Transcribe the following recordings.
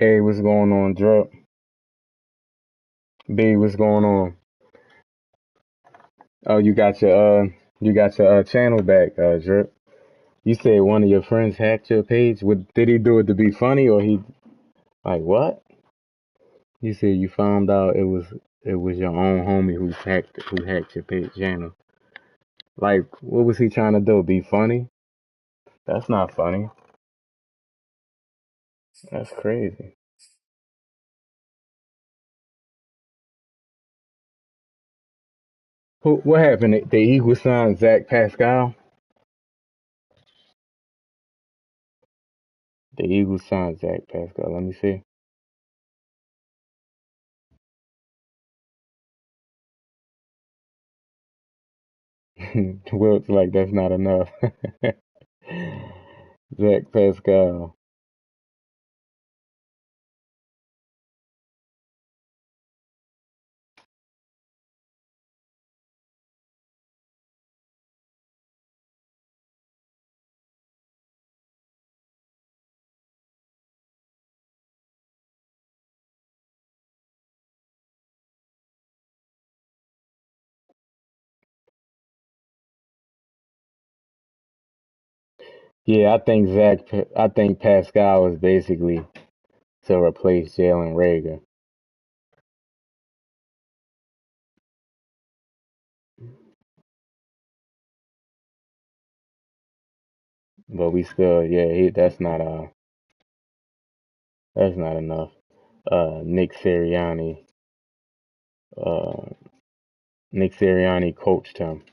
Hey, what's going on, Drip? B, what's going on? Oh, you got your channel back, Drip. You said one of your friends hacked your page. What did he do it to be funny or he like what? You said you found out it was your own homie who hacked your page channel. Like, what was he trying to do? Be funny? That's not funny. That's crazy. What happened? The Eagles signed Zach Pascal. The Eagles signed Zach Pascal. Let me see. Wilt's like that's not enough. Zach Pascal. Yeah, I think Pascal is basically to replace Jalen Rager, but we still, yeah, that's not enough. Nick Sirianni, uh, Nick Sirianni coached him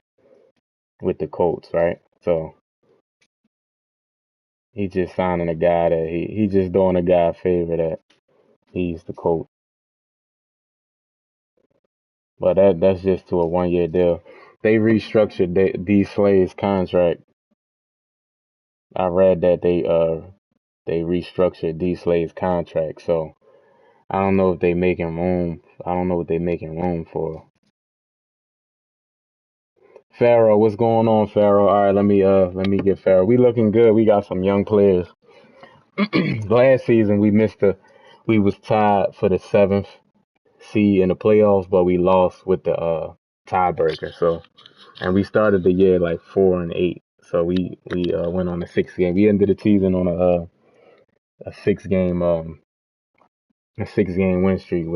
with the Colts, right? So he just signing a guy that he just doing a guy a favor that he's the coach, but that's just to a 1 year deal. They restructured D Slade's contract. I read that they restructured D Slade's contract, so I don't know if they making room. I don't know what they making room for. Pharaoh, what's going on, Pharaoh? All right, let me get Pharaoh. We looking good. We got some young players. Last season we was tied for the seventh seed in the playoffs, but we lost with the tiebreaker. So and we started the year like 4-8. So we went on a 6 game. We ended the season on a six game win streak,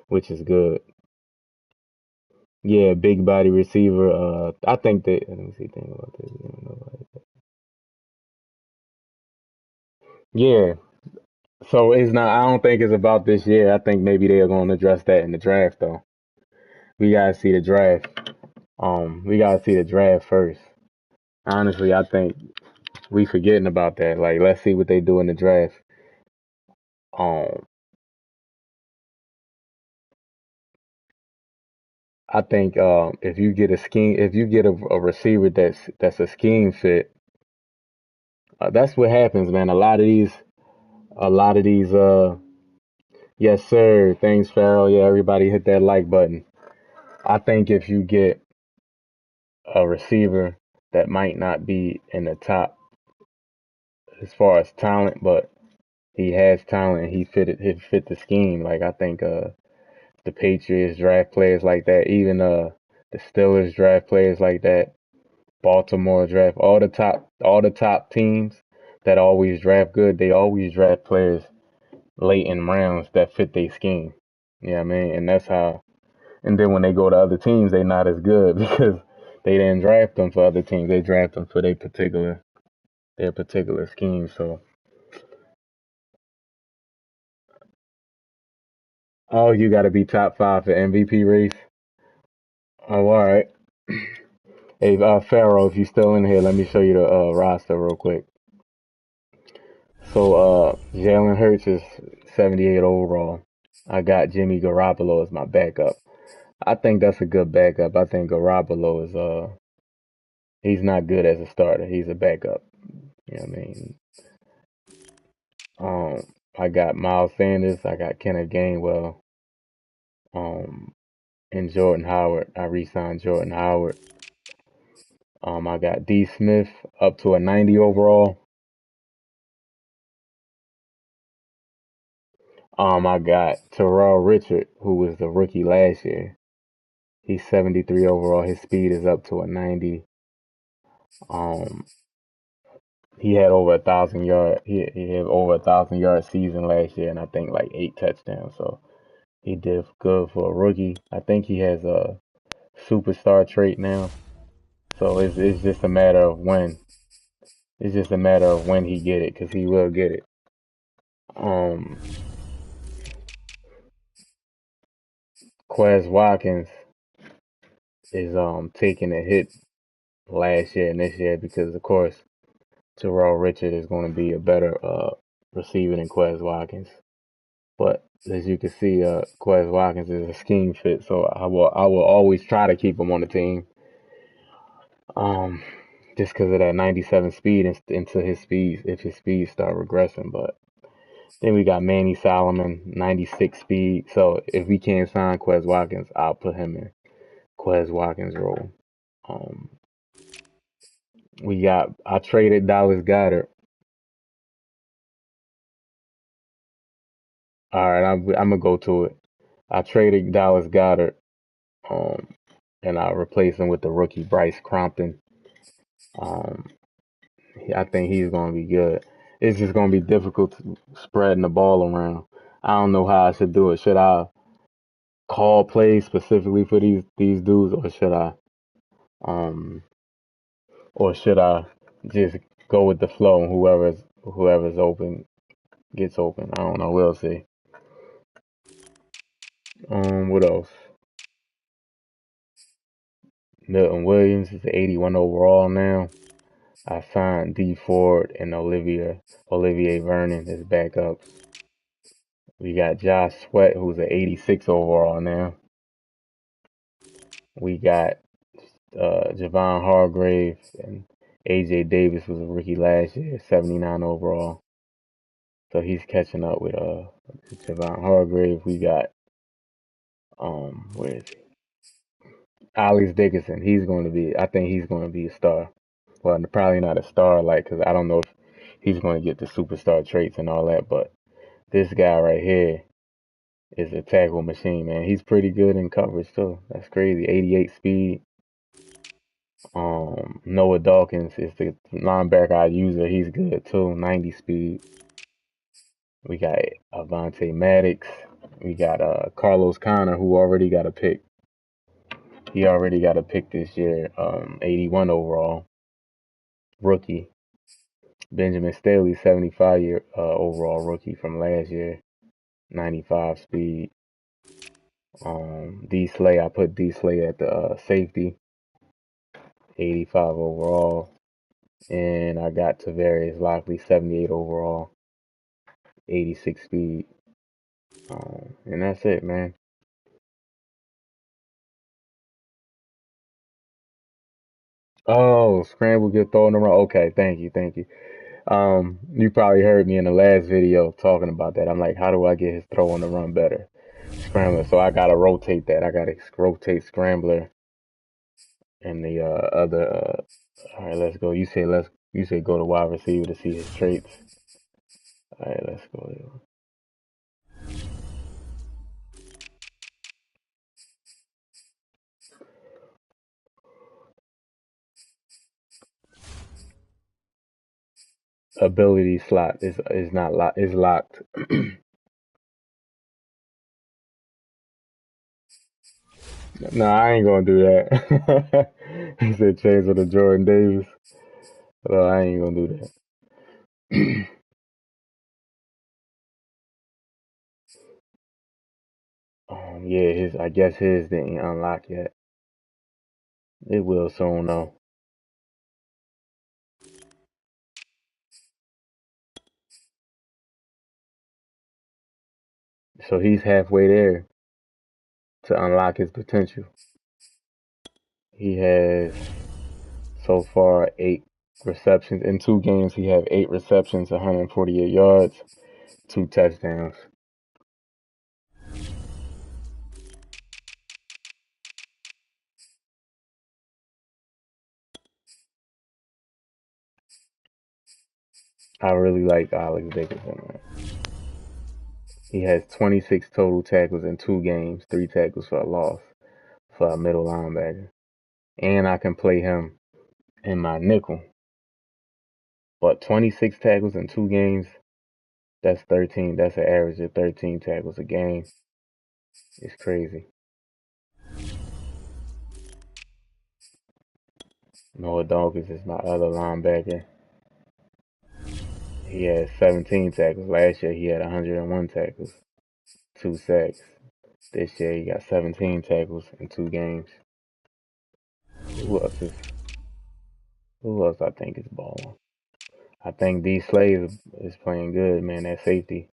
which is good. Yeah, big body receiver. I think that. Let me see. Think about this. Yeah. So it's not. I don't think it's about this year. I think maybe they're going to address that in the draft, though. We gotta see the draft. We gotta see the draft first. Honestly, I think we forgetting about that. Like, let's see what they do in the draft. Um, I think if you get a receiver that's a scheme fit, that's what happens, man. A lot of these. Yes, sir. Thanks, Farrell. Yeah, everybody hit that like button. I think if you get a receiver that might not be in the top as far as talent, but he has talent and he fit the scheme. Like I think the Patriots draft players like that, even the Steelers draft players like that, Baltimore draft all the top teams that always draft good, they always draft players late in rounds that fit their scheme. You know what I mean? And that's how. And then when they go to other teams, they not as good because they didn't draft them for other teams. They draft them for their particular scheme. So, oh, you got to be top five for MVP race. Oh, all right. Hey, Pharaoh, if you still in here, let me show you the roster real quick. So, Jalen Hurts is 78 overall. I got Jimmy Garoppolo as my backup. I think that's a good backup. I think Garoppolo is he's not good as a starter. He's a backup. You know what I mean? Um, I got Miles Sanders. I got Kenneth Gainwell. Um, and Jordan Howard. I re-signed Jordan Howard. I got D Smith up to a 90 overall. I got Terrell Richard, who was the rookie last year. He's 73 overall. His speed is up to a 90. Um, he had over 1,000 yard. He had over 1,000 yard season last year, and I think like 8 touchdowns. So he did good for a rookie. I think he has a superstar trait now. So it's just a matter of when. It's just a matter of when he get it, because he will get it. Um, Quez Watkins is taking a hit last year and this year because of course Terrell Richard is going to be a better receiver than Quez Watkins. But as you can see, Quez Watkins is a scheme fit, so I will always try to keep him on the team. Um, just because of that 97 speed into his speed if his speed start regressing. But then we got Manny Solomon, 96 speed. So if we can't sign Quez Watkins, I'll put him in Quez Watkins' role. Um, I traded Dallas Goddard. All right, I'm gonna go to it. I traded Dallas Goddard, um, and I replaced him with the rookie Bryce Crompton. Um, I think he's gonna be good. It's just gonna be difficult spreading the ball around. I don't know how I should do it. Should I call plays specifically for these dudes, um, or should I just go with the flow and whoever's open gets open? I don't know. We'll see. What else? Milton Williams is 81 overall now. I signed D Ford and Olivier Vernon as backups. We got Josh Sweat, who's an 86 overall now. We got Javon Hargrave, and AJ Davis was a rookie last year, 79 overall. So he's catching up with Javon Hargrave. We got where is he? Alex Dickinson. I think he's going to be a star. Well, probably not a star, like, because I don't know if he's going to get the superstar traits and all that, but this guy right here is a tackle machine, man. He's pretty good in coverage too. That's crazy. 88 speed. Noah Dawkins is the linebacker I use. He's good too. 90 speed. We got Avante Maddox. We got Carlos Connor, who already got a pick. He already got a pick this year. 81 overall rookie. Benjamin Staley, 75 year overall rookie from last year. 95 speed. D Slay, I put D Slay at the safety, 85 overall. And I got Tavarius Lockley, 78 overall, 86 speed. And that's it, man. Oh, scramble get thrown around. Okay, thank you, thank you. You probably heard me in the last video talking about that. I'm like, how do I get his throw on the run better? Scrambler. So I gotta rotate that. I gotta rotate scrambler and the other. All right, let's go. You say go to wide receiver to see his traits. All right, let's go. Ability slot is not locked. Is locked. No, I ain't gonna do that. He said change with the Jordan Davis. No, I ain't gonna do that. Yeah, his. I guess his didn't unlock yet. It will soon though. So he's halfway there to unlock his potential. He has so far 8 receptions in 2 games. He have 8 receptions, 148 yards, 2 touchdowns. I really like Alex Dickinson, man. He has 26 total tackles in 2 games, 3 tackles for a loss for a middle linebacker. And I can play him in my nickel. But 26 tackles in 2 games, that's 13. That's an average of 13 tackles a game. It's crazy. Noah Dawkins is my other linebacker. He has 17 tackles. Last year he had 101 tackles, 2 sacks. This year he got 17 tackles in 2 games. Who else is? Who else I think is balling? I think D Slay is playing good, man. That safety.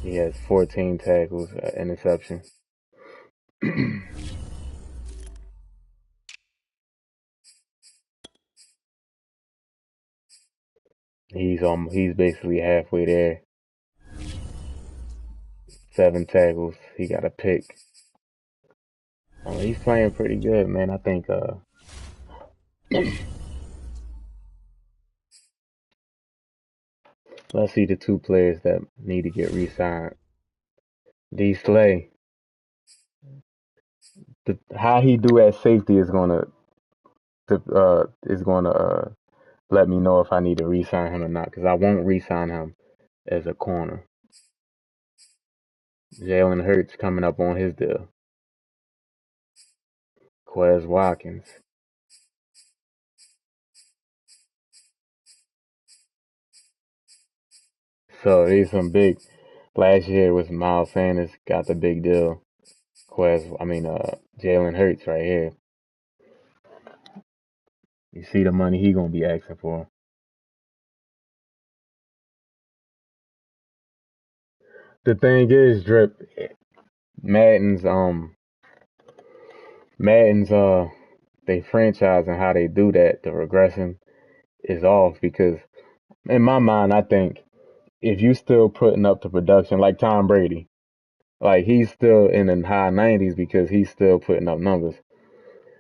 He has 14 tackles, interception. He's basically halfway there. 7 tackles. He got a pick. He's playing pretty good, man. I think let's see the 2 players that need to get re-signed. D Slay. How he do at safety is gonna let me know if I need to re-sign him or not, because I won't re-sign him as a corner. Jalen Hurts coming up on his deal. Quez Watkins. So these some big. Last year was Miles Sanders got the big deal. Jalen Hurts right here. You see the money he gonna be asking for. The thing is, Drip, Madden's Madden's they franchise and how they do that, the regression is off because in my mind I think if you still putting up the production like Tom Brady, like he's still in the high 90s because he's still putting up numbers.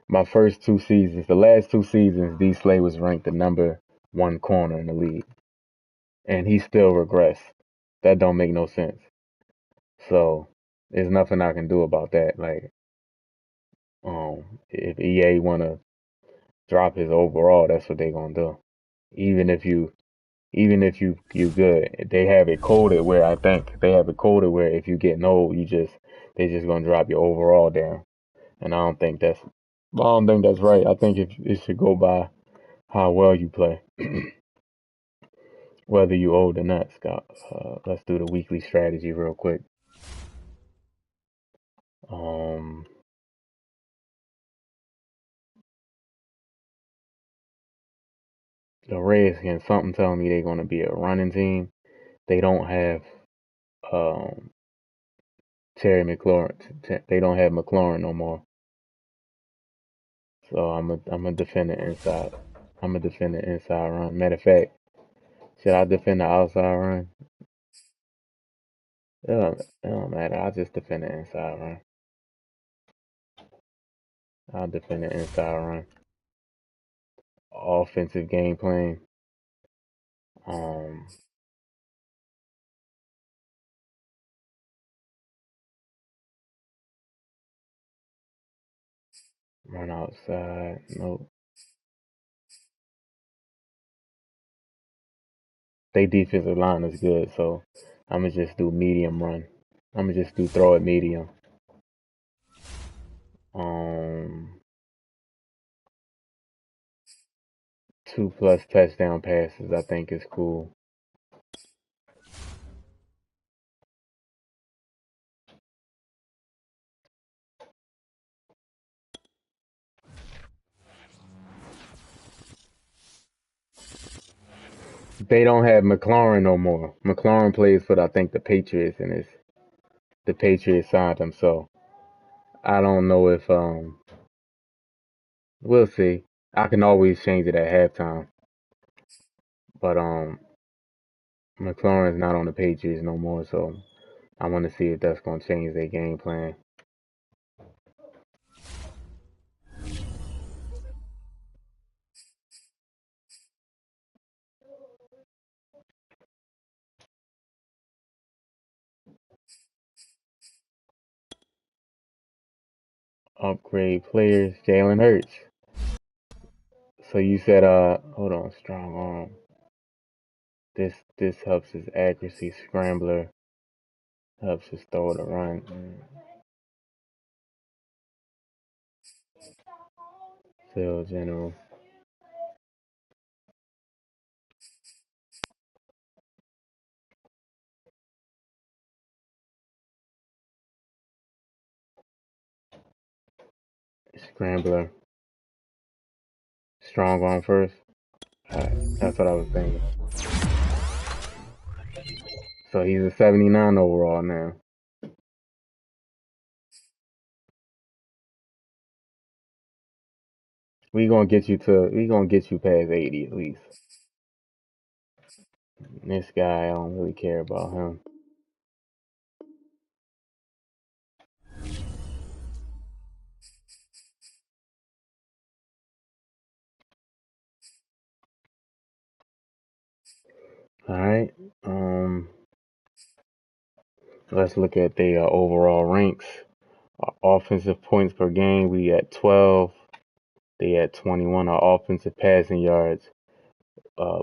My first 2 seasons, the last 2 seasons, D Slay was ranked the number 1 corner in the league, and he still regressed. That don't make no sense. So there's nothing I can do about that. Like, if EA wanna drop his overall, that's what they gonna do. Even if you, even if you good, they have it coded where I think they have it coded where if you get old, they just gonna drop your overall down, and I don't think that's right. I think it should go by how well you play, whether you old or not. Scott, let's do the weekly strategy real quick. Um, the Redskins, something telling me they're gonna be a running team. They don't have um Terry McLaurin. They don't have McLaurin no more. So I'm a defend the inside. I'm a defend the inside run. Matter of fact, should I defend the outside run? It don't matter. I'll just defend the inside run. I'll defend the inside run. Offensive game plan. Um, Run outside. Nope. They defensive line is good, so I'm gonna just do medium run. I'm gonna just do throw it medium. Um, 2+ touchdown passes. I think is cool. They don't have McLaurin no more. McLaurin plays for I think the Patriots, and the Patriots signed him. So I don't know if we'll see. I can always change it at halftime, but McLaurin's not on the Patriots no more. So I want to see if that's gonna change their game plan. Upgrade players. Jalen Hurts. So you said, hold on, strong arm. This helps his accuracy. Scrambler helps his throw to run. Field general. Scrambler. Strong arm first. Alright, that's what I was thinking. So he's a 79 overall now. We gonna get you past 80 at least. This guy, I don't really care about him. Alright, let's look at the overall ranks. Offensive points per game, we at 12. They at 21. Our offensive passing yards,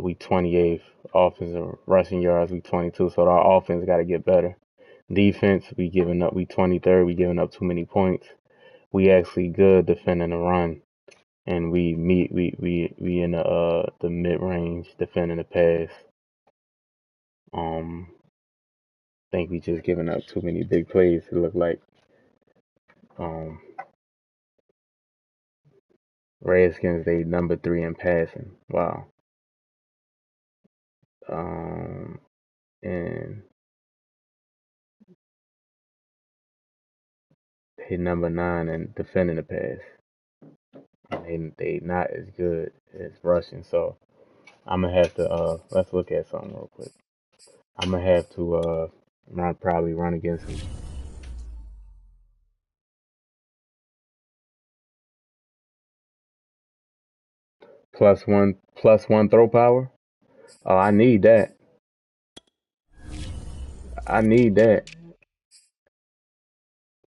we 28th. Offensive rushing yards, we 22. So our offense got to get better. Defense, we 23rd. We giving up too many points. We actually good defending the run, and we in the mid range defending the pass. Think we just giving up too many big plays. It look like Redskins, they number 3 in passing. Wow. And they number 9 in defending the pass. And they not as good as rushing. So I'm gonna have to let's look at something real quick. I'm gonna have to probably run against him. +1 throw power. Oh, I need that. I need that.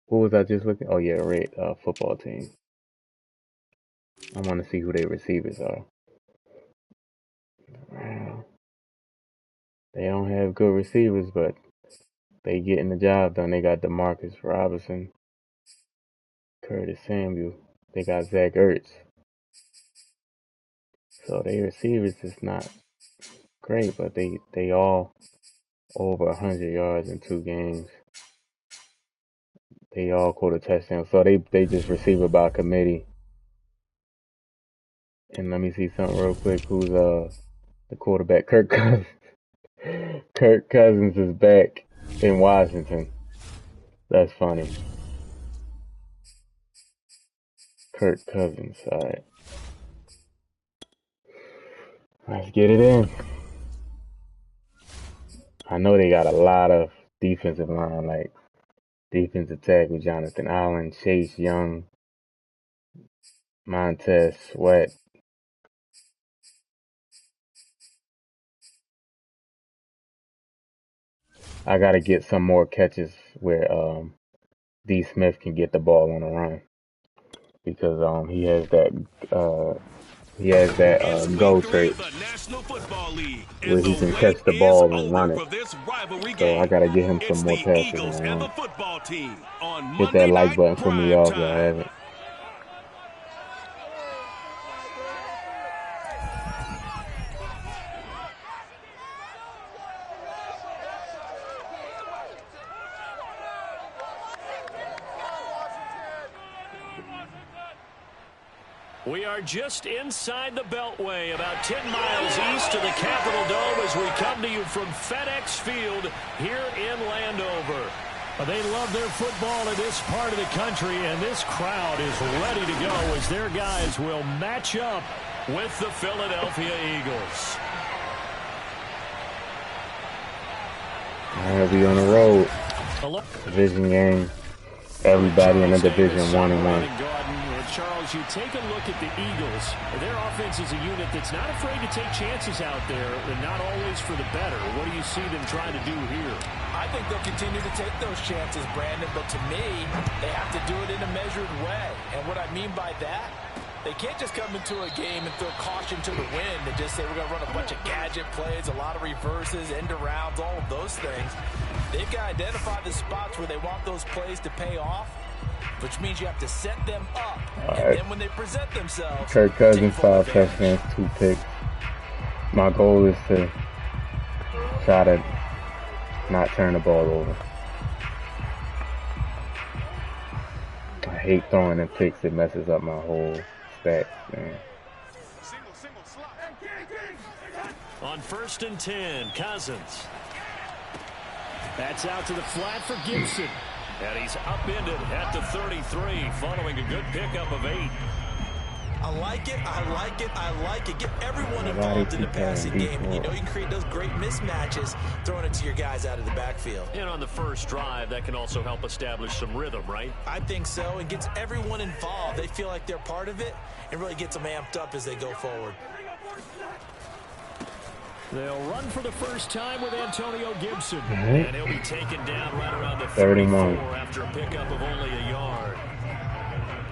What was I just looking? Oh yeah, red football team. I want to see who their receivers are. Wow. They don't have good receivers, but they getting the job done. They got DeMarcus Robinson, Curtis Samuel. They got Zach Ertz. So their receivers is not great, but they all over 100 yards in 2 games. They all caught a touchdown. So they just receiver by committee. And let me see something real quick. Who's the quarterback? Kirk Cousins. Kirk Cousins is back in Washington. That's funny. Kirk Cousins. All right. Let's get it in. I know they got a lot of defensive line, like defensive tackle Jonathan Allen, Chase Young, Montez Sweat. I got to get some more catches where D. Smith can get the ball on the run, because he has that go trait where he can catch the ball and run it. So I got to get him some more passes on the run. Hit that like button for me off, y'all haven't. We are just inside the Beltway, about 10 miles east of the Capitol Dome as we come to you from FedEx Field here in Landover. They love their football in this part of the country, and this crowd is ready to go as their guys will match up with the Philadelphia Eagles. We on the road. Division game. Everybody in the division 1-1. Charles, you take a look at the Eagles. Their offense is a unit that's not afraid to take chances out there, and not always for the better. What do you see them trying to do here? I think they'll continue to take those chances, Brandon, but to me, they have to do it in a measured way. And what I mean by that, they can't just come into a game and throw caution to the wind and just say we're going to run a bunch of gadget plays, a lot of reverses, end arounds, all of those things. They've got to identify the spots where they want those plays to pay off, which means you have to set them up. And then when they present themselves, Kirk Cousins, 5 touchdowns, 2 picks. My goal is to try to not turn the ball over. I hate throwing in picks. It messes up my whole stats, man. On 1st and 10, Cousins. That's out to the flat for Gibson. And he's upended at the 33, following a good pickup of 8. I like it, I like it, I like it. Get everyone involved in the passing game. And you know you can create those great mismatches throwing it to your guys out of the backfield. And on the first drive, that can also help establish some rhythm, right? I think so, and gets everyone involved. They feel like they're part of it, and really gets them amped up as they go forward. They'll run for the first time with Antonio Gibson. And he'll be taken down right around the 34 after a pickup of only a yard.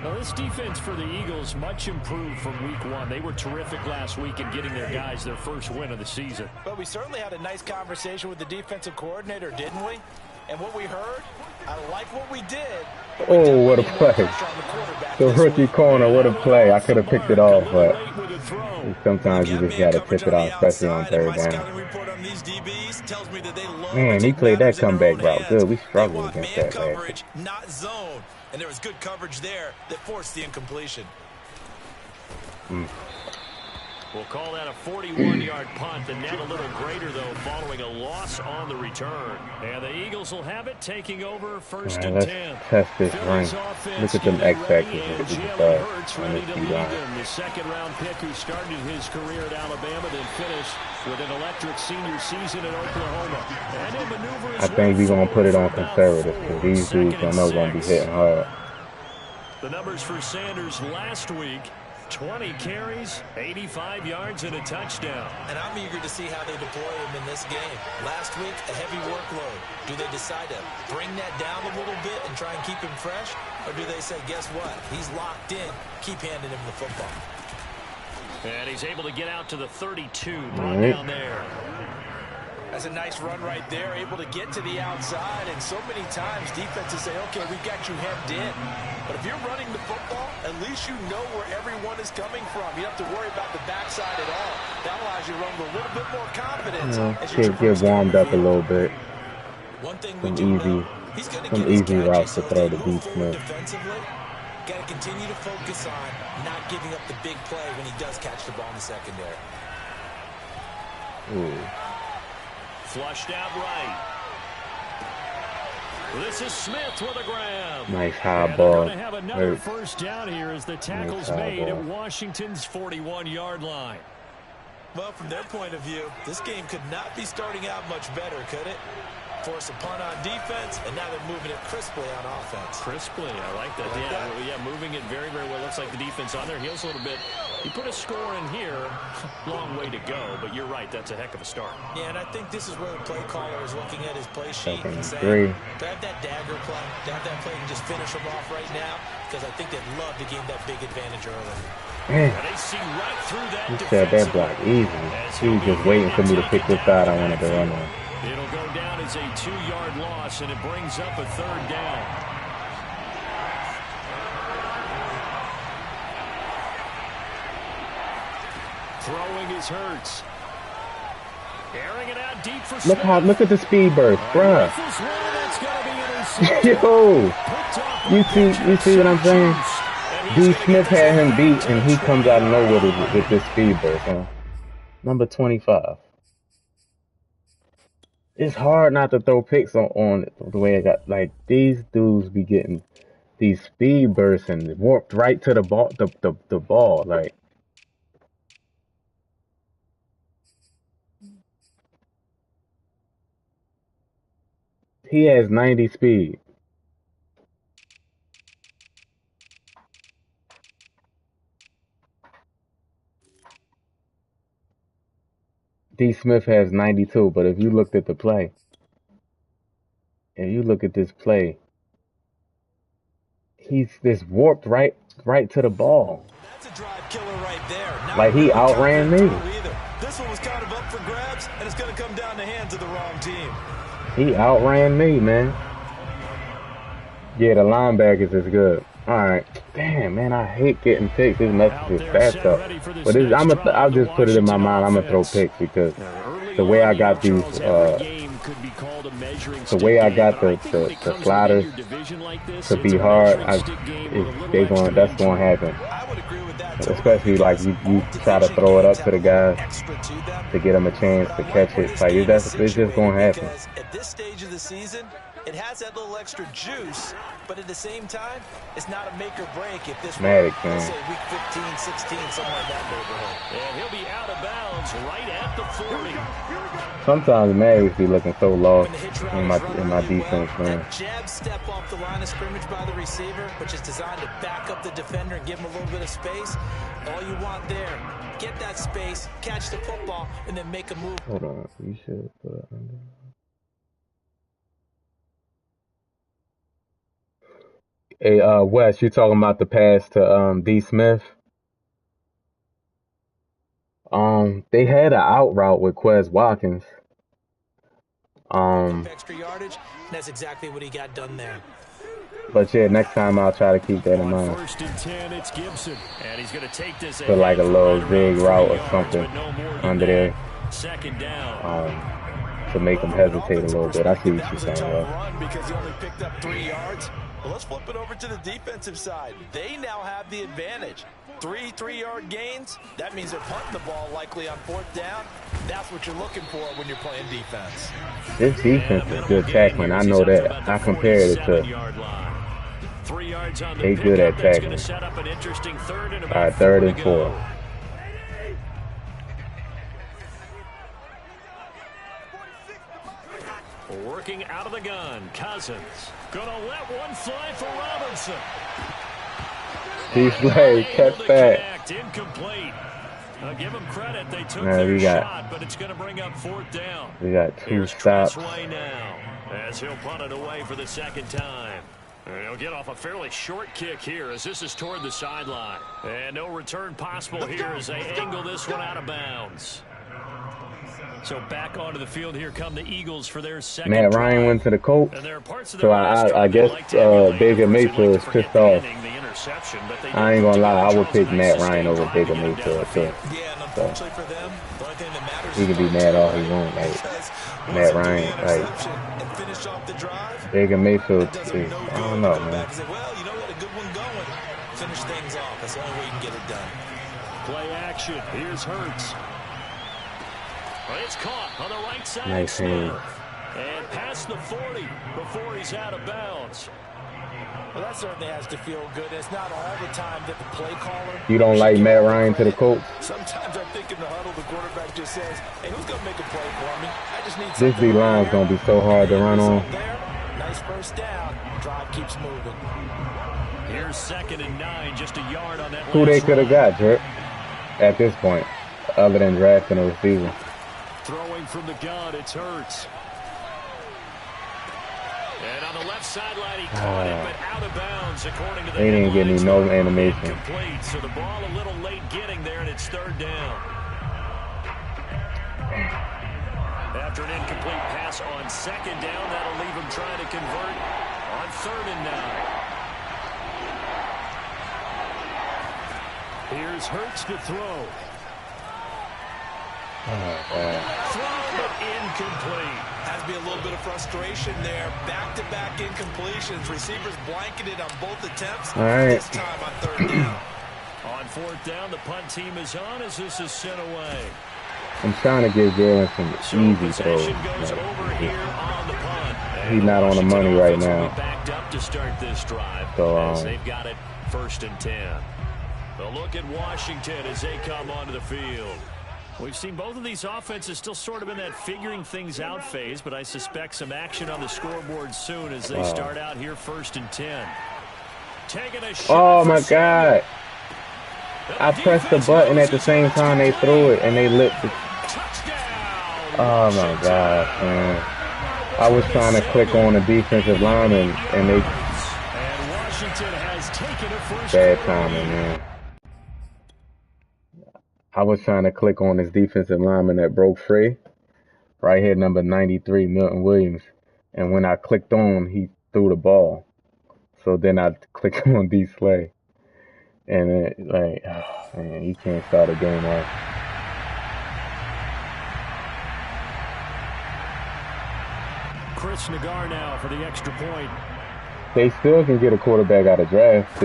Now, this defense for the Eagles much improved from week 1. They were terrific last week in getting their guys their first win of the season. But we certainly had a nice conversation with the defensive coordinator, didn't we? And what we heard, I like what we did. Oh, what a play. The rookie corner, what a play. I could have picked it off, but sometimes you just got to pick it off, especially on 3rd down. Man, he played that comeback route good. We struggled against that coverage, not zone. And there was good coverage there that forced the incompletion. We'll call that a 41-yard punt. The net a little greater, though, following a loss on the return. And the Eagles will have it, taking over 1st and 10. Let's test this rank. Look at them X factors. The second-round pick who started his career at Alabama, then finished with an electric senior season at Oklahoma. And I think we're going to put it on conservative because these dudes I know going to be hitting hard. The numbers for Sanders last week: 20 carries, 85 yards, and a touchdown. And I'm eager to see how they deploy him in this game. Last week, a heavy workload. Do they decide to bring that down a little bit and try and keep him fresh? Or do they say, guess what? He's locked in. Keep handing him the football. And he's able to get out to the 32, brought down there. That's a nice run right there, able to get to the outside. And so many times defenses say, okay, we've got you hemmed in. But if you're running the football, at least you know where everyone is coming from. You don't have to worry about the backside at all. That allows you to run with a little bit more confidence. Get warmed up a little bit. One thing some easy routes to throw to beat Smith. Got to continue to focus on not giving up the big play when he does catch the ball in the secondary. Ooh. Flushed out right. This is Smith with a grab. Nice high ball. They're going to have another first down here as the tackle's made at Washington's 41-yard line. Well, from their point of view, this game could not be starting out much better, could it? Force a punt on defense, and now they're moving it crisply on offense. Crisply, I like that. Yeah, moving it very, very well. Looks like the defense on their heels a little bit. You put a score in here, long way to go, but you're right, that's a heck of a start. Yeah, and I think this is where the play caller is looking at his play sheet and saying, grab that dagger play, grab that play and just finish them off right now, because I think they'd love to gain that big advantage early. Man, they see right through that. He said that block easy. He was just waiting for me to pick this side I wanted to run on. It'll go down as a 2-yard loss, and it brings up a 3rd down. Throwing is Hurts. Airing it out deep for Smith. Look at the speed burst, bruh. Yo, you see what I'm saying? D. Smith had him beat, and he comes out of nowhere with this speed burst, huh? Number 25. It's hard not to throw picks on the way it got. Like, these dudes be getting these speed bursts and warped right to the ball. The ball, like. He has 90 speed. D. Smith has 92, but if you looked at the play, and you look at this play, he's this warped right to the ball. That's a drive killer right there. Not Like he outran me. This one was kind of up for grabs, and it's going to come down the hands of the wrong team. He outran me, man. Yeah, the linebackers is good. All right, damn, man, I hate getting picks. This message is fast up, but I'll just put it in my mind. I'm gonna throw picks because the way I got these, the way I got the sliders to be hard, that's gonna happen. Especially like you try to throw it up to the guys to get them a chance to catch it. Like it's just gonna happen. At this stage of the season, it has that little extra juice, but at the same time, it's not a make or break if this Madden, let's say week 15, 16, somewhere in that neighborhood. And he'll be out of bounds right at the 40. Sometimes Madden be looking so lost in my defense, man. That jab step off the line of scrimmage by the receiver, which is designed to back up the defender and give him a little bit of space. All you want there, get that space, catch the football, and then make a move. Hold on, you should put it under. Hey, Wes, you talking about the pass to D. Smith? They had an out route with Quez Watkins. Extra yardage, and that's exactly what he got done there. But yeah, next time I'll try to keep that in mind. First and 10, it's Gibson, and he's going to take this for like a little big route or something under there. Second down. To make them hesitate a little bit. I see what you're saying, run because he only picked up 3 yards. Well, let's flip it over to the defensive side. They now have the advantage. 3 3-yard gains. That means they're punting the ball likely on 4th down. That's what you're looking for when you're playing defense. This defense is good tackling. I know that. I compared it to. 3 yards on the they good at tackling. All right, 3rd and 4. Working out of the gun, Cousins. Gonna let one fly for Robinson. He's like, catch that. Incomplete. I'll give them credit. They took their shot, but it's going to bring up 4th down. We got 2 stops. Now, as he'll punt it away for the 2nd time. And he'll get off a fairly short kick here as this is toward the sideline. And no return possible here as they angle this one out of bounds. So back onto the field here come the Eagles for their second. Matt Ryan went to the Colts, so I guess Baker Mayfield is pissed off. I ain't gonna lie, I would pick Matt Ryan over Baker Mayfield too. So he can be mad all he wants. Like Matt Ryan, like Baker Mayfield is, I don't know, man. Well, you know, got a good one going. Finish things off. That's the only way you can get it done. Play action. Here's Hurts. It's caught on the right side. Nice hand. And past the 40 before he's out of bounds. Well, that certainly has to feel good. It's not all the time that the play caller. You don't like Matt Ryan to the Colts? Sometimes I think in the huddle, the quarterback just says, "Hey, who's gonna make a play for me? I just need." This D line's gonna be so hard to run on. Nice first down. Drive keeps moving. Here's 2nd and 9, just a yard on that. Who they could have got, Drip, at this point, other than drafting a receiver. Throwing from the gun, it's Hurts. And on the left sideline, he caught it, but out of bounds, according to the they didn't give me no animation. Incomplete, so the ball a little late getting there, and it's 3rd down. After an incomplete pass on 2nd down, that'll leave him trying to convert on 3rd and 9. Here's Hurts to throw. Thrown but incomplete. Has to be a little bit of frustration there. Back-to-back incompletions. Receivers blanketed on both attempts. All right. This time on 3rd down. On 4th down, the punt team is on as this is sent away. I'm trying to give Jalen some easy throws. He's not on the money right now. Backed up to start this drive. So they've got it 1st and 10. A look at Washington as they come onto the field. We've seen both of these offenses still sort of in that figuring things out phase, but I suspect some action on the scoreboard soon as they start out here 1st and 10. Taking a shot. Oh my God. I pressed the button at the same time they threw it and they lit the Oh my gosh, man. I was trying to click on the defensive lineman and they Washington has taken it first. Bad timing, man. I was trying to click on this defensive lineman that broke free. Right here, number 93, Milton Williams. And when I clicked on, he threw the ball. So then I clicked on D Slay. And it, like, oh, man, you can't start a game off. Chris Nagar now for the extra point. They still can get a quarterback out of draft.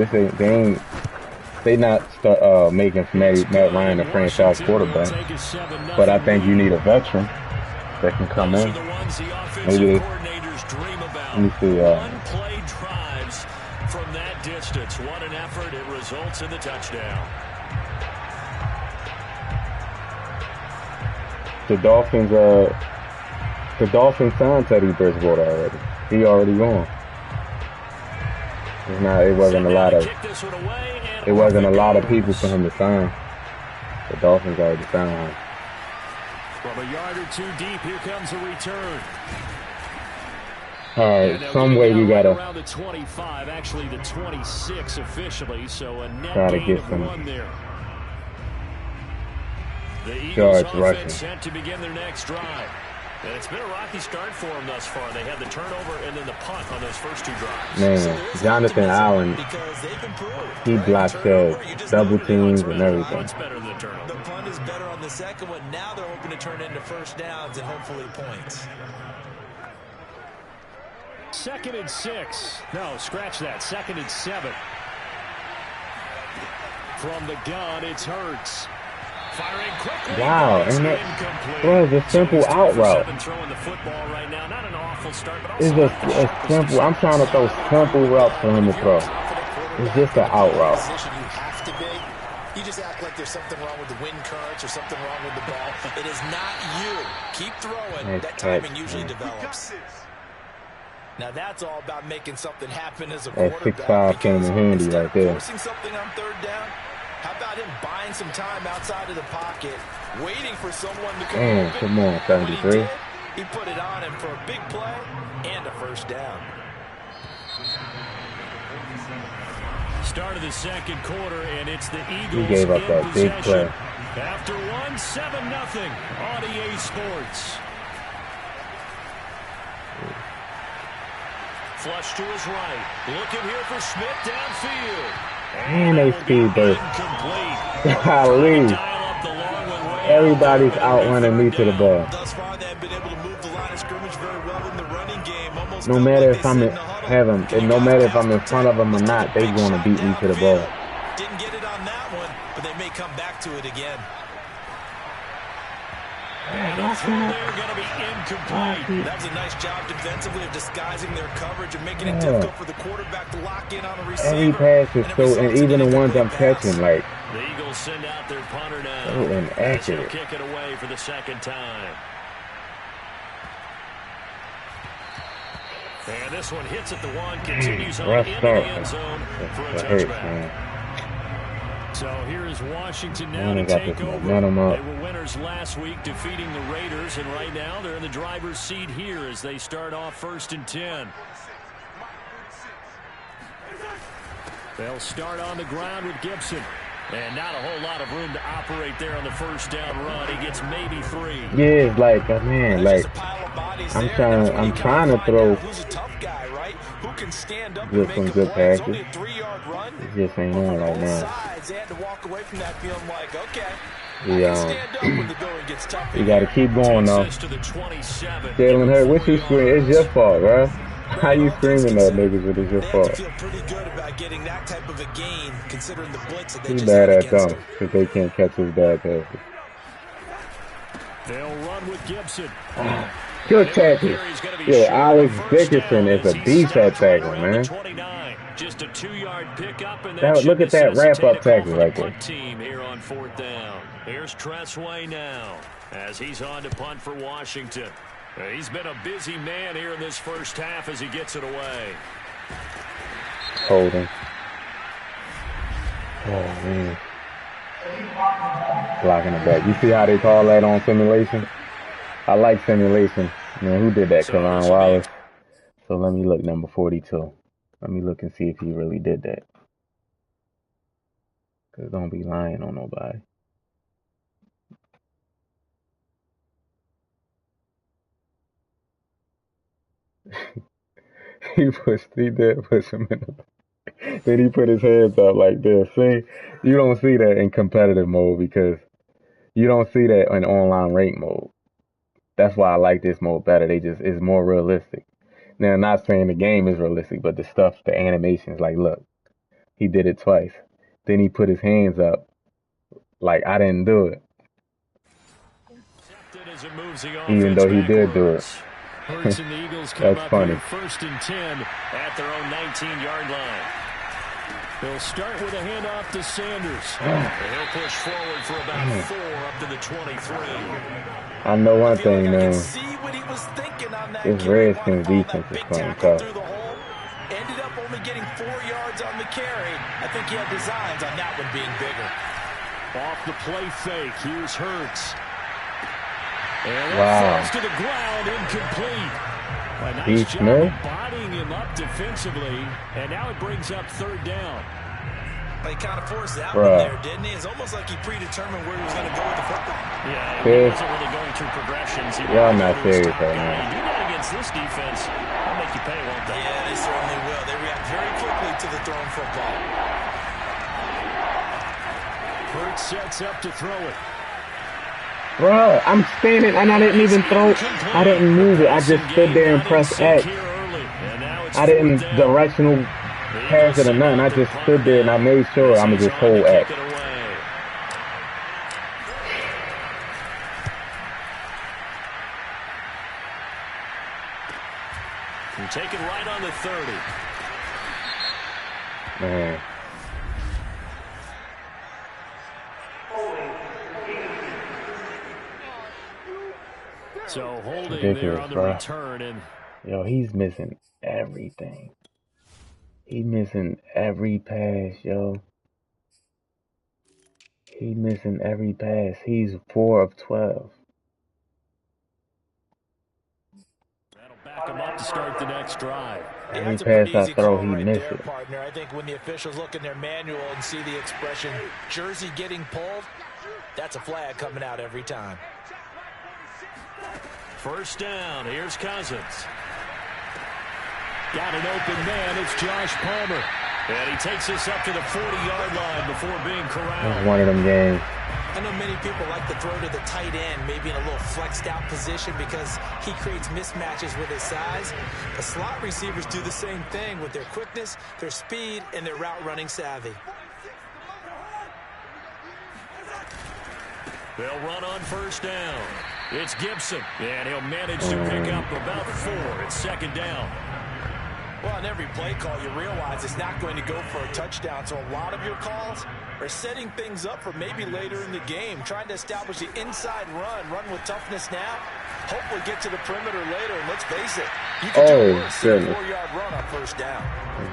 They not start making Matt Ryan a franchise quarterback. But I think you need a veteran that can come in. Maybe let me see. One-play drives from that distance. What an effort. It results in the touchdown. The Dolphins signed Teddy Bridgewater already. He already gone. It wasn't a lot of people for him to sign. The Dolphins already signed him. From a yard or two deep, here comes a return. All right, some way we gotta around the 25, actually the 26 officially, so a net try to gain get of some 1 there. The Eagles yards offense rushing. set to begin their next drive. And it's been a rocky start for them thus far. They had the turnover and then the punt on those first 2 drives. Man, Jonathan Allen, he blocked double teams and everything. Much better than the turnover. The punt is better on the second one. Now they're hoping to turn into first downs and hopefully points. 2nd and 6. No, scratch that. 2nd and 7. From the gun, it's Hurts. Firing quickly. Wow, and that was a simple out route. Right now. Not an awful start, but It's a simple. I'm trying to throw simple routes for him to throw. It's just an out route. You have to be. You just act like there's something wrong with the wind currents or something wrong with the ball. It is not you. Keep throwing. Nice that catch, timing usually man. develops. Now that's all about making something happen as a That quarterback. 6'5" came in handy Instead right of there. forcing something on 3rd down, how about him buying some time outside of the pocket, waiting for someone to come Man, open? come on, When he 73. did, he put it on him for a big play and a first down. Start of the 2nd quarter, and it's the Eagles. He gave up that big play. After 1, 7-0 on EA Sports. Flush to his right. Looking here for Smith downfield. Man, they speed burst. Incomplete. Golly. Dial up the long one way Everybody's out. outrunning me to the ball. Thus far, they've been able to move the line of scrimmage very well in the running game. Almost No felt matter like if they I'm sit in, in the huddle. have him, and no matter if I'm in front of them or not, they going to beat me to the ball. Didn't get it on that one, but they may come back to it again. And the throw there going to be incomplete. That was a nice job defensively of disguising their coverage and making it difficult for the quarterback to lock in on a receiver. Every pass is so, and even the ones I'm catching, like, The Eagles send out their punter now. so inaccurate. He'll kick it away for the 2nd time. And this one hits at the 1, continues on Rough into start. the end zone for a That hurts, touchback. man. So here is Washington now Man, to they got take this over. momentum up. They were winners last week, defeating the Raiders, and right now they're in the driver's seat here as they start off 1st and 10. They'll start on the ground with Gibson. And not a whole lot of room to operate there on the 1st down run. He gets maybe 3. Yeah, it's like, man, like, I'm trying to throw Who's a tough guy, right? Who can stand up with and some make good a play? It's passes. only a 3-yard run. It just ain't on right Both now. sides, they had to walk away from that feeling like, okay, I We, can stand up when the going gets tough. we got to keep going, though. Takes this to the 27. Jalen Hurts, what you screaming? It's your fault, bro. How you screaming at niggas when it's your They have to fault? feel pretty good about getting that type of a gain, considering the blitz that they He's just bad had at against them them. because they can't catch his bad passes. They'll run with Gibson. Good tackle. Yo, Alex Dickerson is a beast at tackle, man. Just a 2-yard pickup, and That- look at that wrap-up tackle right there. Team here on 4th down. Here's Tressway now as he's on to punt for Washington. He's been a busy man here in this 1st half as he gets it away. Holding. Oh, man. Blocking it back. You see how they call that on simulation? I like simulation. Man, who did that? So Karan Wallace. So let me look number 42. Let me look and see if he really did that. Cause don't be lying on nobody. He did push him in the then he put his hands up like this. See, you don't see that in competitive mode because you don't see that in online rank mode. That's why I like this mode better. It's more realistic. Now, I'm not saying the game is realistic, but the stuff, the animations, like look, he did it twice. Then he put his hands up like I didn't do it, even though he did do it. Hurts and the Eagles come That's up funny. here 1st and 10 at their own 19-yard line. They'll start with a handoff to Sanders. He'll push forward for about 4 up to the 23. I know one thing, man. See what he was thinking on that This carry. Redskins defense is playing tough. Ended up only getting 4 yards on the carry. I think he had designs on that one being bigger. Off the play fake, here's Hurts. And Wow. falls to the ground, incomplete. A nice job of bodying him up defensively, and now it brings up 3rd down. He kind of forced that one there, didn't he? It's almost like he predetermined where he was going to go with the football. Yeah, he wasn't really going through progressions. Y'all not serious right now. You do that against this defense, they'll make you pay, won't they? Yeah, they certainly will. They react very quickly to the thrown football. Hurts sets up to throw it. Bruh, I'm standing and I didn't even throw. I didn't move it. I just stood there and pressed X. I didn't directional pass it or nothing. I just stood there and I made sure I'm gonna just hold X. You take it right on the 30. Man. So holding there on the return, and yo, he's missing everything. He missing every pass, yo. He missing every pass. He's 4 of 12. that'll back him up to start the next drive. Every pass I throw, he misses it. Partner. I think when the officials look in their manual and see the expression jersey getting pulled, that's a flag coming out every time. 1st down. Here's Cousins. Got an open man. It's Josh Palmer. And he takes us up to the 40-yard line before being corralled. It's one of them games. I know many people like to throw to the tight end, maybe in a little flexed out position because he creates mismatches with his size. But slot receivers do the same thing with their quickness, their speed, and their route running savvy. They'll run on 1st down. It's Gibson, and he'll manage to pick up about 4. It's 2nd down. Well, in every play call, you realize it's not going to go for a touchdown, so a lot of your calls are setting things up for maybe later in the game, trying to establish the inside run with toughness now, hopefully get to the perimeter later, and let's face it, you can do worse than a 4-yard run on 1st down.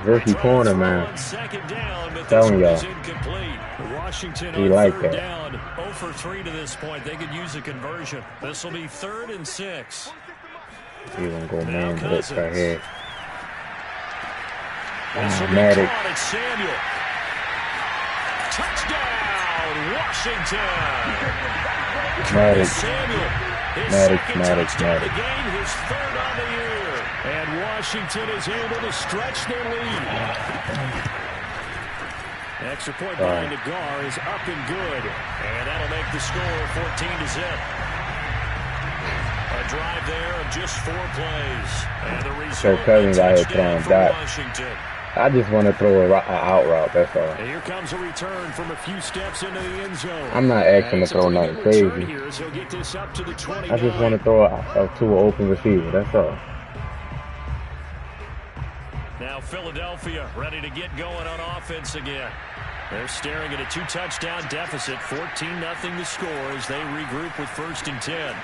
Rookie corner, man. 2nd down, but Telling this y'all. one is incomplete. Washington He on like 3rd that. down, 0 for 3 to this point. They could use a conversion. This will be 3rd and 6. He gonna go man blitz right here. This will be Madden. caught at Samuel. Touchdown, Washington. Madden. Samuel, his Madden, second Madden, touchdown of the Madden. game, his 3rd on the year. And Washington is able to stretch their lead. Extra point by Nagar is up and good. And that'll make the score 14-0. A drive there of just 4 plays. And the result, Cousins out here touchdown throwing for dots. Washington. I just want to throw a out route, that's all. And here comes a return from a few steps into the end zone. I'm not asking to throw nothing crazy. Here, so get this up to the 29. I just want to throw to an open receiver, that's all. Now Philadelphia ready to get going on offense again. They're staring at a 2-touchdown deficit, 14-0 the score as they regroup with 1st and 10.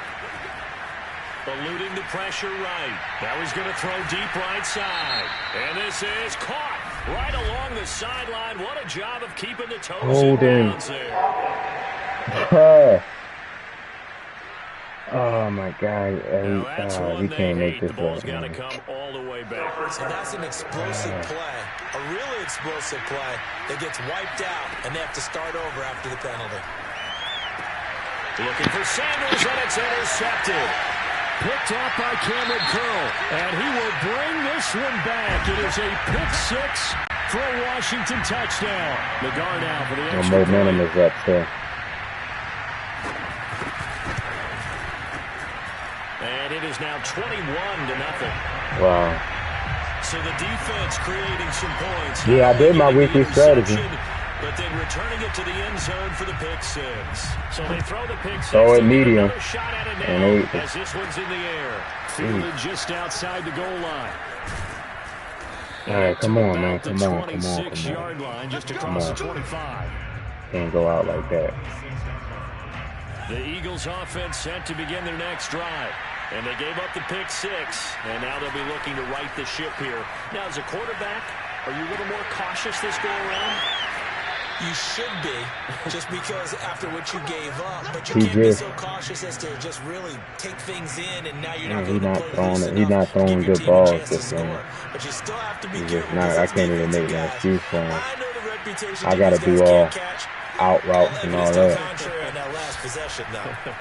Eluding the pressure right. Now he's going to throw deep right side. And this is caught right along the sideline. What a job of keeping the toes in bounds there. Oh my God, Now that's we one they can't make hate. The this ball's up, got to man. come all the way back. So that's an explosive play, a really explosive play that gets wiped out, and they have to start over after the penalty. Looking for Sanders, and it's intercepted. Picked off by Cameron Curl, and he will bring this one back. It is a pick six for a Washington touchdown. The guard out for the The extra momentum point. is up there. And it is now 21-0. Wow. So the defense creating some points. Yeah, I did my weekly strategy. But then returning it to the end zone for the pick six. So they throw the pick six. Throw it They get medium. another shot at it And now as this one's in the air. Fielded just outside the goal line. All right, come on, man. Come on, come on, The come 26-yard on. line just across the 25. Can't go out like that. The Eagles offense set to begin their next drive. And they gave up the pick six. And now they'll be looking to right the ship here. Now, as a quarterback, are you a little more cautious this go around? You should be, just because after what you gave up, but you He can't be just- so cautious as to just really take things in, and now you're Yeah, not he's going to not play throwing loose it. enough He's not to throwing give your good team a balls chance to this game. score. But you still have to be He's careful just not. I because can't it's even make no defensive excuse for guys. him. I know the reputation I that gotta these do guys all can't catch. out routes and all Evidence to the that. contrary on that last possession, though.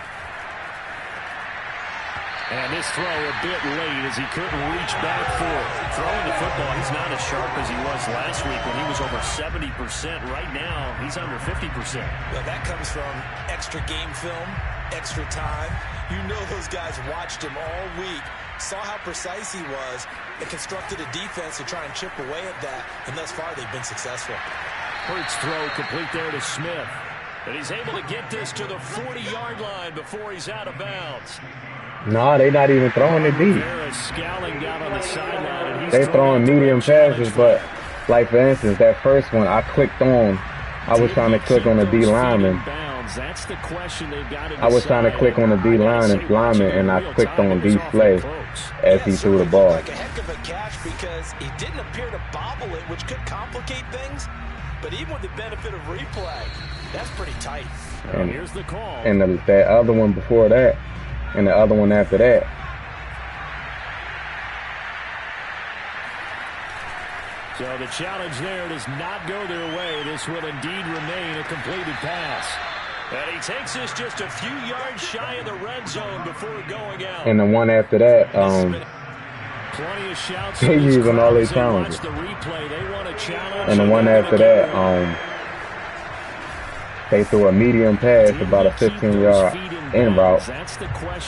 And this throw a bit late as he couldn't reach back for it. Throwing the football, he's not as sharp as he was last week when he was over 70%. Right now, he's under 50%. Well, that comes from extra game film, extra time. You know those guys watched him all week, saw how precise he was, and constructed a defense to try and chip away at that. And thus far, they've been successful. Hurts throw complete there to Smith. And he's able to get this to the 40-yard line before he's out of bounds. No, they not even throwing it deep. Rivera scowling down on the sideline, and he's They throwing out the medium red challenge passes, but flag. like for instance, that first one I clicked on. I was trying to click on the D lineman. That's the question they've got to I was trying to click on the D lineman, and I clicked on D Slay as he threw the ball. Like a heck of a catch because he didn't appear to bobble it, which could complicate things. But even with the benefit of replay, that's pretty tight. And, here's the call. and that other one before that, and the other one after that. So the challenge there does not go their way. This will indeed remain a completed pass. And he takes this just a few yards shy of the red zone before going out. And the one after that, Plenty of shouts. they using all their challenges. The replay. They want a challenge. And the one after that, they threw a medium pass about a 15-yard in route,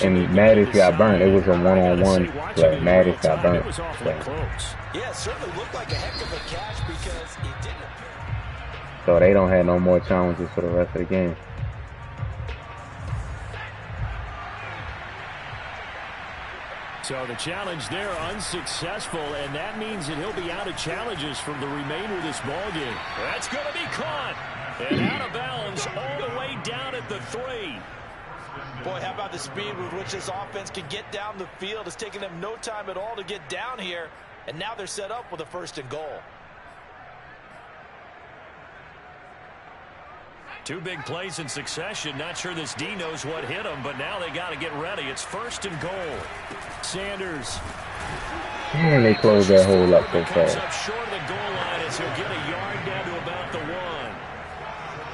and Madden got burnt. It was a one-on-one play. Madden got burnt. It was awfully close. Yeah, it certainly looked like a heck of a catch because he didn't appear. So they don't have no more challenges for the rest of the game. So the challenge there unsuccessful, and that means that he'll be out of challenges from the remainder of this ball game. That's going to be caught and out of bounds all the way down at the 3. Boy, how about the speed with which this offense can get down the field? It's taken them no time at all to get down here, and now they're set up with a 1st and goal. 2 big plays in succession. Not sure this D knows what hit him, but now they got to get ready. It's 1st and goal. Sanders. And they closed that hole up so Comes fast. up short of the goal line as he'll get a yard down to about the 1.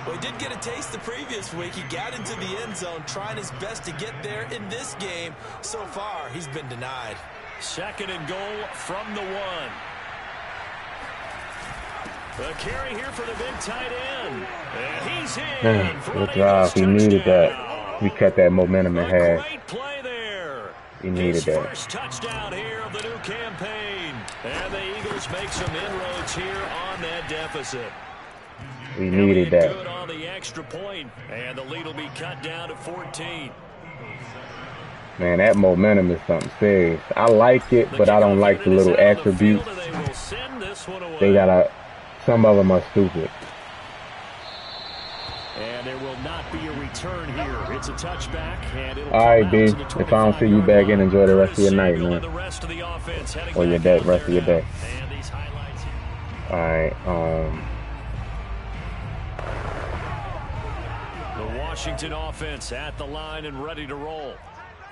Well, he did get a taste the previous week. He got into the end zone, trying his best to get there in this game. So far, he's been denied. 2nd and goal from the 1. The carry here for the big tight end. And he's in. Good drive. He needed that. We cut that momentum in half. Great play there. He needed His that. first touchdown here of the new campaign. And the Eagles make some inroads here on that deficit. We needed that. Good on the extra point, and the lead will be cut down to 14. Man, that momentum is something serious. I like it, but I don't like the little attributes. They got some of them are stupid. And there will not be a return here. It's a touchback, and it'll All right, B. If I don't see you back in, enjoy the rest of your night, man. Or your day, rest of your day. All right. The Washington offense at the line and ready to roll.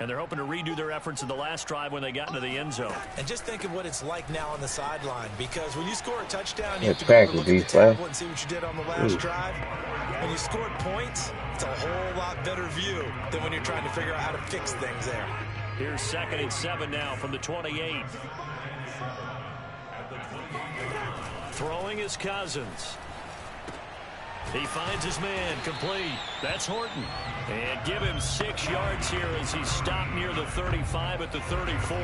And they're hoping to redo their efforts in the last drive when they got into the end zone. And just think of what it's like now on the sideline, because when you score a touchdown, you Yeah, have to go track and look with at the these plays. tablet and see what you did on the last drive. When you scored points, it's a whole lot better view than when you're trying to figure out how to fix things there. Here's 2nd and 7 now from the 28. Throwing is Cousins. He finds his man, complete. That's Horton. And give him 6 yards here as he's stopped near the 35 at the 34.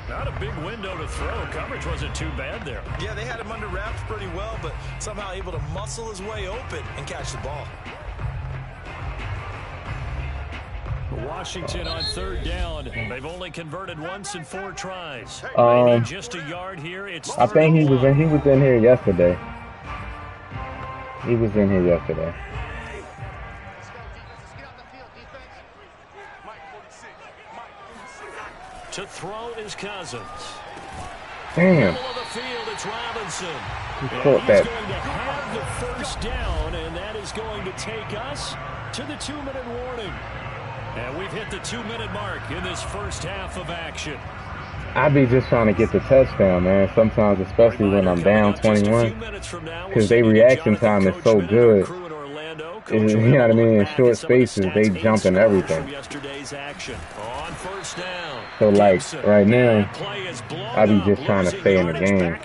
Not a big window to throw. Coverage wasn't too bad there. Yeah, they had him under wraps pretty well, but somehow able to muscle his way open and catch the ball. Washington on 3rd down. They've only converted once in 4 tries. Maybe just a yard here. It's I think he was in here yesterday. He was in here yesterday. To throw is Cousins. Damn. Middle of the field, it's Robinson. He caught that. He's going to have the 1st down, and that is going to take us to the 2-minute warning. And we've hit the 2-minute mark in this first half of action. I be just trying to get the touchdown, man. Sometimes, especially when I'm down 21, because their reaction time is so good. You know what I mean? In short spaces, they jump in everything. So, like, right now, I be just trying to stay in the game.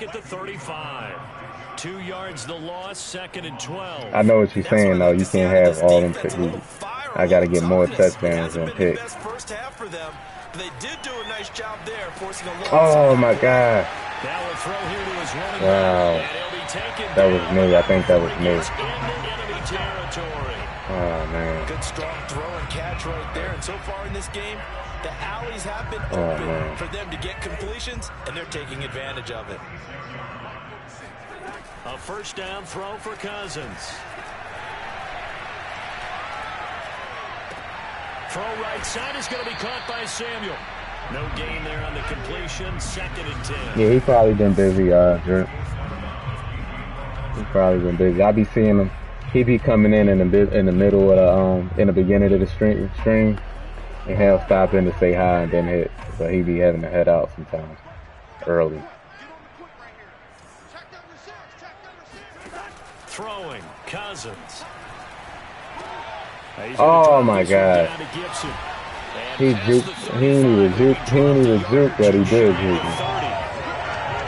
2 yards the loss, 2nd and 12. I know what you're saying, though. You can't have all them picks. I got to get more touchdowns than picks. They did do a nice job there, forcing a oh, my God. Wow. That was me. I think that was me. Oh, man. Good strong throw and catch right there. And so far in this game, the alleys have been open for them to get completions, and they're taking advantage of it. A 1st down throw for Cousins. Throw right side is going to be caught by Samuel. No gain there on the completion. 2nd and 10. Yeah, he probably been busy, Drew. He probably been busy. I be seeing him. He be coming in the middle of the in the beginning of the stream, and he'll stop in to say hi and then hit. So he be having to head out sometimes early. Throwing Cousins. Oh my God! He juked. He didn't even juke that he did juke.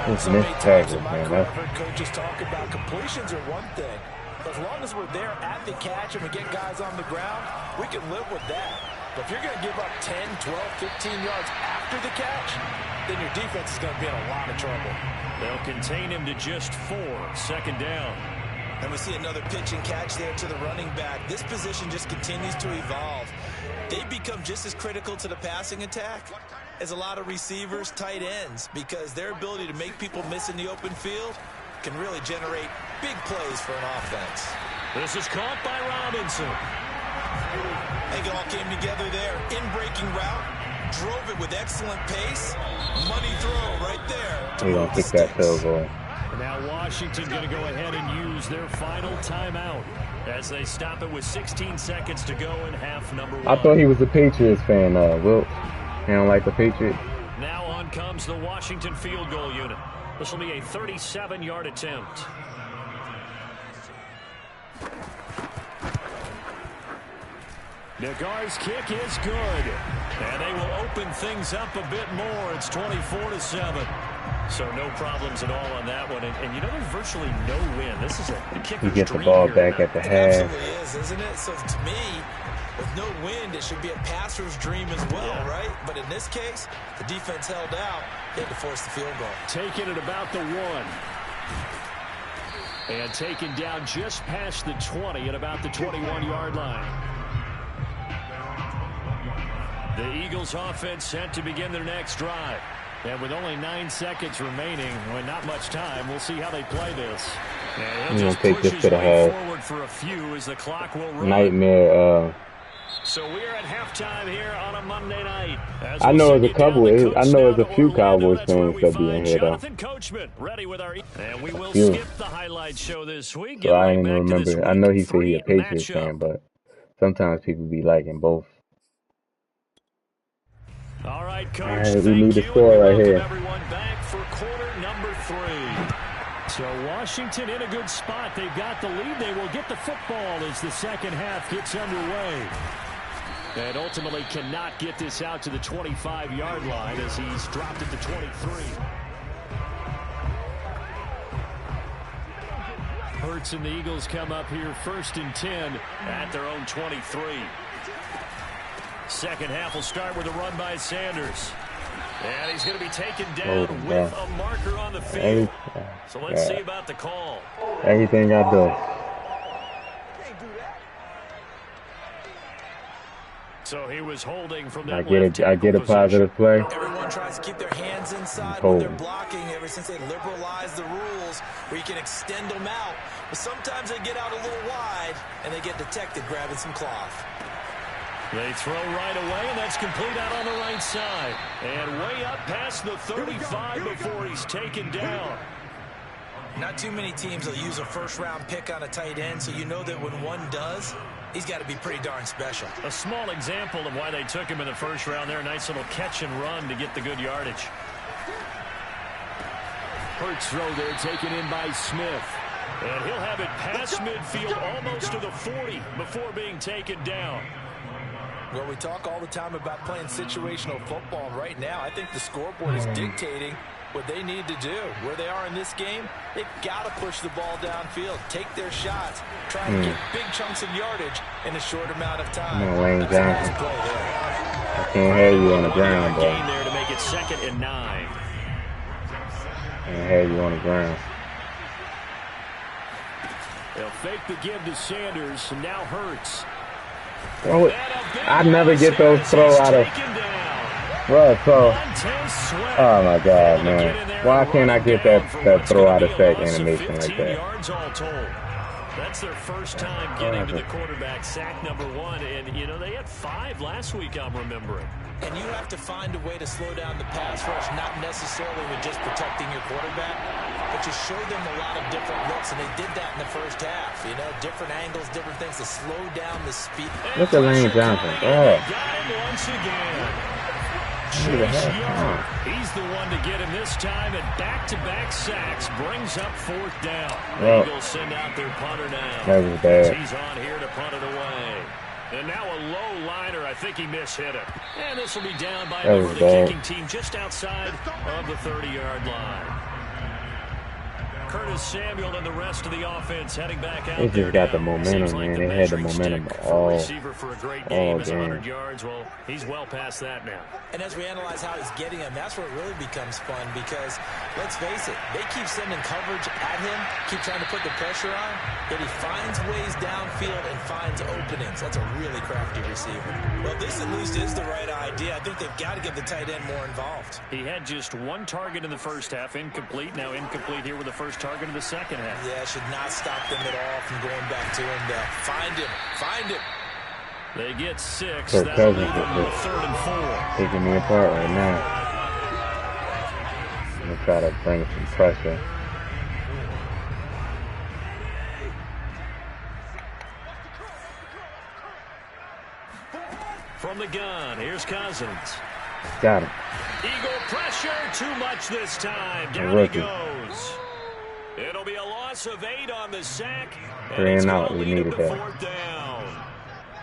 It's missed tackle, man. Coaches talk about completions are one thing. As long as we're there at the catch and we get guys on the ground, we can live with that. But if you're going to give up 10, 12, 15 yards after the catch, then your defense is going to be in a lot of trouble. They'll contain him to just 4. 2nd down. And we see another pitch and catch there to the running back. This position just continues to evolve. They become just as critical to the passing attack as a lot of receivers, tight ends, because their ability to make people miss in the open field can really generate big plays for an offense. This is caught by Robinson. I think it all came together there. In-breaking route, drove it with excellent pace. Money throw right there. We're going to kick that field goal. Now Washington going to go ahead and use their final timeout as they stop it with 16 seconds to go in half number 1. I thought he was a Patriots fan, Wilt. He don't like the Patriots. Now on comes the Washington field goal unit. This will be a 37-yard attempt. Nagar's kick is good. And they will open things up a bit more. It's 24-7. So no problems at all on that one. And you know, there's virtually no win. This is a kicker's He gets the dream ball here back now. at the It half. absolutely is, isn't it? So to me, with no wind, it should be a passer's dream as well, right? But in this case, the defense held out. They had to force the field goal. Taken at about the 1. And taken down just past the 20 at about the 21-yard line. The Eagles offense set to begin their next drive. And with only 9 seconds remaining, well, not much time, we'll see how they play this. And he'll just take push this his to the way half. forward for a few as the clock will run. Nightmare. So we're at halftime here on a Monday night. I know there's a couple. I know there's a few Cowboys fans that be in here though. Jonathan Coachman ready with our and we will few. skip the highlight show this week. So I ain't even remember. I know he said he a Patriots fan, but sometimes people be liking both. All right, Coach. All right, we thank need to you. score right here. Everyone back for quarter number 3. So Washington in a good spot. They've got the lead. They will get the football as the second half gets underway. And ultimately cannot get this out to the 25-yard line as he's dropped it to 23. Hurts and the Eagles come up here 1st and 10 at their own 23. Second half will start with a run by Sanders. And he's going to be taken down with a marker on the field. So let's see about the call. Everything I do. So he was holding from that I get a positive play. Everyone tries to keep their hands inside when they're blocking ever since they liberalized the rules where you can extend them out. But sometimes they get out a little wide and they get detected grabbing some cloth. They throw right away, and that's complete out on the right side. And way up past the 35 before he's taken down. Not too many teams will use a first-round pick on a tight end, so you know that when one does, he's got to be pretty darn special. A small example of why they took him in the first round there. Nice little catch and run to get the good yardage. Hurts throw there taken in by Smith. And he'll have it past midfield almost to the 40 before being taken down. Well, we talk all the time about playing situational football. Right now, I think the scoreboard is dictating what they need to do. Where they are in this game, they've got to push the ball downfield, take their shots, try and get big chunks of yardage in a short amount of time. Come on, Lane Johnson. Nice play there. I can't have you on the ground, bro. Gain there to make it 2nd and 9. Can't have you on the ground. They'll fake the give to Sanders, and now Hurts. Bro, I never get those throw out of. Bro, so. Oh my God, man. Why can't I get that throw out of sack animation like that? That's their first time getting to the quarterback, sack number 1. And, you know, they had 5 last week, I'm remembering. And you have to find a way to slow down the pass rush, not necessarily with just protecting your quarterback, but you show them a lot of different looks, and they did that in the first half. You know, different angles, different things to slow down the speed. Look at Lane Johnson. Oh. Got him once again. Oh. He's the one to get him this time, and back-to-back sacks brings up 4th down. Well, Eagles send out their punter now. That was bad. He's on here to punt it away. And now a low liner. I think he mishit it. And this will be down by a member of the kicking team just outside of the 30-yard line. Curtis Samuel and the rest of the offense heading back out. They just got the momentum, man. They had the momentum all receiver for a great game is 100 game. yards. Well, he's well past that now. And as we analyze how he's getting them, that's where it really becomes fun because, let's face it, they keep sending coverage at him, keep trying to put the pressure on, yet he finds ways downfield and finds openings. That's a really crafty receiver. Well, this at least is the right idea. I think they've got to get the tight end more involved. He had just 1 target in the first half, incomplete. Now incomplete here with the first target in the second half. Yeah, should not stop them at all from going back to him, though. Find him. Find him. They get 6. Kirk That'll Cousins leave them with is 3rd and 4. taking me apart right now. I'm going to try to bring some pressure. From the gun, here's Cousins. Got him. Eagle pressure, too much this time. Down he goes. It'll be a loss of 8 on the sack. 3 and out. We needed that. 4th down.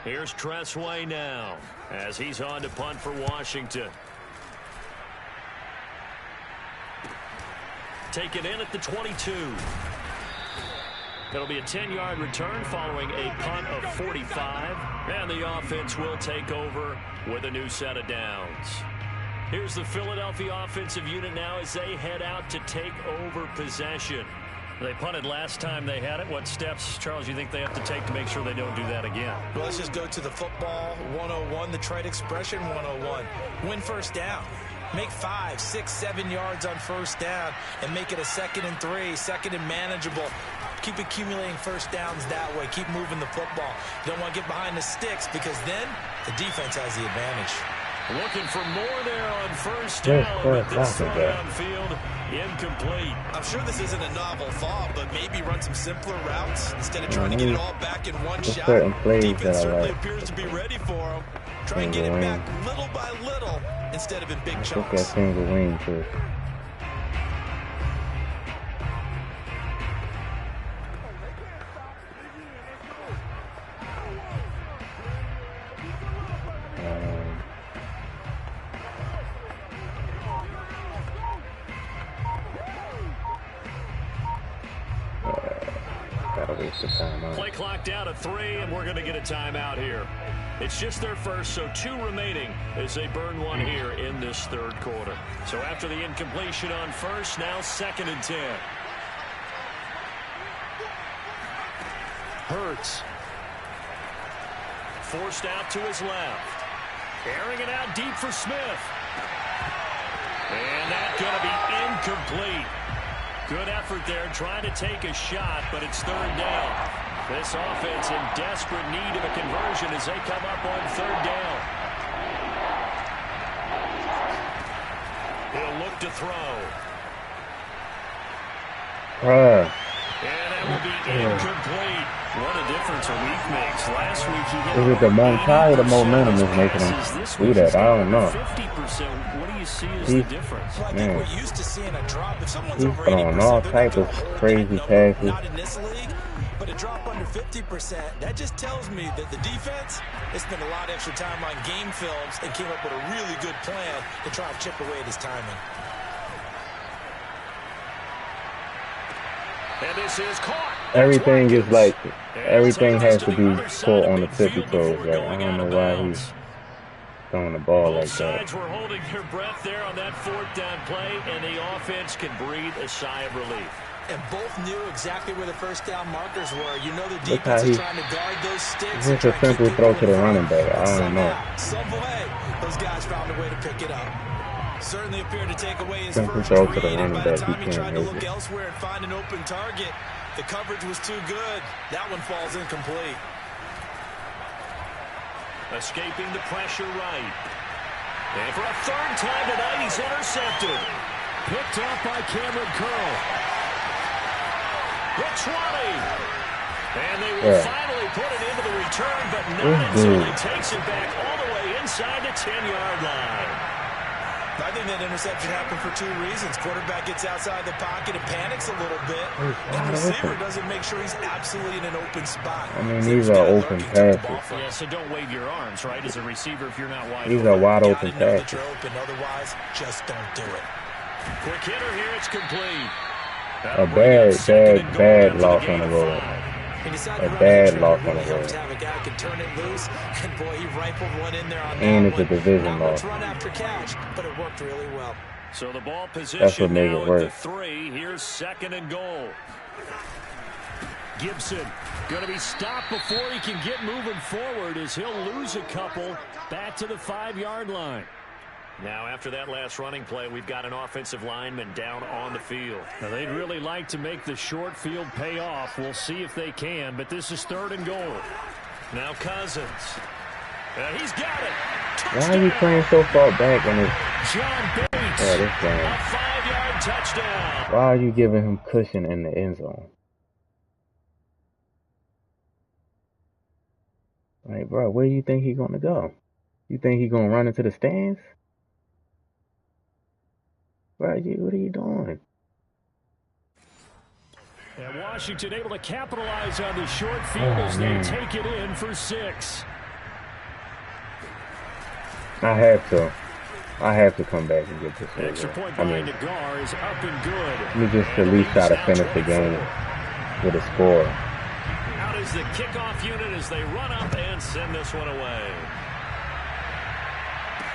Here's Tressway now as he's on to punt for Washington. Taken in at the 22. It'll be a 10-yard return following a punt of 45. And the offense will take over with a new set of downs. Here's the Philadelphia offensive unit now as they head out to take over possession. They punted last time they had it. What steps, Charles, you think they have to take to make sure they don't do that again? Well, let's just go to the football 101, the trite expression 101. Win first down. Make 5, 6, 7 yards on first down and make it a 2nd and 3, 2nd and manageable. Keep accumulating first downs that way. Keep moving the football. You don't want to get behind the sticks because then the defense has the advantage. Looking for more there on first down, but this throw downfield incomplete. I'm sure this isn't a novel thought, but maybe run some simpler routes instead of trying to get it all back in one shot. Defense certainly appears to be ready for him. Try and get it back little by little instead of in big Took that chunks. single wing too. Gotta waste the timeout. Play clock down to 3, and we're going to get a timeout here. It's just their first, so 2 remaining as they burn one here in this third quarter. So after the incompletion on first, now 2nd and 10. Hurts. Forced out to his left. Airing it out deep for Smith. And that's going to be incomplete. Good effort there trying to take a shot, but it's 3rd down. This offense in desperate need of a conversion as they come up on 3rd down. He'll look to throw. And that will be incomplete. What a difference a week makes. Last week he hit Is it the momentum or the momentum is making him do that? I don't know. 50%. What do you see as the difference? Well, I think we're used to seeing a drop. If someone's He's over throwing 80%, all they're types not of gonna hold crazy that number. passes. Not in this league, but a drop under 50%, that just tells me that the defense has spent a lot of extra time on game films and came up with a really good plan to try and chip away at his timing. And this is caught. Everything is like, everything has to be caught on the tippy toes. Like, I don't know why he's throwing the ball like Both that. sides were holding their breath there on that 4th down play, and the offense can breathe a sigh of relief. And both knew exactly where the first down markers were. You know the Look how defense is he, trying to guard those sticks. it's just a simple throw to the running back. I don't know. Some way, those guys found a way to pick it up. Certainly appeared to take away his Simple first throw to the read, and running by the back, time he he tried can't to make look it. elsewhere and find an open target, the coverage was too good. That one falls incomplete. Escaping the pressure right. And for a 3rd time tonight, he's intercepted. Picked off by Cameron Curl. The 20. And they will finally put it into the return, but not until he takes it back all the way inside the 10-yard line. I think that interception happened for 2 reasons. Quarterback gets outside the pocket and panics a little bit. And receiver doesn't make sure he's absolutely in an open spot. I mean, these are open passes. Yeah, so don't wave your arms, right, as a receiver if you're not wide These open. are wide open You know that passes. you're open. Otherwise, just don't do it. Quick hitter here, it's complete. A bad loss on the road. A bad loss on the road. Have a guy can turn it loose, and boy, he rifled one in there on And that it's a one. division Not much loss. run after catch, but it worked really well. So the ball That's position what made now it at work. the 3. Here's 2nd and goal. Gibson going to be stopped before he can get moving forward as he'll lose a couple back to the 5-yard line. Now, after that last running play, we've got an offensive lineman down on the field. Now, they'd really like to make the short field pay off. We'll see if they can, but this is 3rd and goal. Now Cousins. He's got it. Touchdown. Why are you playing so far back in this? John Bates. Oh, this A game. 5-yard touchdown. Why are you giving him cushion in the end zone? Like, bro, where do you think he's gonna go? You think he's gonna run into the stands? Bro, what are you doing? And Washington able to capitalize on the short field as they take it in for 6. I have to come back and get this one. Extra point I by mean, Nagar is up and good. let me just at least try to finish the game with a score. Out is the kickoff unit as they run up and send this one away.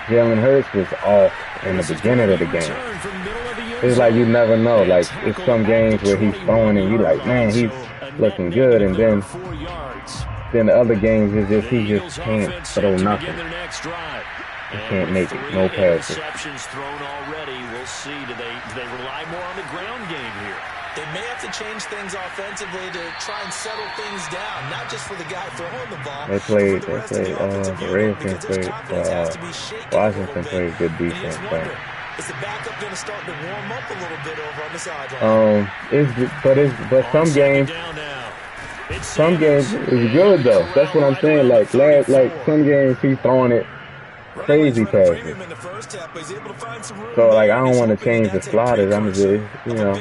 Jalen Hurts was off in the beginning of the game. Return from middle of the end It's like you zone. never know. Like, it's some games where he's throwing and you like, man, he's looking good, and then 4 yards. the other games is just he The just Eagles can't offense throw set to nothing. begin their next drive. He And can't with make it. 3 No passes. interceptions thrown already. We'll see. Do they rely more on the ground game here? They may have to change things offensively to try and settle things down, not just for the guy throwing the ball, They but for played, the they rest of the played, offensive the unit, Redskins because his played, confidence has to be shaken a Washington little bit. played good And you defense, just but wonder, is the backup going to start to warm up a little bit over on the sideline? but some games, Down now. It's some Sanders. games is good though. That's what I'm saying. Like some games he's throwing it crazy passes. So like I don't want to change the sliders. I'm just, you know,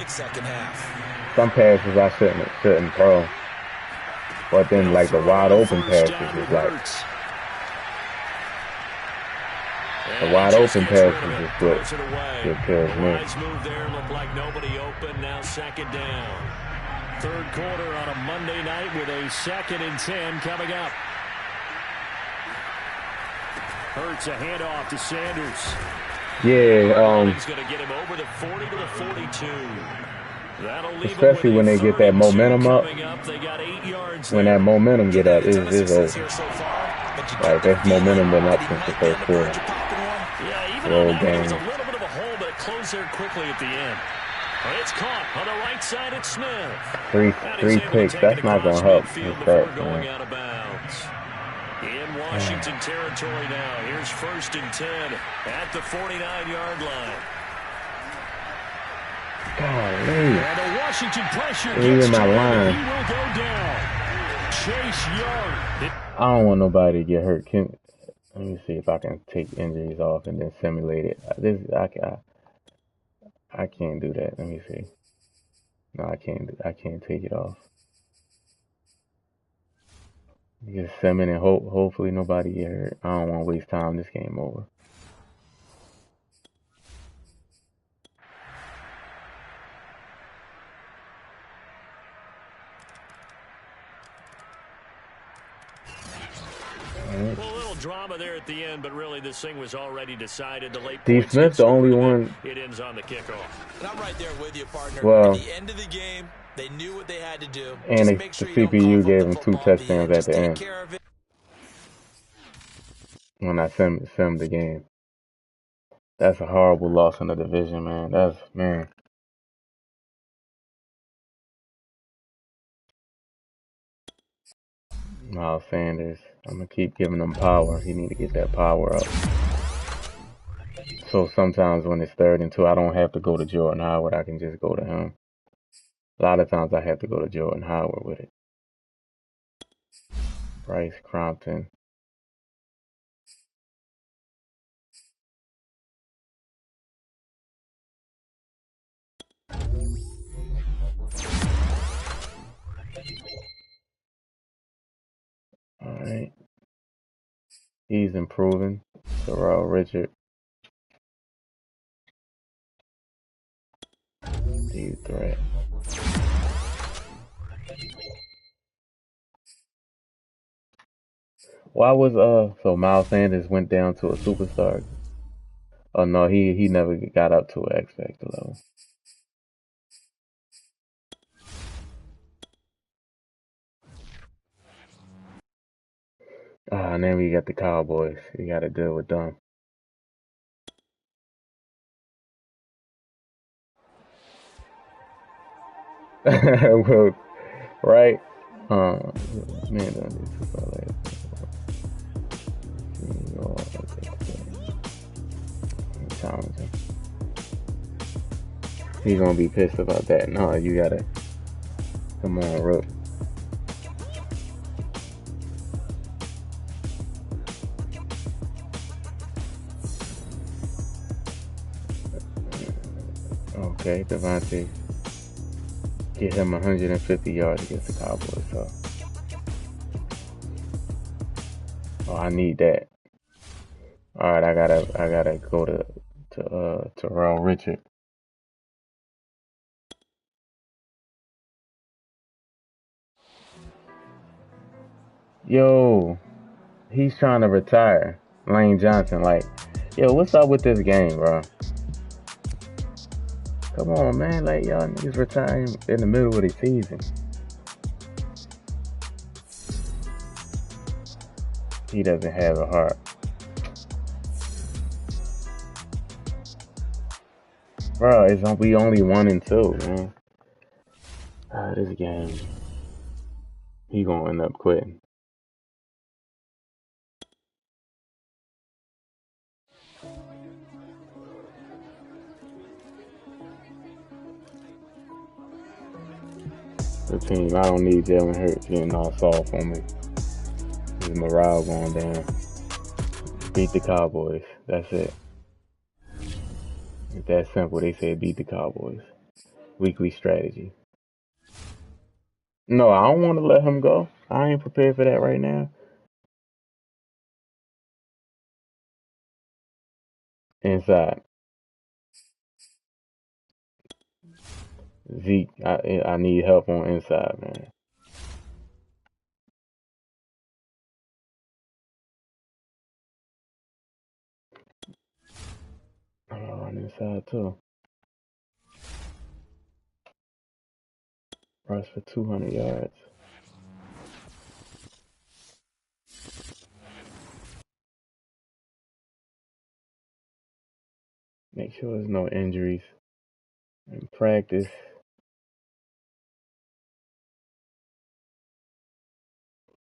some passes I shouldn't throw. But then like the wide open passes is like the wide open passes is what kills me. Nice move there. Looked like nobody open. Now second down. Third quarter on a Monday night with a 2nd and 10 coming up. Hurts a handoff to Sanders. Yeah, he's going to get him over the 40 to the 42. That'll leave especially when they get that momentum up. They got 8 yards when that momentum get up, it's over. Like that's momentum been up since the first quarter. Yeah, even on that one, it was a little bit of a hole, but it closed there quickly at the end. It's caught on the right side at Smith. Three picks. That's not gonna help. Going out of bounds. In Washington territory now. Here's 1st and 10 at the 49-yard line. Golly. And the Washington pressure gets my line. He will go down. Chase Young. I don't want nobody to get hurt. Let me see if I can take injuries off and then simulate it. I can't do that. Let me see. No, I can't take it off. Just sim it and hopefully nobody get hurt. I don't want to waste time. This game over. Well, a little drama there at the end, but really this thing was already decided. The late Steve Smith's the only one. It ends on the kickoff. And I'm right there with you, partner. Well, at the end of the game, they knew what they had to do. And the CPU gave him 2 touchdowns at the end. When I simmed the game. That's a horrible loss in the division, man. Man. Miles Sanders. I'm going to keep giving him power. He need to get that power up. So sometimes when it's 3rd and 2, I don't have to go to Jordan Howard. I can just go to him. A lot of times I have to go to Jordan Howard with it. Bryce Crompton. Alright. He's improving. Terrell Richard. Deep threat. Why was so Miles Sanders went down to a superstar? Oh no, he never got up to an X Factor level. And then we got the Cowboys. You got to deal with them. Well, right? Man, challenging. He's gonna be pissed about that. No, you gotta come on, Rook. Okay, Devontae. Get him 150 yards against the Cowboys, so. Oh, I need that. Alright, I gotta go to Terrell Richard. Yo, he's trying to retire. Lane Johnson, like, yo, what's up with this game, bro? Come on, man, like, y'all niggas retiring in the middle of the season. He doesn't have a heart. Bro, we only 1 and 2, man. This game, he gonna end up quitting. The team, I don't need Jalen Hurts getting all soft on me. His morale going down. Beat the Cowboys. That's it. It's that simple. They say beat the Cowboys. Weekly strategy. No, I don't want to let him go. I ain't prepared for that right now. Inside. Zeke, I need help on inside, man. I'm gonna run inside too. Rush for 200 yards. Make sure there's no injuries in practice.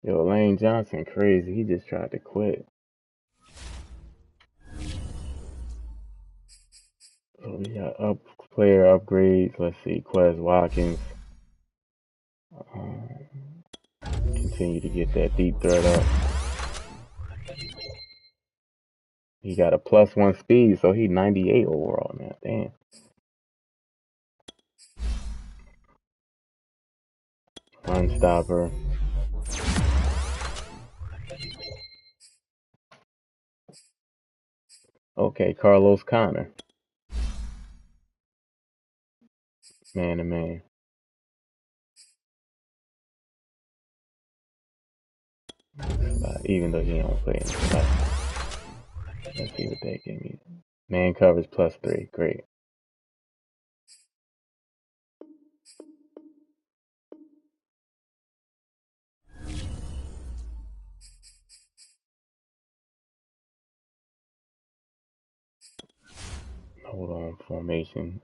Yo, Lane Johnson crazy. He just tried to quit. So we got player upgrades. Let's see, Quez Watkins. Continue to get that deep threat up. He got a +1 speed, so he 98 overall now. Damn. Run stopper. Okay, Carlos Connor. Man to man. Even though he don't play in the slot. Let's see what they give me. Man coverage +3. Great. Hold on, formation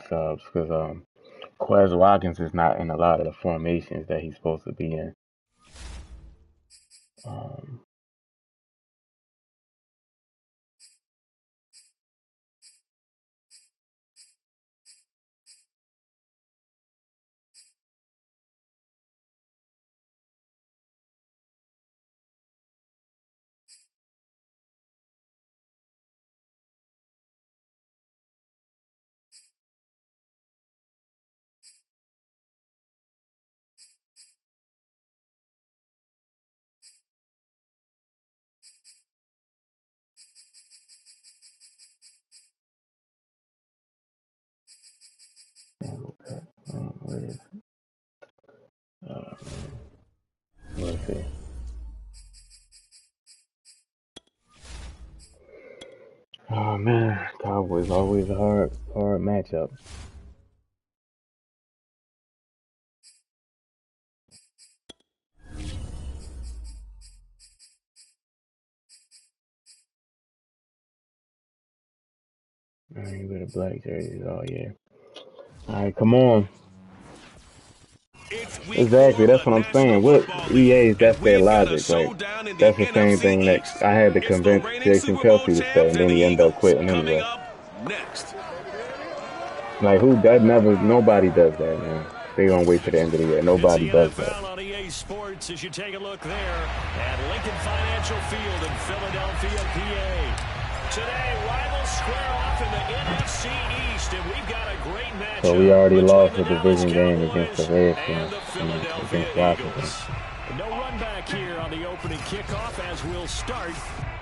subs, because Quez Watkins is not in a lot of the formations that he's supposed to be in. Where is it? Let's see. Oh man, Cowboys always a hard matchup. I ain't with the black jerseys all year. Alright, come on. Exactly, that's what I'm saying. With EA's, that's their logic. Like, that's the same thing that I had to convince Jason Kelsey to stay, and then he ended up quitting anyway. Like, nobody does that, man. They gonna wait till the end of the year. Nobody does that. On EA Sports as you take a look there at Lincoln Financial Field in Philadelphia, PA. Today, rivals square off in the NFC East, and we've got a great matchup. So we already lost the division game against the Redskins, against Washington. No run back here on the opening kickoff as we'll start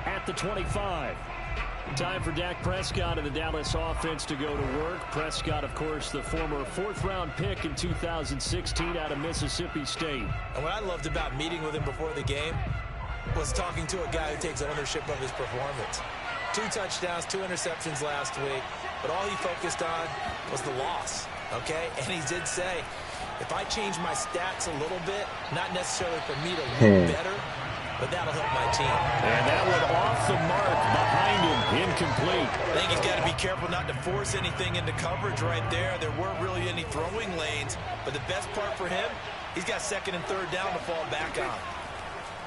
at the 25. Time for Dak Prescott and the Dallas offense to go to work. Prescott, of course, the former 4th-round pick in 2016 out of Mississippi State. And what I loved about meeting with him before the game was talking to a guy who takes ownership of his performance. 2 touchdowns, 2 interceptions last week, but all he focused on was the loss, okay? And he did say, if I change my stats a little bit, not necessarily for me to look better, but that'll help my team. And that one off the mark behind him, incomplete. I think he's got to be careful not to force anything into coverage right there. There weren't really any throwing lanes, but the best part for him, he's got 2nd and 3rd down to fall back on.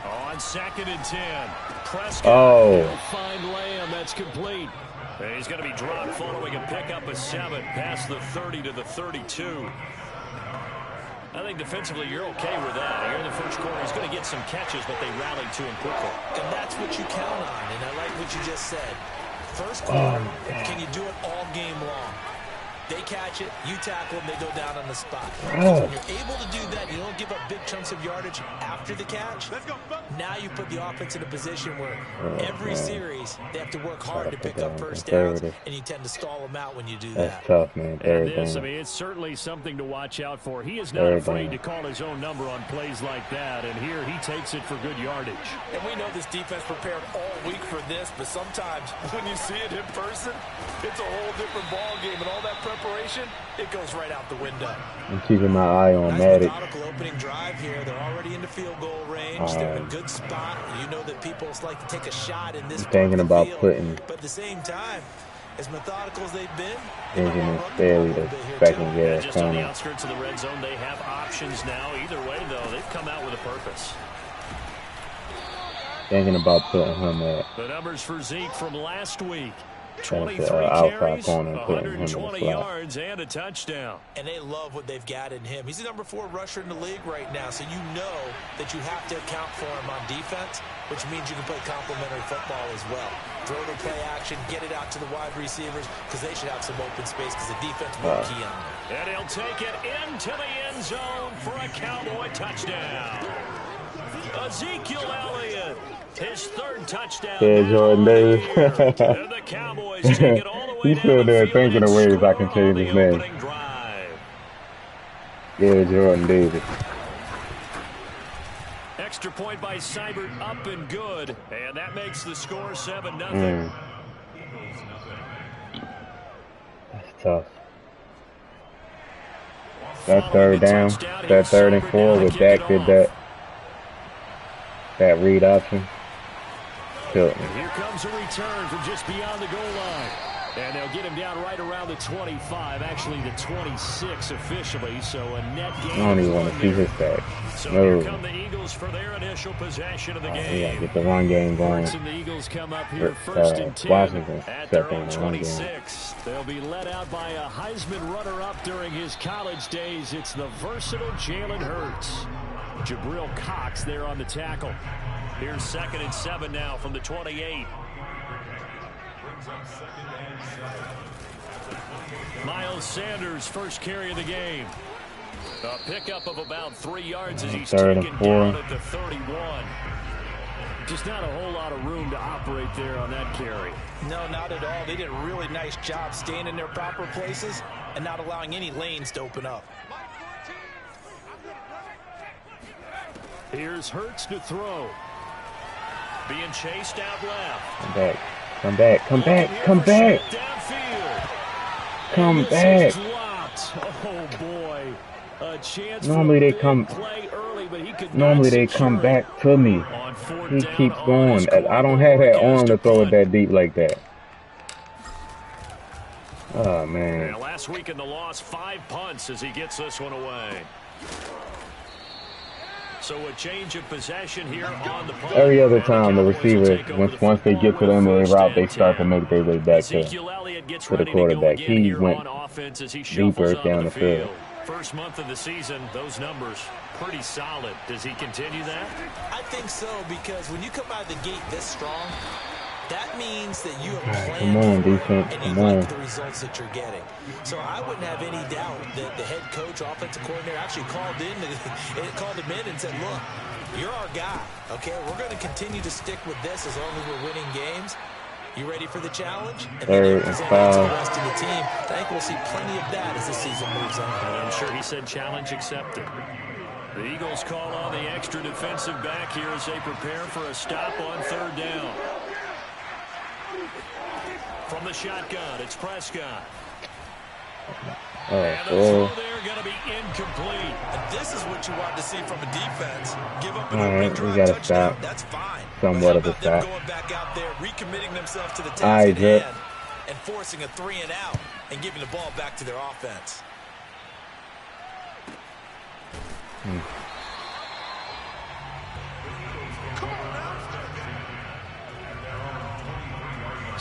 On 2nd and 10, Prescott will find Lamb. That's complete. He's going to be dropped following a pickup of 7 past the 30 to the 32. I think defensively you're okay with that. Here in the first quarter, he's going to get some catches, but they rallied to him quickly. And that's what you count on, and I like what you just said. First quarter, can you do it all game long? They catch it, you tackle them, they go down on the spot. Because when you're able to do that, you don't give up big chunks of yardage after the catch. Now you put the offense in a position where every series they have to work hard to pick up first downs, and you tend to stall them out when you do that. That's tough, man. And this, I mean, it's certainly something to watch out for. He is not afraid to call his own number on plays like that, and here he takes it for good yardage. And we know this defense prepared all week for this, but sometimes when you see it in person, it's a whole different ball game, and all that preparation, it goes right out the window. I'm keeping my eye on Madden. Methodical opening drive here. They're already in the field goal range. They're in a good spot. You know that people like to take a shot in this thinking about field, putting, but at the same time, as methodical as they've been, Benjamin Staley the second year just on the outskirts of the red zone, they have options now. Either way, though, they've come out with a purpose. Thinking about putting him at the numbers for Zeke from last week. 23 carries, 120 yards, and a touchdown. And they love what they've got in him. He's the number 4 rusher in the league right now, so you know that you have to account for him on defense, which means you can play complementary football as well. Throw to play action, get it out to the wide receivers, because they should have some open space, because the defense will key on them. And he'll take it into the end zone for a Cowboy touchdown. Ezekiel Elliott, his 3rd touchdown. Yeah, Jordan Davis. And the Cowboys take it all the way He's still there thinking of ways I can change his name. Yeah, Jordan Davis. Extra point by Seibert, up and good. And that makes the score 7-0. That's tough. That 3rd down, that 3rd and 4 with Dak did that read option. Killed me. Here comes a return from just beyond the goal line. And they'll get him down right around the 25, actually the 26 officially, so a net gain. I don't even want to see his sack. So no. Here come the Eagles for their initial possession of the game. We gotta get the run game going. And the Eagles come up here first and 10 at their own 26. They'll be led out by a Heisman runner-up during his college days. It's the versatile Jalen Hurts. Jabril Cox there on the tackle. Here's 2nd and 7 now from the 28. Miles Sanders, first carry of the game. A pickup of about 3 yards as he's taken down at the 31. Just not a whole lot of room to operate there on that carry. No, not at all. They did a really nice job staying in their proper places and not allowing any lanes to open up. Here's Hurts to throw. Being chased out left. Come back. Come back. Come back. Come back. Come back. Oh boy. A chance normally they come back to me. He keeps going. I don't have that arm to throw it that deep like that. Oh man. Last week in the loss, 5 punts as he gets this one away. So a change of possession here on the punt. Every other time the receivers, once they get to the end of their route, they start to make their way back to the quarterback. He went deeper down the field. First month of the season, those numbers pretty solid. Does he continue that? I think so, because when you come out of the gate this strong, that means that you have planned come on, defense. and you like the results that you're getting. So I wouldn't have any doubt that the head coach, offensive coordinator, actually called him in and said, look, you're our guy, okay? We're going to continue to stick with this as long as we're winning games. You ready for the challenge? And then present it to the rest of the team. I think we'll see plenty of that as the season moves on. I'm sure he said challenge accepted. The Eagles call on the extra defensive back here as they prepare for a stop on 3rd down. From the shotgun, it's Prescott. And the throw there going to be incomplete. And this is what you want to see from a defense. Give up an opening drive touchdown. That's fine. Somewhat of a stop. Going back out there, recommitting themselves to the task at hand, and forcing a 3 and out and giving the ball back to their offense.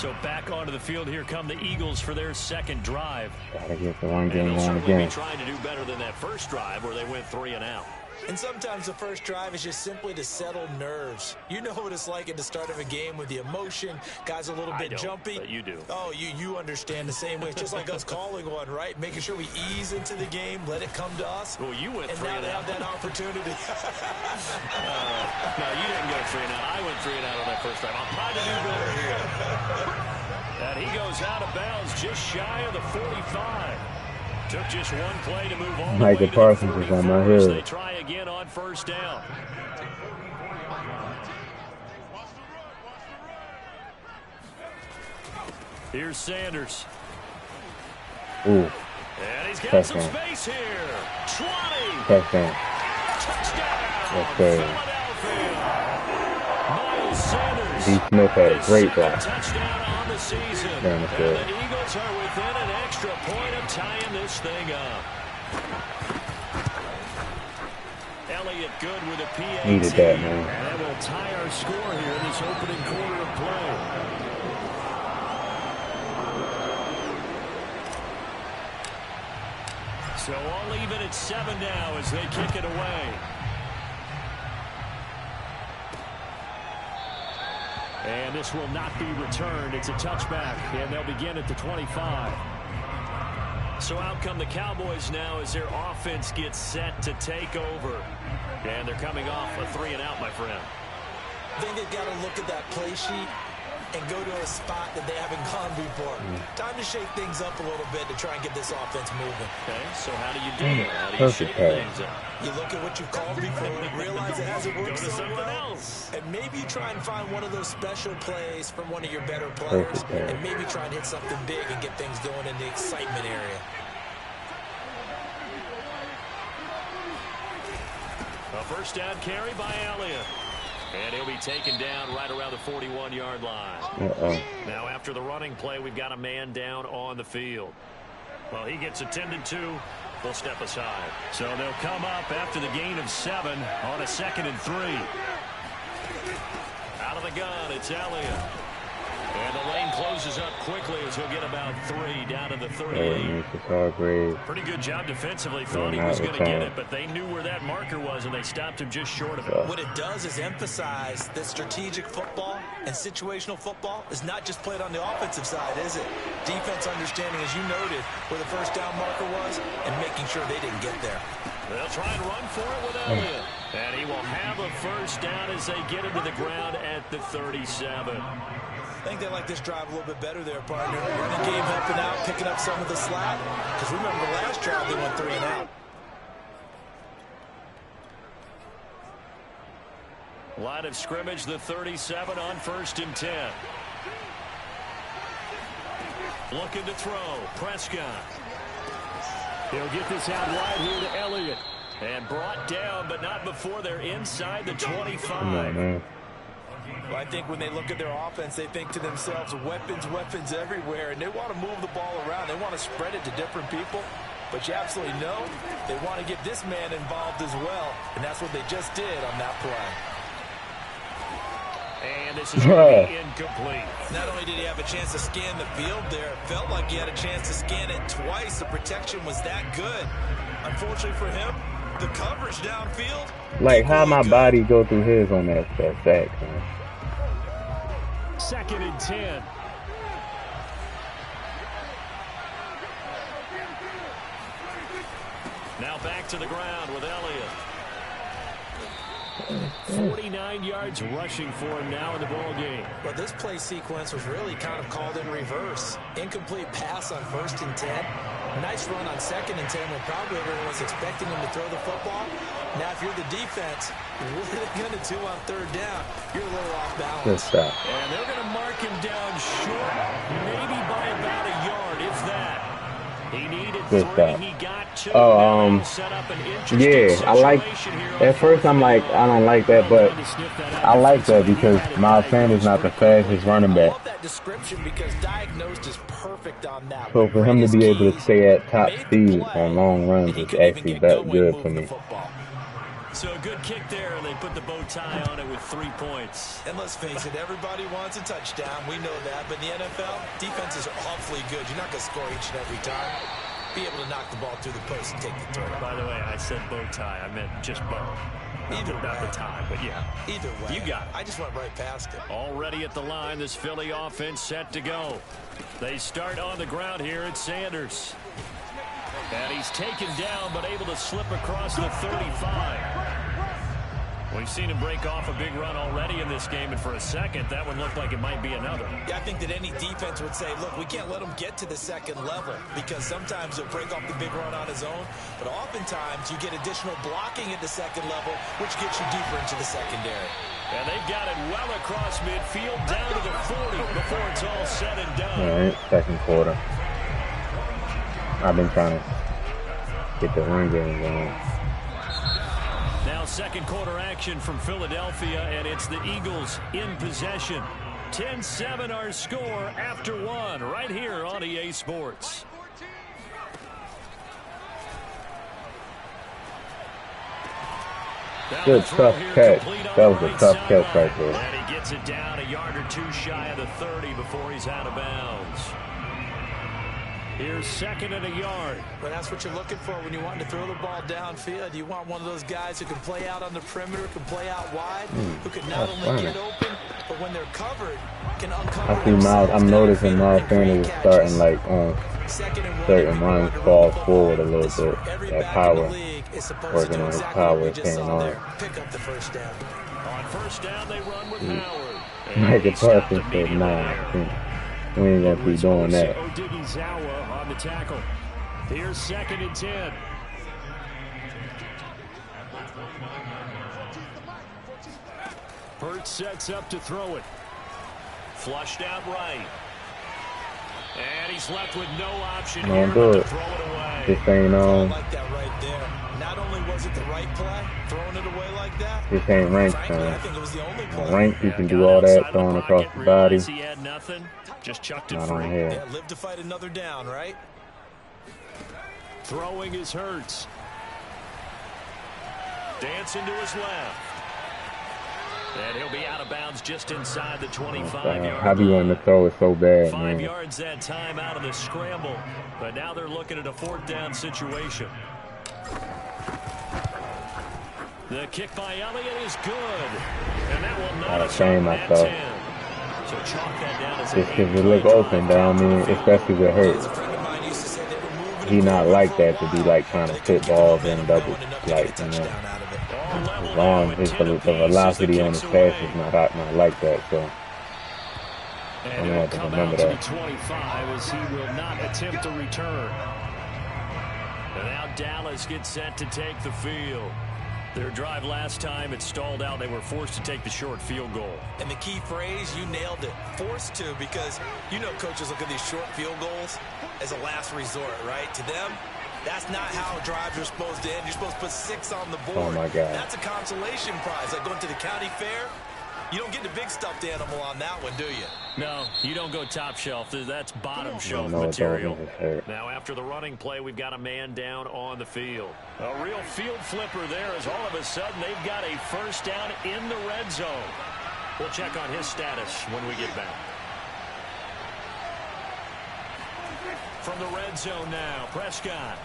So back onto the field, here come the Eagles for their second drive. Gotta get the run game And they'll on certainly again. be trying to do better than that first drive where they went 3 and out. And sometimes the first drive is just simply to settle nerves. You know what it's like at the start of a game with the emotion. Guys a little bit jumpy. But you do. Oh, you understand the same way. It's just like us calling one, right? Making sure we ease into the game, let it come to us. Well, you went 3 and and now they out. have that opportunity. No, you didn't go 3 and out. I went 3 and out on that first drive. I'm trying to do better here. And he goes out of bounds just shy of the 45. Took just one play to move on. Michael Parsons is on my head. They try again on first down. Here's Sanders. Ooh. And he's got some Touchdown. space here. 20. Touchdown. Touchdown. Yes, sir. Philadelphia. Miles Sanders. D. Smith had a great block. Touchdown on the season. Down the And field. the Eagles are within an extra point of tying this thing up. Elliott good with a PAT. Needed that, man. And that will tie our score here in this opening quarter of play. So all even at 7 now as they kick it away. And this will not be returned. It's a touchback, and they'll begin at the 25. So out come the Cowboys now as their offense gets set to take over. And they're coming off a 3 and out, my friend. I think they've got to look at that play sheet and go to a spot that they haven't gone before. Time to shake things up a little bit to try and get this offense moving. Okay, so how do you do that? How do you Perfect shake pass. things up? You look at what you called before, realize it hasn't Go worked to so something well, else. and maybe try and find one of those special plays from one of your better players, Perfect pass. and maybe try and hit something big and get things going in the excitement area. A first down carry by Elliott. And he'll be taken down right around the 41-yard line. Now after the running play, we've got a man down on the field. Well, he gets attended to. We'll step aside. So they'll come up after the gain of 7 on a 2nd and 3. Out of the gun, it's Elliott. And the lane closes up quickly as he'll get about 3 down to the 38. Pretty good job defensively. Thought he was going to get it, but they knew where that marker was, and they stopped him just short of it. What it does is emphasize that strategic football and situational football is not just played on the offensive side, is it? Defense understanding, as you noted, where the first down marker was and making sure they didn't get there. They'll try and run for it with Elliott. And he will have a first down as they get him to the ground at the 37. I think they like this drive a little bit better there, partner. Running game helping out, picking up some of the slack. Because remember the last drive, they went 3 and out. Line of scrimmage, the 37 on 1st and 10. Looking to throw. Prescott. He'll get this out wide here to Elliott. And brought down, but not before they're inside the 25. Well, I think when they look at their offense, they think to themselves, weapons everywhere, and they want to move the ball around. They want to spread it to different people. But you absolutely know they want to get this man involved as well, and that's what they just did on that play. And this is going to be incomplete. Not only did he have a chance to scan the field there, it felt like he had a chance to scan it twice. The protection was that good. Unfortunately for him, the coverage downfield. Like, how my body go through his on that sack, man. 2nd and 10. Now back to the ground with Elliott. 49 yards rushing for him now in the ball game. Well, this play sequence was really kind of called in reverse. Incomplete pass on 1st and 10. Nice run on 2nd and 10 when probably everyone was expecting him to throw the football. Now, if you're the defense, what are they going to do on 3rd down? You're a little off balance. Good stop. And they're going to mark him down short, maybe by about a yard, if that. He needed 3. He got 2. Set up an yeah, I like. At first, I'm like, I don't like that, but I like that because Miles Sanders not the fastest running back. I love that description because diagnosed is perfect on that. So for him to be able to stay at top speed on long runs is actually that good for me. So a good kick there, and they put the bow tie on it with 3 points. And let's face it, everybody wants a touchdown. We know that. But in the NFL, defenses are awfully good. You're not going to score each and every time. Be able to knock the ball through the post and take the turn. By the way, I said bow tie. I meant just bow. Either way. Not the tie, but yeah. Either way. You got it. I just went right past it. Already at the line, this Philly offense set to go. They start on the ground here at Sanders. And he's taken down, but able to slip across the 35. We've seen him break off a big run already in this game, and for a second, that one looked like it might be another. Yeah, I think that any defense would say, look, we can't let him get to the second level because sometimes he'll break off the big run on his own, but oftentimes you get additional blocking at the second level, which gets you deeper into the secondary. And they've got it well across midfield, down to the 40 before it's all said and done. All right, second quarter. I've been trying to get the run game going. Now second quarter action from Philadelphia, and it's the Eagles in possession. 10-7 our score after one right here on EA Sports. Good tough catch. That was a tough catch right there. And he gets it down a yard or two shy of the 30 before he's out of bounds. Here's second and a yard. But that's what you're looking for when you want to throw the ball downfield. You want one of those guys who can play out on the perimeter, can play out wide, who can not only get open, but when they're covered, can uncover. I see Miles. I'm noticing Miles Sanders is starting like on certain runs fall forward a little bit. That power working on his power is paying off. Pick up the first down. On first down, they run with Howard. Michael Parsons said, nah. We ain't gonna keep doing that. Odighizuwa on the tackle. Here's second and 10. Hurts sets up to throw it. Flushed out right. And he's left with no option here but to throw it away. This ain't I like that right there. Not only was it the right play, throwing it away like that. This ain't ranked Frankly, I time. think it was the only play. Ranked, you can do all that throwing across the body. He had nothing. Just chucked it Not free. on here. Yeah, live to fight another down, right? Throwing is Hurts. Dancing to his left. And he'll be out of bounds just inside the 25-yard How do you want to throw it so bad, 5 man? yards that time out of the scramble. But now they're looking at a fourth down situation. The kick by Elliott is good. And that will not have shame at myself. 10. So chalk that down as Just because it look open down, I mean, especially with Hurts. He not like that to be like trying to put balls in double, like, you know. His arm, the velocity on his pass is not like that, so I'm and gonna have to come remember out to that. the 25 as he will not attempt to return. And now Dallas gets set to take the field. Their drive last time, it stalled out. They were forced to take the short field goal. And the key phrase, you nailed it. Forced to, because you know coaches look at these short field goals as a last resort, right? To them, that's not how drives are supposed to end. You're supposed to put 6 on the board. Oh, my God. That's a consolation prize. Like going to the county fair, you don't get the big stuffed animal on that one, do you? No, you don't go top shelf. That's bottom shelf No, material. it hurt. Now, after the running play, we've got a man down on the field. A real field flipper there as all of a sudden they've got a first down in the red zone. We'll check on his status when we get back. From the red zone now, Prescott.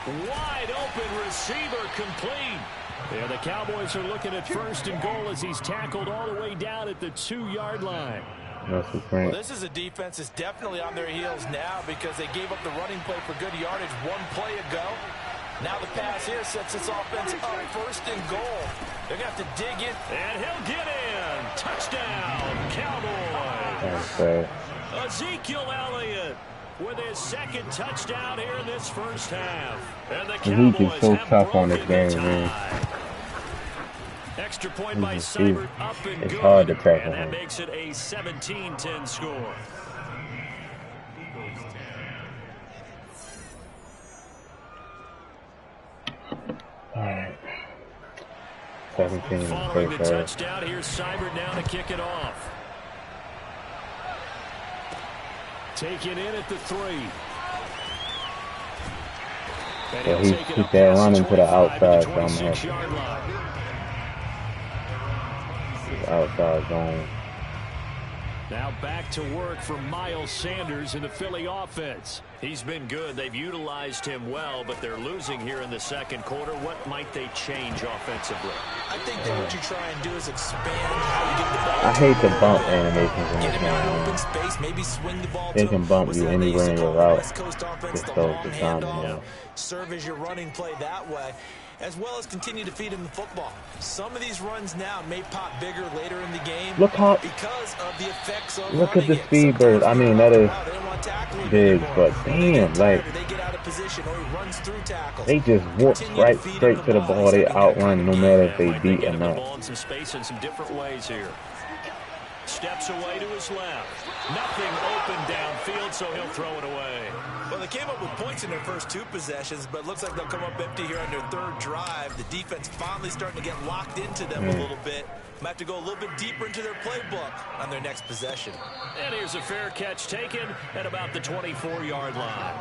Wide open receiver complete. Yeah, the Cowboys are looking at first and goal as he's tackled all the way down at the 2-yard line. Well, this is a defense that's definitely on their heels now because they gave up the running play for good yardage one play ago. Now the pass here sets this offense up first and goal. They're going to have to dig in. And he'll get in. Touchdown, Cowboys. Okay. Ezekiel Elliott with his second touchdown here in this first half. And the Ezekiel's Cowboys so have tough on this broken the game, man. tie. Extra point by Seibert up and It's good. hard to tackle And that him. makes it a 17-10 score. All right. 17 in the Following the first half. touchdown, here's Seibert now to kick it off. Taken in at the 3. And But he'll he's take it up there past the running to the 25 at outside, the so I'm gonna have 26-yard line. to outside zone. Now back to work for Miles Sanders in the Philly offense. He's been good. They've utilized him well, but they're losing here in the second quarter. What might they change offensively? I think that what you try and do is expand how you get the ball. I hate the bump animations in Get this him in game, open man. space, maybe swing the ball They to can him. bump What's you that they used anywhere to in your call the route. West Coast offense, Just the throws long the timing handoff. off. Serve as your running play that way, as well as continue to feed him the football. Some of these runs now may pop bigger later in the game Look how, because of the effects of look at running the it. speed burst. I mean, that is big, but damn, like, They get out of position or he runs through tackles. they just whoop right straight to the ball. They outrun no matter if they Might they beat get or him the not. ball in some space in some different ways here. Steps away to his left. Nothing open downfield, so he'll throw it away. Well, they came up with points in their first two possessions, but it looks like they'll come up empty here on their third drive. The defense finally starting to get locked into them a little bit. Might have to go a little bit deeper into their playbook on their next possession. And here's a fair catch taken at about the 24-yard line.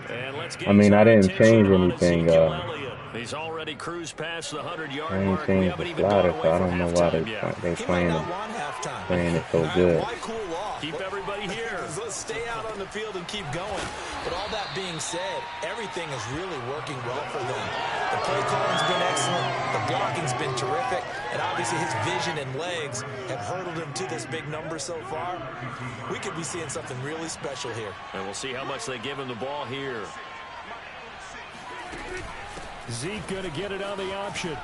And let's get I mean, I didn't attention change on anything. Ezekiel Elliott. He's already cruised past the 100-yard I ain't mark. We changed haven't the even gone slider, away so I from don't know why halftime yet. they He might playing not it, want halftime. playing it so good. Why cool off? Keep everybody here. Let's stay out on the field and keep going. But all that being said, everything is really working well for them. The play calling's been excellent. The blocking's been terrific. And obviously his vision and legs have hurdled him to this big number so far. We could be seeing something really special here. And we'll see how much they give him the ball here. Zeke going to get it on the option.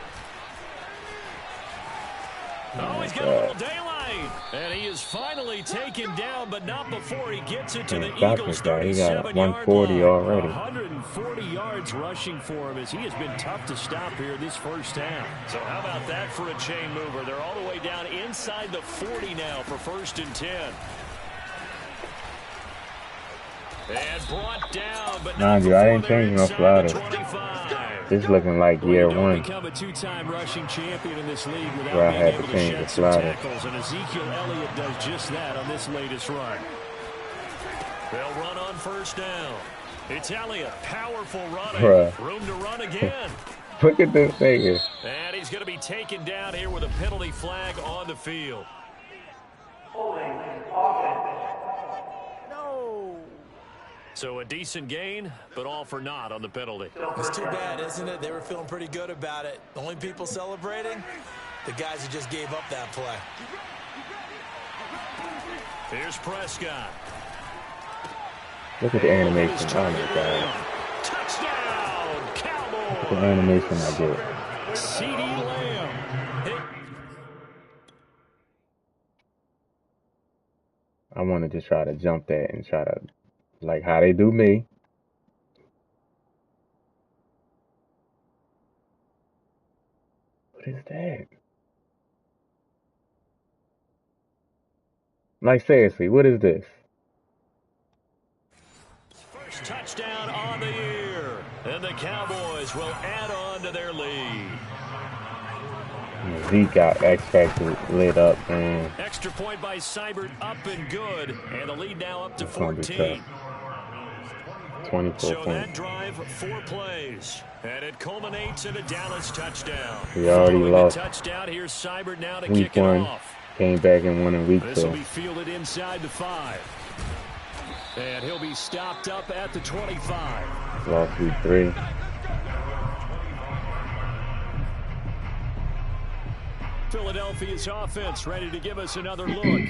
Oh, he's got a little daylight. And he is finally taken down, but not before he gets it to the Eagles' 37-yard line. 140 already. 140 yards rushing for him as he has been tough to stop here this first half. So how about that for a chain mover? They're all the way down inside the 40 now for 1st and 10. And brought down, but Mind you, I didn't change no sliders. This is looking like year one. Become a two-time rushing champion in this league without where I being had able to to change shed the some slider. tackles, and Ezekiel Elliott does just that on this latest run. They'll run on 1st down. It's Elliott, powerful running. Bruh. Room to run again. Look at this thing. And he's going to be taken down here with a penalty flag on the field. So a decent gain, but all for naught on the penalty. It's too bad, isn't it? They were feeling pretty good about it. The only people celebrating, the guys who just gave up that play. Here's Prescott. Look at the animation. Oh my god. Touchdown, Cowboys. Look at the animation I get. CeeDee Lamb. I wanted to try to jump that and try to, like how they do me. What is that? Like seriously, what is this? First touchdown on the year. And the Cowboys will add on to their lead. Zeke got X Factor lit up, man. Extra point by Seibert, up and good. And the lead now up to It's gonna be 14. 24 So points. that drive, 4 plays. And it culminates in a Dallas touchdown. We already Following lost the touchdown, here's Seibert now to week kick it one. off. Came back and won in week This will 2. be fielded inside the 5. And he'll be stopped up at the 25. Lost week 3. Philadelphia's offense ready to give us another look.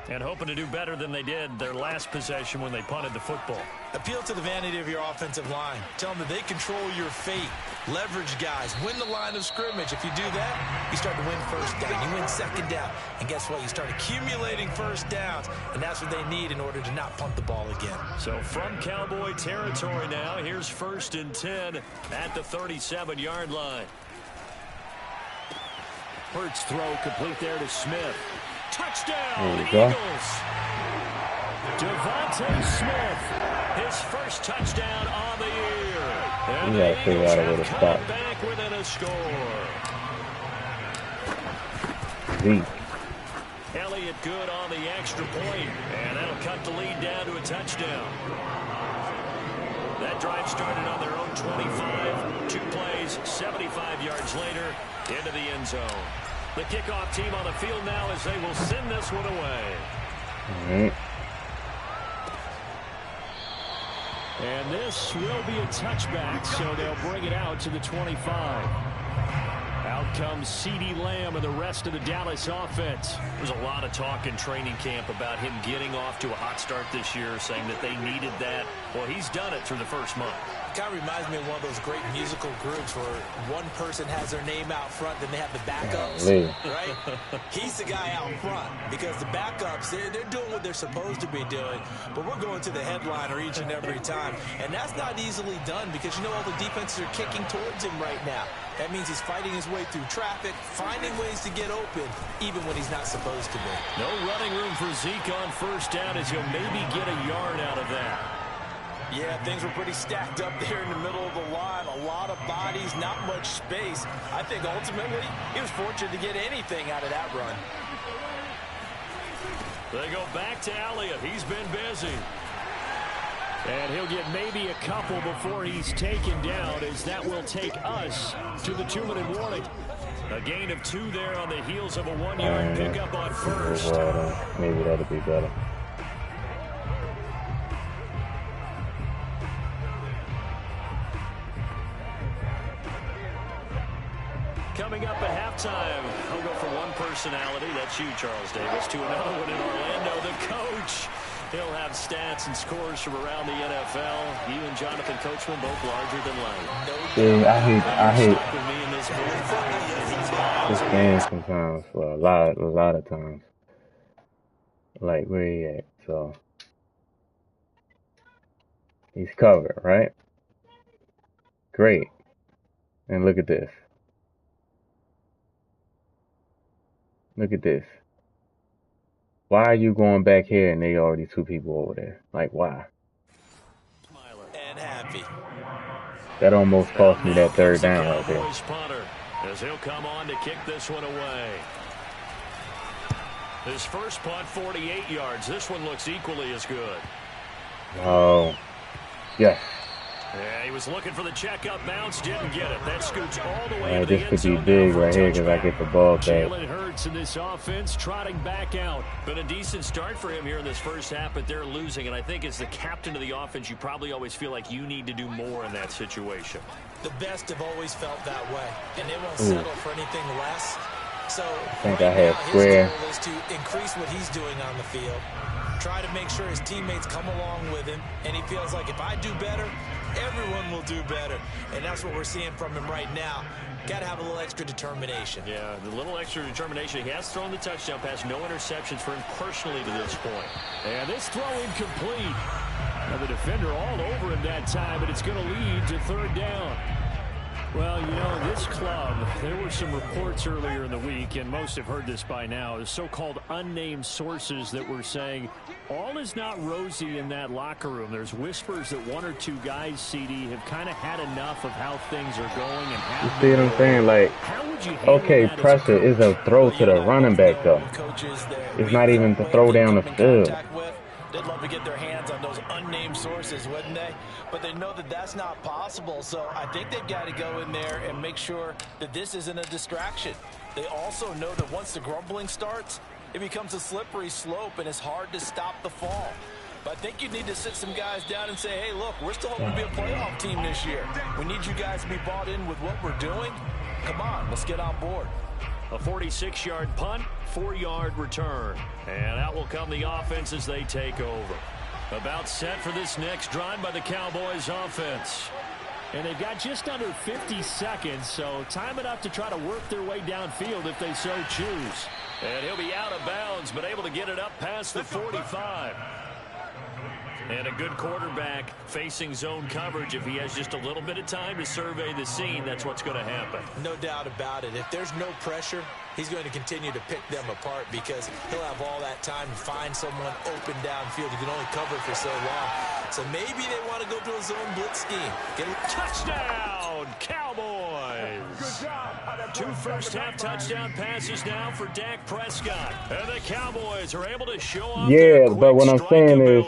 And hoping to do better than they did their last possession when they punted the football. Appeal to the vanity of your offensive line. Tell them that they control your fate. Leverage guys. Win the line of scrimmage. If you do that, you start to win 1st down. You win 2nd down. And guess what? You start accumulating 1st downs. And that's what they need in order to not punt the ball again. So from Cowboy territory now, here's 1st and 10 at the 37-yard line. Hurts throw complete there to Smith. Touchdown, There you go. Eagles. Devontae Smith, his first touchdown on the year. And You the gotta figure Eagles out a way have to come stop back within a score. Zeke. Elliott good on the extra point, and that'll cut the lead down to a touchdown. That drive started on their own 25. 2 plays, 75 yards later, into the end zone. The kickoff team on the field now as they will send this one away. And this will be a touchback, so they'll bring it out to the 25. Out comes CeeDee Lamb and the rest of the Dallas offense. There's a lot of talk in training camp about him getting off to a hot start this year, saying that they needed that. Well, he's done it through the first month. It kind of reminds me of one of those great musical groups where one person has their name out front, then they have the backups, right? He's the guy out front because the backups, they're doing what they're supposed to be doing, but we're going to the headliner each and every time. And that's not easily done because, you know, all the defenses are kicking towards him right now. That means he's fighting his way through traffic, finding ways to get open, even when he's not supposed to be. No running room for Zeke on first down as he'll maybe get a yard out of that. Yeah, things were pretty stacked up there in the middle of the line. A lot of bodies, not much space. I think ultimately he was fortunate to get anything out of that run. They go back to Elliott. He's been busy. And he'll get maybe a couple before he's taken down, as that will take us to the 2-minute warning. A gain of 2 there on the heels of a 1-yard pickup on first. Maybe that'll be better. Coming up at halftime, I'll go from one personality, that's you, Charles Davis, to another one in Orlando, the coach. He'll have stats and scores from around the NFL. You and Jonathan Coachman both larger than life. Yeah, I hate this game sometimes, for a lot of times. Like, where he at? So he's covered, right? Great. And look at this. Look at this. Why are you going back here and they already 2 people over there? Like, why? And happy. That almost cost me that 3rd down right there. As he'll come on to kick this one away. His first punt, 48 yards. This one looks equally as good. Oh, yes. Yeah, he was looking for the check-up bounce, didn't get it. That scoots all the way to the this end could zone be big right here because I touchback. get the ball back. Jalen Hurts in this offense trotting back out. Been a decent start for him here in this first half, but they're losing. And I think as the captain of the offense, you probably always feel like you need to do more in that situation. The best have always felt that way, and they won't settle for anything less. So I think right I had now, square. his goal is to increase what he's doing on the field, try to make sure his teammates come along with him, and he feels like if I do better, everyone will do better. And that's what we're seeing from him right now. Got to have a little extra determination. Yeah, the little extra determination. He has thrown the touchdown pass. No interceptions for him personally to this point. And this throw incomplete. Now the defender all over him that time, but it's going to lead to 3rd down. Well, you know, this club, there were some reports earlier in the week, and most have heard this by now, the so-called unnamed sources that were saying all is not rosy in that locker room. There's whispers that 1 or 2 guys, CeeDee, have kind of had enough of how things are going. And You see what I'm saying? Like, okay, pressure is a throw to the running back, though. It's not even the throw down the field. They'd love to get their hands on those unnamed sources, wouldn't they? But they know that that's not possible, so I think they've got to go in there and make sure that this isn't a distraction. They also know that once the grumbling starts, it becomes a slippery slope, and it's hard to stop the fall. But I think you need to sit some guys down and say, hey, look, we're still hoping to be a playoff team this year. We need you guys to be bought in with what we're doing. Come on, let's get on board. A 46-yard punt, 4-yard return. And out will come the offense as they take over. About set for this next drive by the Cowboys offense. And they've got just under 50 seconds, so time enough to try to work their way downfield if they so choose. And he'll be out of bounds, but able to get it up past the 45. And a good quarterback facing zone coverage. If he has just a little bit of time to survey the scene, that's what's going to happen. No doubt about it. If there's no pressure, he's going to continue to pick them apart because he'll have all that time to find someone open downfield. You can only cover for so long. So maybe they want to go to a zone blitz scheme. Touchdown, Cowboys! Good job. 2 first-half touchdown passes now for Dak Prescott. And the Cowboys are able to show off their but what I'm saying is,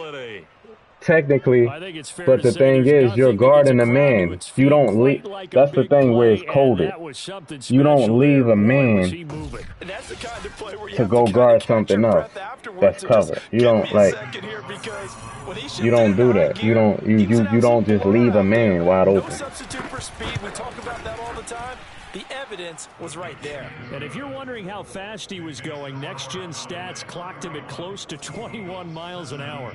technically, I think it's fair but to the say thing there's is, you're nothing that gets a guarding a crowd to man. its You feet don't leave. quite like a That's the big thing where play, it's and coded. that was something You don't special leave there. a Boy, was man he moving. And that's the kind of play where you to have to go kind of guard catch your something else breath afterwards. that's So just covered. You give don't me a like. second here, because when he You shifted don't into do high that. You gear, don't. he was an You don't absolute just blowout leave a out there. man wide No open. substitute for speed. We talk about that all the time. The evidence was right there. And if you're wondering how fast he was going, next-gen stats clocked him at close to 21 miles an hour.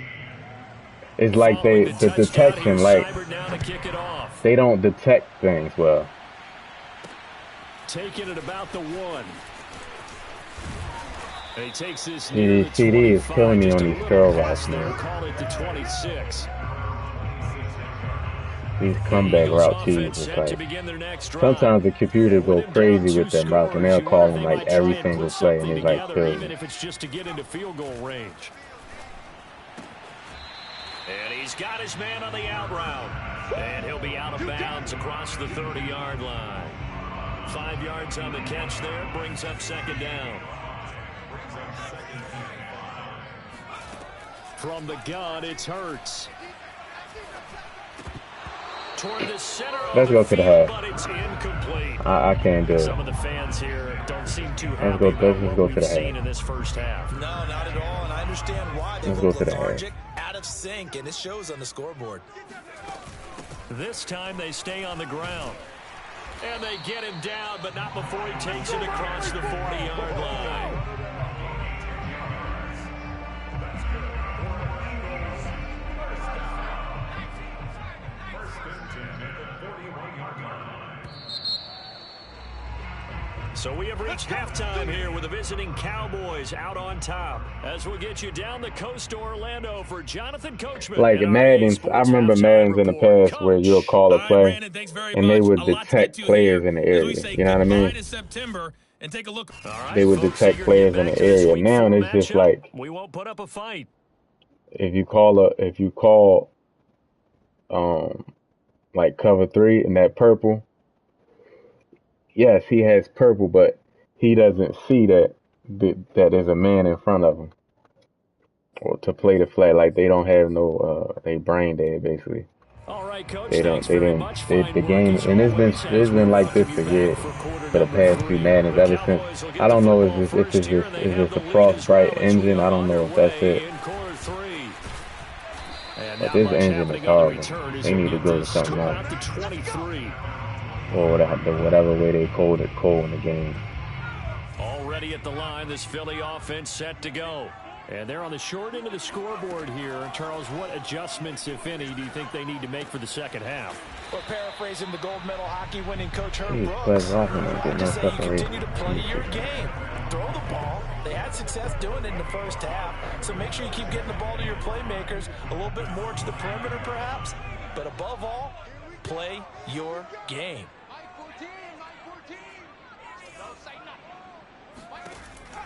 It's like the detection, like now to kick it off. they don't detect things well. Taking it about the 1. And he takes this CD is killing me on these curl routes, man. Call it the 26. These comeback route cheese is like, sometimes the computer go crazy with them routes, and they'll call them like every single play, and it's like kills even me. if it's just to get into field goal range. And he's got his man on the out route. And he'll be out of bounds across the 30-yard line. 5 yards on the catch there, brings up second down. From the gun, it's Hurts. Toward the center Let's go to the half. but it's incomplete. I can't do it. Some of the fans here don't seem too happy Let's go about to what the we've seen half. in this first half. No, not at all, and I understand why. They Let's go look to the lethargic, out of sync, and it shows on the scoreboard. This time they stay on the ground. And they get him down, but not before he takes it across the 40-yard line. So we have reached halftime here with the visiting Cowboys out on top. As we'll get you down the coast to Orlando for Jonathan Coachman. Like Madden, I remember Maddens in the past where you'll call a play and they would detect players in the area. You know what I mean? They would detect players in the area. Now it's just like, we won't put up a fight. if you call like cover 3 and that purple, yes, he has purple, but he doesn't see that there's a man in front of him, or to play the flag. Like they don't have no they brain dead basically. All right, Coach. They didn't. The game, and it's been like this for the past few Maddens ever since. I don't know if it's just a Frostbite engine. I don't know if that's it. But this engine is horrible. They need to go to something else, or whatever way they code in the game. Already at the line, this Philly offense set to go. And they're on the short end of the scoreboard here. And Charles, what adjustments, if any, do you think they need to make for the second half? Well, paraphrasing the gold medal hockey winning coach Herb Brooks, I just say you continue to play your game. Throw the ball. They had success doing it in the first half. So make sure you keep getting the ball to your playmakers, a little bit more to the perimeter perhaps. But above all, play your game.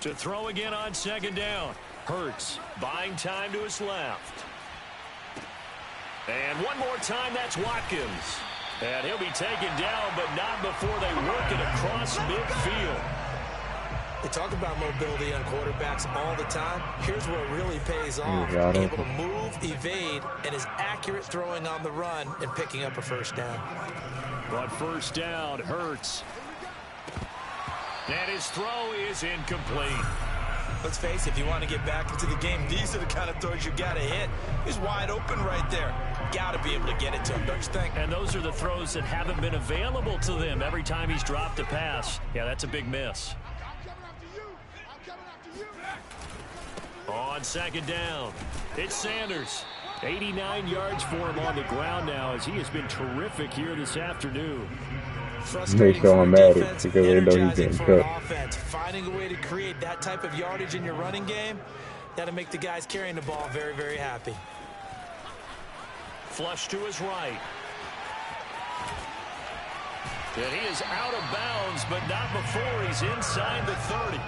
To throw again on second down. Hurts buying time to his left. And one more time, that's Watkins. And he'll be taken down, but not before they work it across midfield. They talk about mobility on quarterbacks all the time. Here's where it really pays off. Able to move, evade, and is accurate throwing on the run and picking up a first down. But first down, Hurts. And his throw is incomplete. Let's face it, if you want to get back into the game, these are the kind of throws you got to hit. He's wide open right there. Got to be able to get it to him, don't you think? And those are the throws that haven't been available to them every time he's dropped a pass. Yeah, that's a big miss. On second down, it's Sanders. 89 yards for him on the ground now, as he has been terrific here this afternoon. They show him at it because they know he's getting cooked. Finding a way to create that type of yardage in your running game, that'll make the guys carrying the ball very, very happy. Flush to his right. And he is out of bounds, but not before he's inside the 30.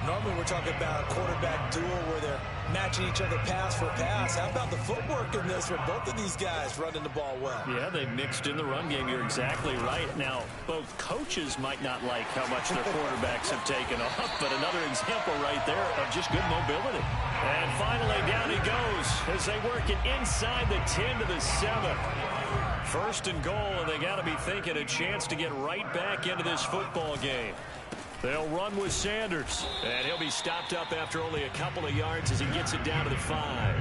Normally we're talking about a quarterback duel where they're matching each other pass for pass. How about the footwork in this one? Both of these guys running the ball well. Yeah, they mixed in the run game. You're exactly right. Now, both coaches might not like how much their quarterbacks have taken off, but another example right there of just good mobility. And finally, down he goes as they work it inside the 10 to the 7. First and goal, and they got to be thinking a chance to get right back into this football game. They'll run with Sanders, and he'll be stopped up after only a couple of yards as he gets it down to the 5.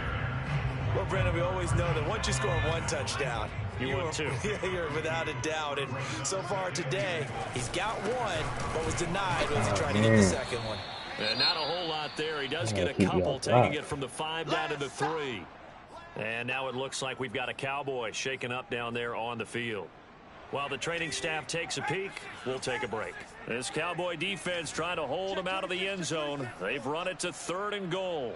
Well, Brandon, we always know that once you score one touchdown, you want two. You're without a doubt. And so far today, he's got one, but was denied as he tried to get the second one. And not a whole lot there. He does get a couple, taking it from the 5 down to the 3. And now it looks like we've got a Cowboy shaken up down there on the field. While the training staff takes a peek, we'll take a break. This Cowboy defense trying to hold him out of the end zone. They've run it to 3rd and goal.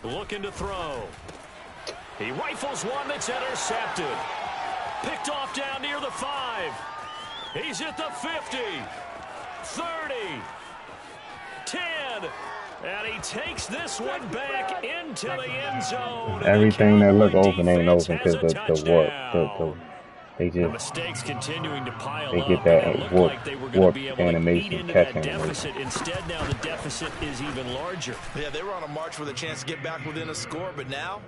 Looking to throw. He rifles one that's intercepted. Picked off down near the 5. He's at the 50. 30. 10. And he takes this one back into the end zone. Everything that look open ain't open because the warp. They just mistakes continuing to pile they get up. that warp animation catching. Deficit. Instead, now the deficit is even larger. Yeah, they were on a march with a chance to get back within a score, but now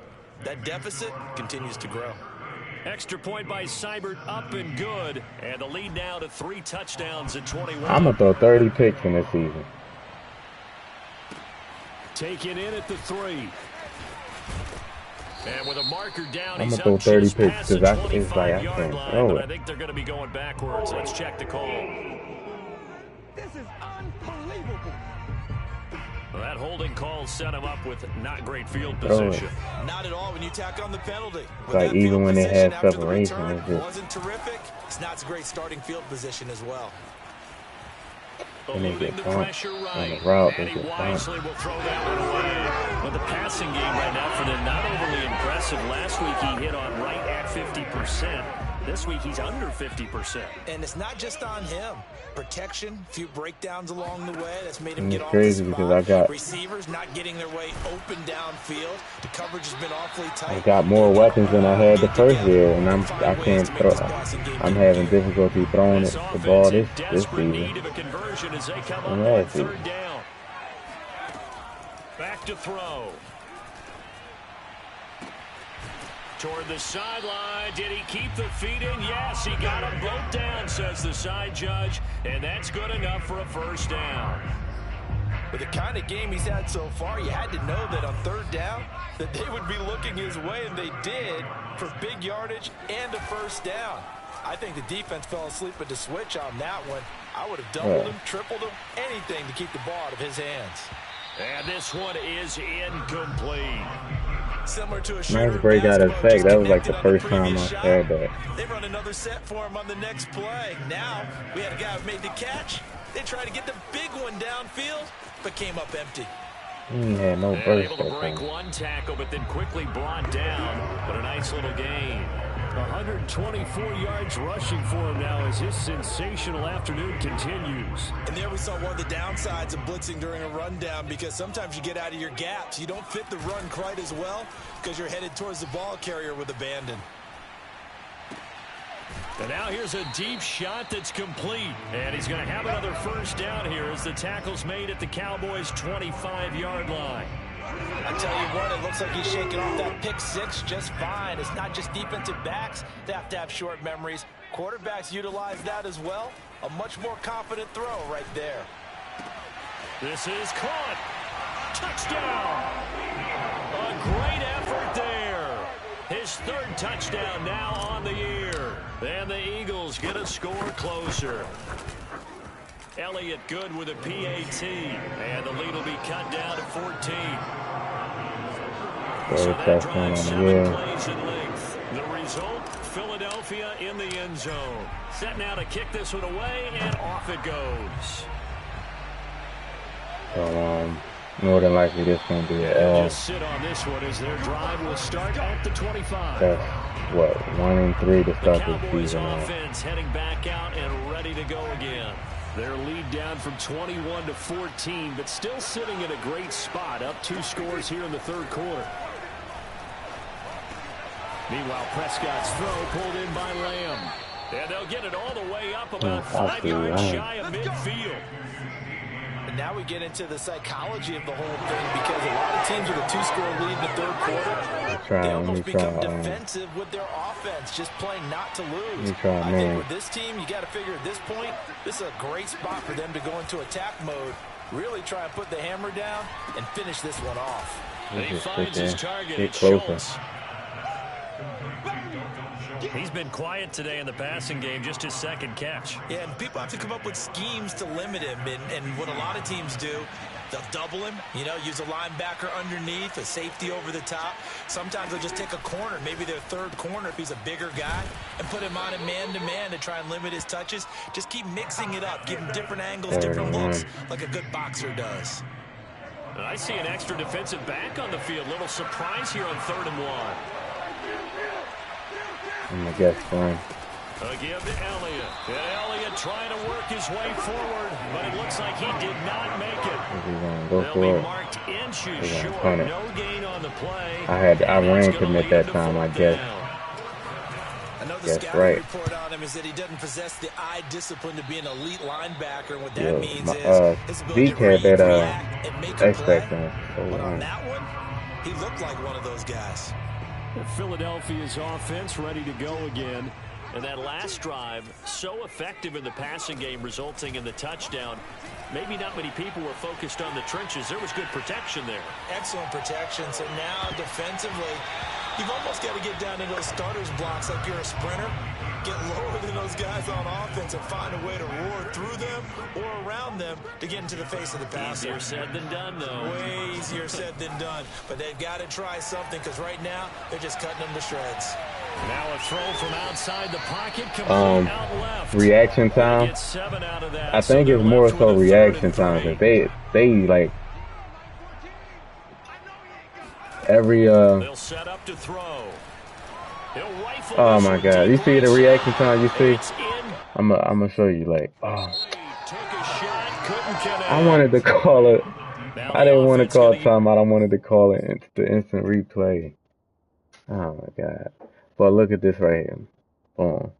that deficit continues to grow. Extra point by Seibert, up and good. And the lead now to 3 touchdowns at 21. I'm going to throw 30 picks in this season. Taken in at the 3. And with a marker down, I'm he's going to throw 30 picks because I can't throw it. I think they're going to be going backwards. Let's check the call. This is unbelievable. Well, that holding call set him up with not great field position. Not at all when you tack on the penalty. Like even when they had separation, it just wasn't terrific. It's not a great starting field position as well. and they get bumped on the route. They get wisely will throw that one away. But the passing game right now for them not overly impressive. Last week he hit on right at 50%. This week he's under 50%. And it's not just on him. Protection, a few breakdowns along the way that's made him And get it's off crazy the spot. because I got Receivers not getting their way open downfield. The coverage has been awfully tight. I got more weapons than I had the first year, and I can't throw. I'm having difficulty throwing the ball this season. And last season. Back to throw. Toward the sideline. Did he keep the feet in? Yes, he got them both down, says the side judge. And that's good enough for a first down. With the kind of game he's had so far, you had to know that on third down that they would be looking his way, and they did, for big yardage and a first down. I think the defense fell asleep at the switch on that one. I would have doubled him, tripled him, anything to keep the ball out of his hands. And this one is incomplete. Similar to a nice break out of effect. That was like the first time I had that. They run another set for him on the next play. Now we had a guy who made the catch. They tried to get the big one downfield, but came up empty. He had no burst. Able to break one tackle, but then quickly brought down. But a nice little gain. 124 yards rushing for him now as his sensational afternoon continues. And there we saw one of the downsides of blitzing during a rundown, because sometimes you get out of your gaps. You don't fit the run quite as well because you're headed towards the ball carrier with abandon. And now here's a deep shot that's complete. And he's going to have another first down here as the tackle's made at the Cowboys' 25-yard line. I tell you what, it looks like he's shaking off that pick six just fine. It's not just defensive backs that have to have short memories. Quarterbacks utilize that as well. A much more confident throw right there. This is caught. Touchdown. A great effort there. His third touchdown now on the year. And the Eagles get a score closer. Elliott good with a PAT. And the lead will be cut down to 14. So that drive 7 plays in length. The result, Philadelphia in the end zone. Set now to kick this one away, and off it goes. So, More than likely, this gonna be an They'll L. just sit on this one as their drive will start at the 25. That's what 1-3 to The start the Cowboys season. offense heading back out and ready to go again. Their lead down from 21 to 14, but still sitting in a great spot, up 2 scores here in the third quarter. Meanwhile, Prescott's throw pulled in by Lamb. And they'll get it all the way up about 5 yards shy of midfield. And now we get into the psychology of the whole thing, because a lot of teams with a 2-score lead in the third quarter, they almost become defensive with their offense, just playing not to lose. I think with this team, you got to figure at this point, this is a great spot for them to go into attack mode, really try and put the hammer down and finish this one off. He finds his target. It's Schultz. He's been quiet today in the passing game, just his second catch. Yeah, and people have to come up with schemes to limit him. And what a lot of teams do, they'll double him, you know, use a linebacker underneath, a safety over the top. Sometimes they'll just take a corner, maybe their third corner if he's a bigger guy, and put him on a man-to-man to try and limit his touches. Just keep mixing it up, give him different angles, different looks, like a good boxer does. I see an extra defensive back on the field. Little surprise here on 3rd and 1. I guess fine. A give to Elliott. And Elliott trying to work his way forward, but it looks like he did not make it. They'll be marked inches short. No gain on the play. I ran commit that time, I guess. I know the scouting report on him is that he doesn't possess the eye discipline to be an elite linebacker, and what that means is his ability to read, react, and make a play. But on that one, he looked like one of those guys. Philadelphia's offense ready to go again. And that last drive, so effective in the passing game, resulting in the touchdown. Maybe not many people were focused on the trenches. There was good protection there. Excellent protection. So now defensively, you've almost got to get down to those starters blocks like you're a sprinter. Get lower than those guys on offense and find a way to roar through them or around them to get into the face of the passer. Easier said than done, though. Way easier said than done. But they've got to try something, because right now they're just cutting them to shreds. Now a throw from outside the pocket, out left. Reaction time. Get 7 out of that. I think it's more so reaction time. Cause they like every They'll set up to throw. Oh my God! You see the reaction time? You see? I'm gonna show you. Like, I wanted to call it. I didn't want to call timeout. I wanted to call it the instant replay. Oh my God! But look at this right here. Boom.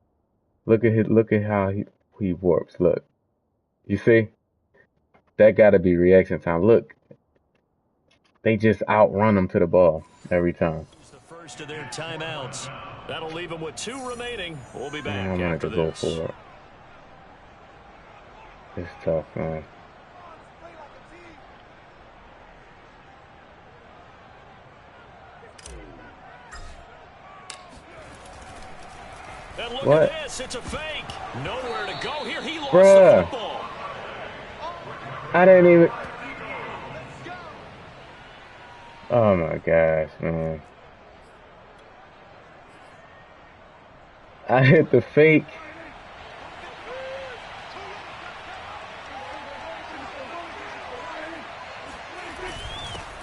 Look at how he warps. Look. You see? That got to be reaction time. Look. They just outrun him to the ball every time. It's the first of their timeouts. That'll leave them with 2 remaining. We'll be back I'm after gonna this. Go for it. It's tough, man. And look at this, it's a fake. Nowhere to go here. He lost the football. I didn't even. Oh my gosh, man. I hit the fake.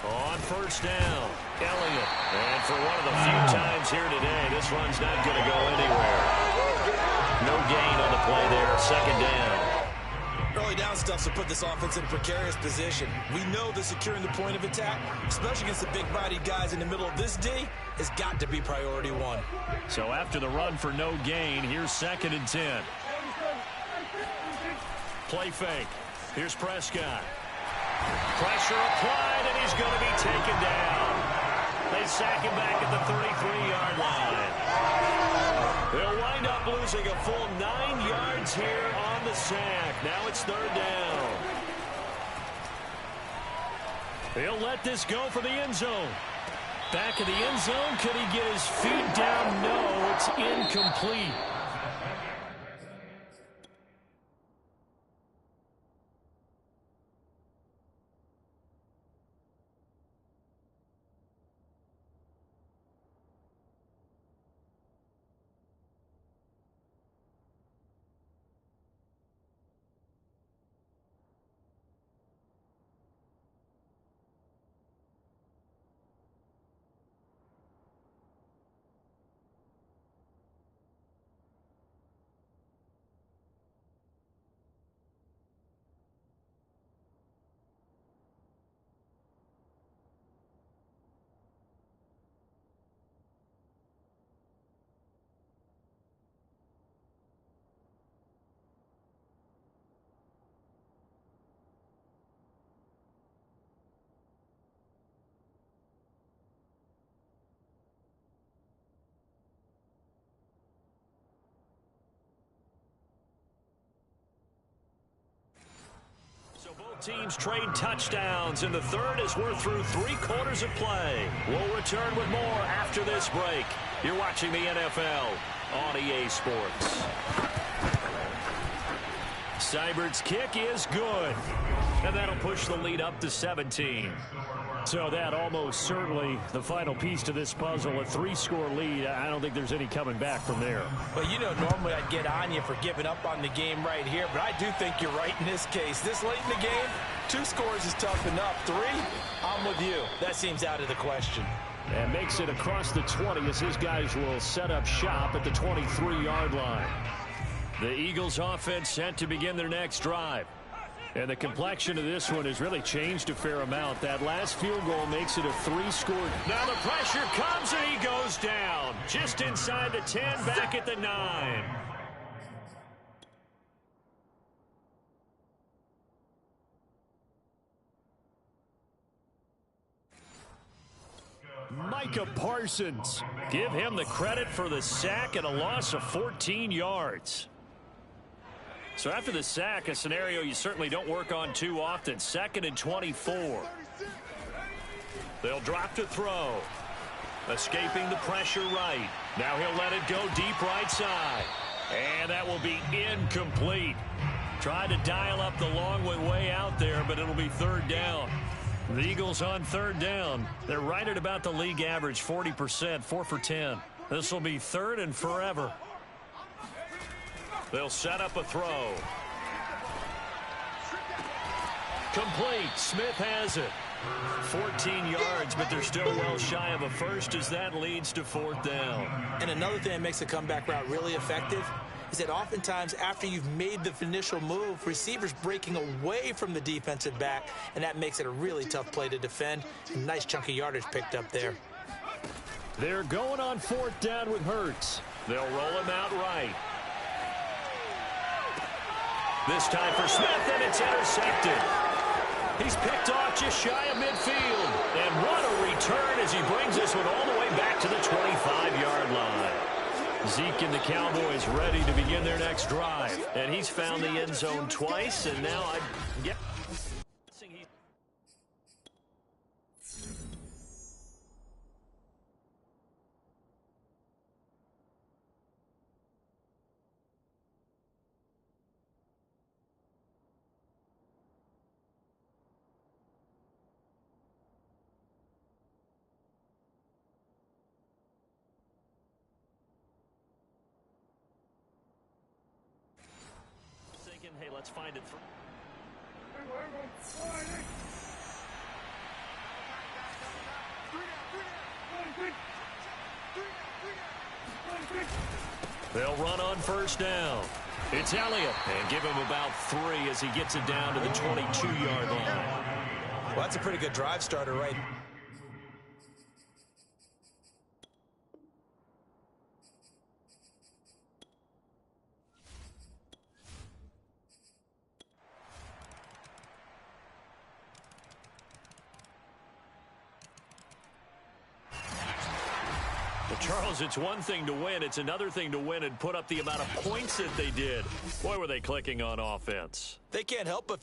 On first down, Elliott. And for one of the few times here today, this run's not going to go anywhere. No gain on the play there, 2nd down. Early down stuff to put this offense in a precarious position. We know that securing the point of attack, especially against the big-bodied guys in the middle of this D, has got to be priority 1. So after the run for no gain, here's 2nd and 10. Play fake. Here's Prescott. Pressure applied, and he's going to be taken down. They sack him back at the 33-yard line. They'll wind up losing a full 9 yards here on the sack. Now it's 3rd down. He'll let this go for the end zone. Back of the end zone. Could he get his feet down? No, it's incomplete. Teams trade touchdowns in the third as we're through 3 quarters of play. We'll return with more after this break. You're watching the NFL on EA Sports. Seibert's kick is good, and that'll push the lead up to 17. So that almost certainly the final piece to this puzzle, a 3-score lead. I don't think there's any coming back from there. But, you know, normally I'd get on you for giving up on the game right here, but I do think you're right in this case. This late in the game, 2 scores is tough enough. 3, I'm with you. That seems out of the question. And makes it across the 20 as his guys will set up shop at the 23-yard line. The Eagles offense set to begin their next drive. And the complexion of this one has really changed a fair amount. That last field goal makes it a 3-score. Now the pressure comes and he goes down. Just inside the 10, back at the 9. Micah Parsons. Give him the credit for the sack and a loss of 14 yards. So after the sack, a scenario you certainly don't work on too often. 2nd and 24. They'll drop to throw. Escaping the pressure right. Now he'll let it go deep right side. And that will be incomplete. Tried to dial up the long way out there, but it'll be 3rd down. The Eagles on 3rd down. They're right at about the league average, 40%, 4 for 10. This will be 3rd and forever. They'll set up a throw. Complete. Smith has it. 14 yards, but they're still well shy of a first as that leads to 4th down. And another thing that makes a comeback route really effective is that oftentimes after you've made the initial move, receivers breaking away from the defensive back, and that makes it a really tough play to defend. A nice chunk of yardage picked up there. They're going on 4th down with Hurts. They'll roll him out right. This time for Smith, and it's intercepted. He's picked off just shy of midfield. And what a return as he brings this one all the way back to the 25-yard line. Zeke and the Cowboys ready to begin their next drive. And he's found the end zone twice, and now I get... Hey, let's find it. They'll run on 1st down. It's Elliott. And give him about 3 as he gets it down to the 22-yard line. Well, that's a pretty good drive starter, right? Charles, it's one thing to win. It's another thing to win and put up the amount of points that they did. Boy, were they clicking on offense. They can't help but...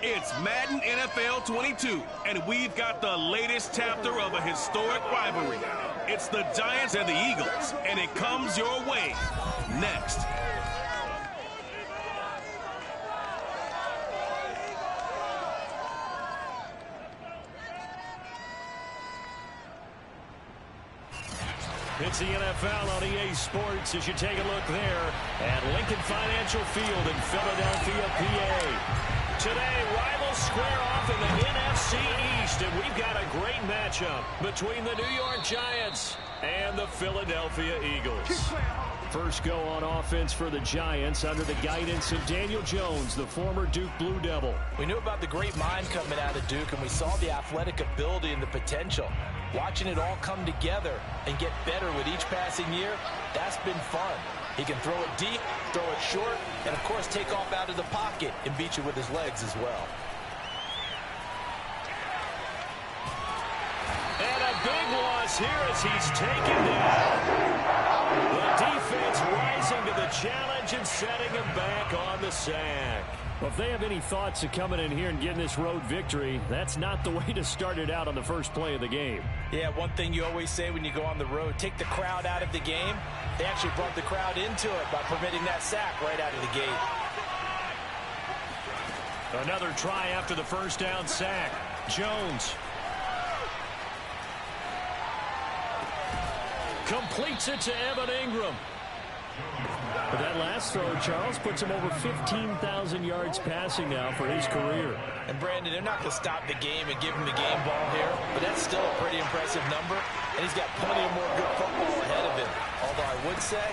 It's Madden NFL 22, and we've got the latest chapter of a historic rivalry. It's the Giants and the Eagles, and it comes your way next. It's the NFL on EA Sports as you take a look there at Lincoln Financial Field in Philadelphia, PA. Today, rivals square off in the NFC East, and we've got a great matchup between the New York Giants and the Philadelphia Eagles. First go on offense for the Giants under the guidance of Daniel Jones, the former Duke Blue Devil. We knew about the great mind coming out of Duke, and we saw the athletic ability and the potential. Watching it all come together and get better with each passing year, that's been fun. He can throw it deep, throw it short, and, of course, take off out of the pocket and beat you with his legs as well. And a big loss here as he's taken down. The defense rising to the challenge and setting him back on the sack. Well, if they have any thoughts of coming in here and getting this road victory, that's not the way to start it out on the first play of the game. Yeah, one thing you always say when you go on the road, take the crowd out of the game. They actually brought the crowd into it by permitting that sack right out of the gate. Another try after the first down sack. Jones completes it to Evan Ingram. But that last throw, Charles, puts him over 15,000 yards passing now for his career. And, Brandon, they're not going to stop the game and give him the game ball here, but that's still a pretty impressive number, and he's got plenty of more good football ahead of him. Although I would say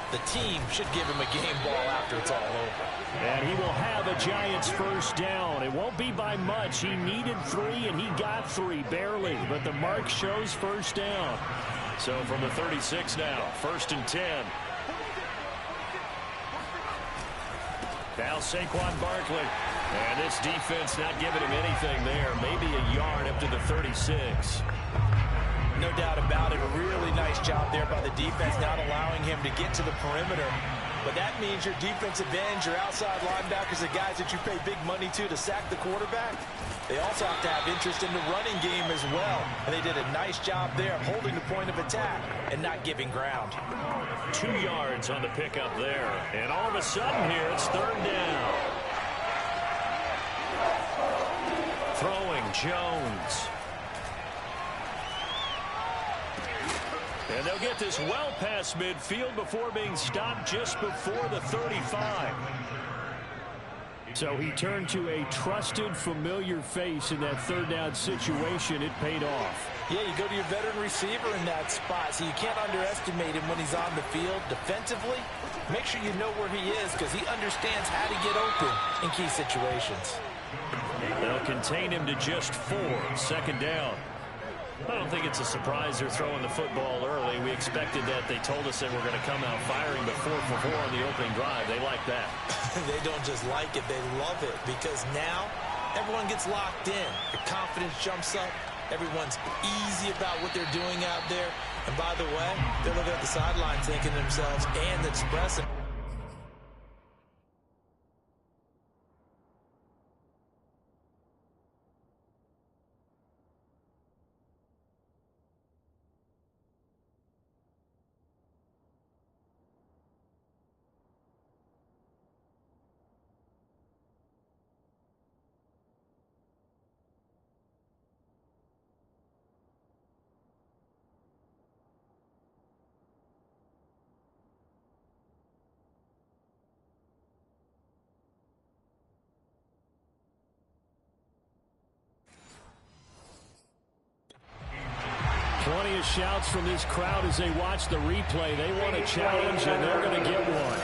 the team should give him a game ball after it's all over. And he will have a Giants first down. It won't be by much. He needed 3, and he got 3, barely. But the mark shows first down. So from the 36 now, 1st and 10. Now Saquon Barkley. And this defense not giving him anything there. Maybe a yard up to the 36. No doubt about it. A really nice job there by the defense, not allowing him to get to the perimeter. But that means your defensive ends, your outside linebackers, the guys that you pay big money to sack the quarterback, they also have to have interest in the running game as well. And they did a nice job there of holding the point of attack and not giving ground. 2 yards on the pickup there. And all of a sudden here, it's 3rd down. Throwing Jones. And they'll get this well past midfield before being stopped just before the 35. So he turned to a trusted, familiar face in that third down situation. It paid off. Yeah, you go to your veteran receiver in that spot, so you can't underestimate him when he's on the field. Defensively, make sure you know where he is because he understands how to get open in key situations. They'll contain him to just 4, second down. I don't think it's a surprise they're throwing the football early. We expected that. They told us they were going to come out firing, but 4 for 4 on the opening drive. They like that. They don't just like it, they love it because now everyone gets locked in. The confidence jumps up. Everyone's easy about what they're doing out there. And by the way, they're looking at the sideline thinking to themselves and expressing. Plenty of shouts from this crowd as they watch the replay. They want a challenge, and they're going to get one.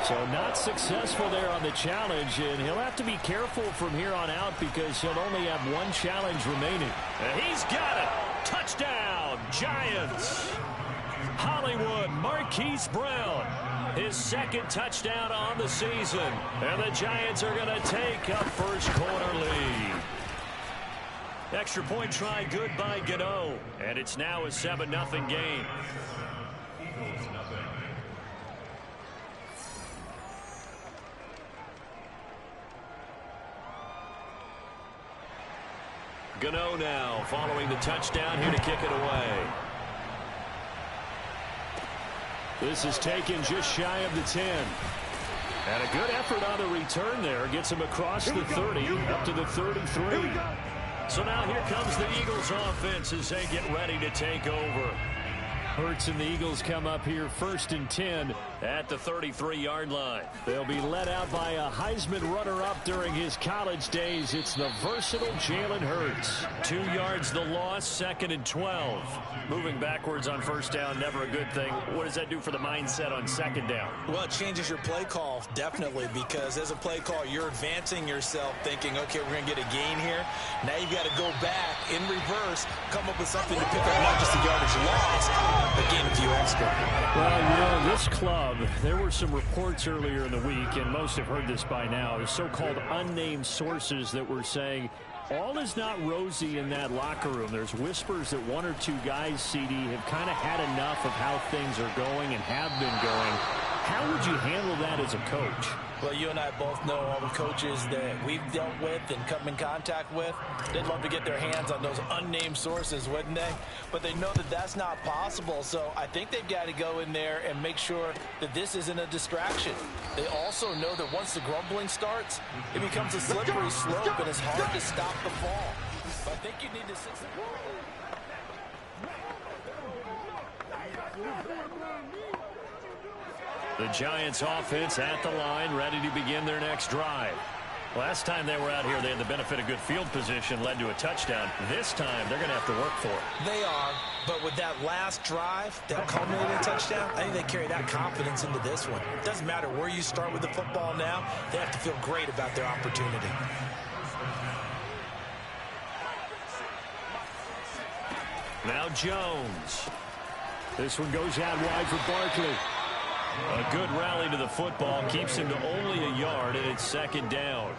So not successful there on the challenge, and he'll have to be careful from here on out because he'll only have one challenge remaining. And he's got it. Touchdown, Giants. Hollywood, Marquise Brown, his second touchdown on the season. And the Giants are going to take a first quarter lead. Extra point try good by Gano. And it's now a 7-0 game. Gano now following the touchdown here to kick it away. This is taken just shy of the 10. And a good effort on the return there. Gets him across the 30 up to the 33. So now here comes the Eagles offense as they get ready to take over. Hurts and the Eagles come up here 1st and 10 at the 33-yard line. They'll be led out by a Heisman runner-up during his college days. It's the versatile Jalen Hurts. 2 yards the loss, 2nd and 12. Moving backwards on first down, never a good thing. What does that do for the mindset on 2nd down? Well, it changes your play call, definitely, because as a play call, you're advancing yourself thinking, okay, we're going to get a gain here. Now you've got to go back in reverse, come up with something to pick up not just the yardage lost, but gain a few extra. Well, you know, this club, there were some reports earlier in the week, and most have heard this by now, the so-called unnamed sources that were saying all is not rosy in that locker room. There's whispers that 1 or 2 guys, CD, have kind of had enough of how things are going and have been going. How would you handle that as a coach? Well, you and I both know all the coaches that we've dealt with and come in contact with. They'd love to get their hands on those unnamed sources, wouldn't they? But they know that that's not possible, so I think they've got to go in there and make sure that this isn't a distraction. They also know that once the grumbling starts, it becomes a slippery slope, and it's hard to stop the fall. But I think you need to sit. The Giants offense at the line, ready to begin their next drive. Last time they were out here, they had the benefit of good field position, led to a touchdown. This time, they're going to have to work for it. They are, but with that last drive, that culminating touchdown, I think they carry that confidence into this one. It doesn't matter where you start with the football now, they have to feel great about their opportunity. Now Jones. This one goes out wide for Barkley. A good rally to the football keeps him to only a yard, and it's 2nd down.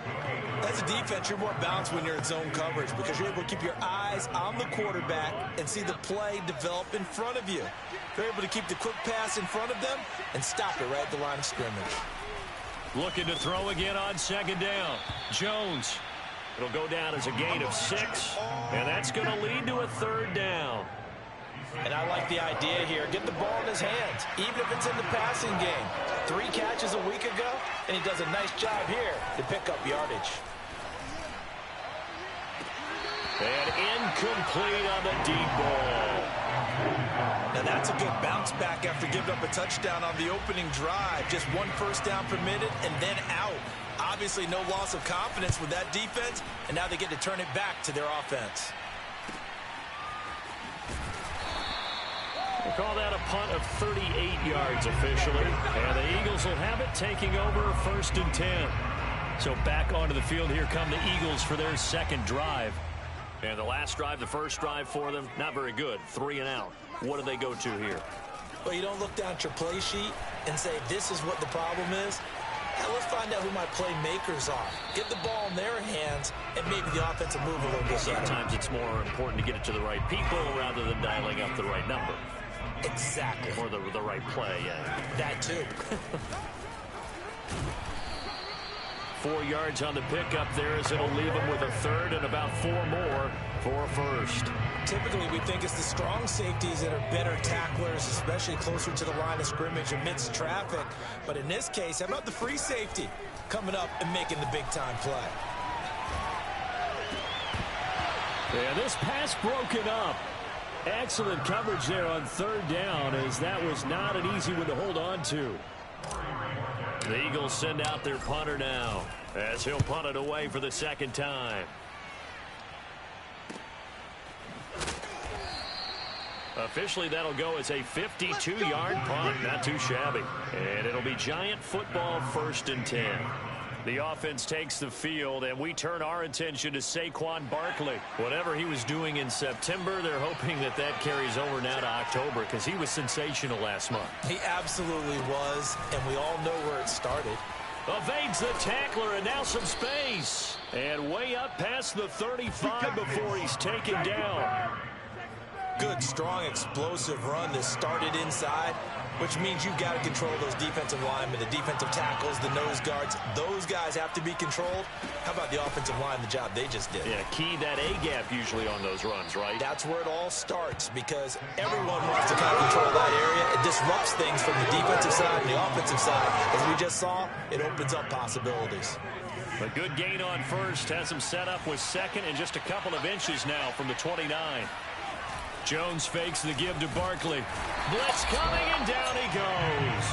As a defense, you're more balanced when you're in zone coverage because you're able to keep your eyes on the quarterback and see the play develop in front of you. You're able to keep the quick pass in front of them and stop it right at the line of scrimmage. Looking to throw again on 2nd down. Jones. It'll go down as a gain of 6, and that's going to lead to a 3rd down. And I like the idea here. Get the ball in his hands, even if it's in the passing game. 3 catches a week ago, and he does a nice job here to pick up yardage. And incomplete on the deep ball. Now that's a good bounce back after giving up a touchdown on the opening drive. Just 1 first down permitted and then out. Obviously no loss of confidence with that defense, and now they get to turn it back to their offense. We'll call that a punt of 38 yards officially. And the Eagles will have it, taking over 1st and 10. So back onto the field here come the Eagles for their second drive. And the last drive, the first drive for them, not very good. 3 and out. What do they go to here? Well, you don't look down at your play sheet and say, this is what the problem is. Now let's find out who my playmakers are. Get the ball in their hands, and maybe the offense will move a little bit better. Sometimes it's more important to get it to the right people rather than dialing up the right number. Exactly. Or the right play, yeah. That too. 4 yards on the pickup there as it'll leave them with a third and about 4 more for a first. Typically, we think it's the strong safeties that are better tacklers, especially closer to the line of scrimmage amidst traffic. But in this case, how about the free safety coming up and making the big-time play? And this pass broken up. Excellent coverage there on 3rd down, as that was not an easy one to hold on to. The Eagles send out their punter now, as he'll punt it away for the 2nd time. Officially, that'll go as a 52-yard punt. Not too shabby. And it'll be Giant football 1st and 10. The offense takes the field, and we turn our attention to Saquon Barkley. Whatever he was doing in September, they're hoping that carries over now to October, because he was sensational last month. He absolutely was, and we all know where it started. Evades the tackler, and now some space. And way up past the 35 before he's taken down. Good, strong, explosive run that started inside, which means you've got to control those defensive linemen, the defensive tackles, the nose guards. Those guys have to be controlled. How about the offensive line, the job they just did? Yeah, key that A-gap usually on those runs, right? That's where it all starts, because everyone wants to kind of control that area. It disrupts things from the defensive side and the offensive side. As we just saw, it opens up possibilities. A good gain on first has him set up with 2nd and just a couple of inches now from the 29. Jones fakes the give to Barkley. Blitz coming, and down he goes.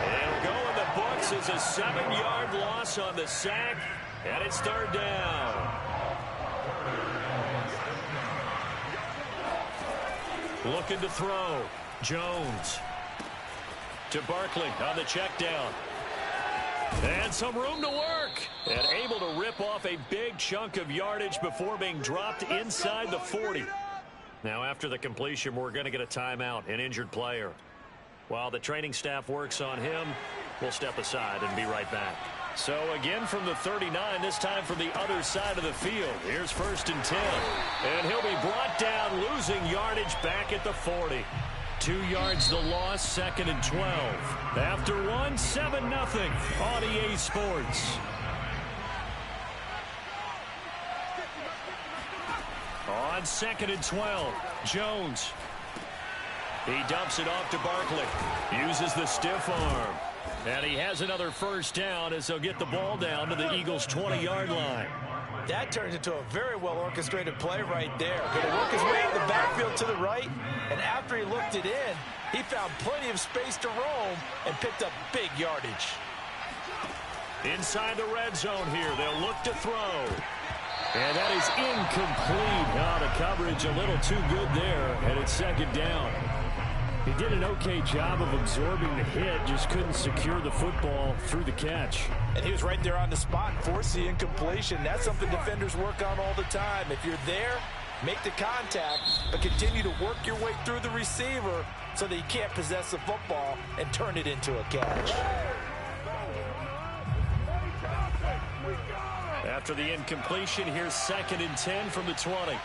It'll go in the books as a 7-yard loss on the sack, and it's 3rd down. Looking to throw. Jones to Barkley on the check down. And some room to work. And able to rip off a big chunk of yardage before being dropped inside the 40. Now, after the completion, we're going to get a timeout, an injured player. While the training staff works on him, we'll step aside and be right back. So, again from the 39, this time from the other side of the field. Here's 1st and 10. And he'll be brought down, losing yardage back at the 40. 2 yards the loss, 2nd and 12. After one, 7-0 on EA Sports. On 2nd and 12, Jones. He dumps it off to Barkley. Uses the stiff arm. And he has another first down as they'll get the ball down to the Eagles' 20-yard line. That turns into a very well-orchestrated play right there. Going to work his way in the backfield to the right, and after he looked it in, he found plenty of space to roam and picked up big yardage. Inside the red zone here, they'll look to throw. And that is incomplete. Now the coverage a little too good there, and it's 2nd down. He did an okay job of absorbing the hit, just couldn't secure the football through the catch. And he was right there on the spot, force the incompletion. That's something defenders work on all the time. If you're there, make the contact, but continue to work your way through the receiver so that he can't possess the football and turn it into a catch. After the incompletion, here's 2nd and 10 from the 20.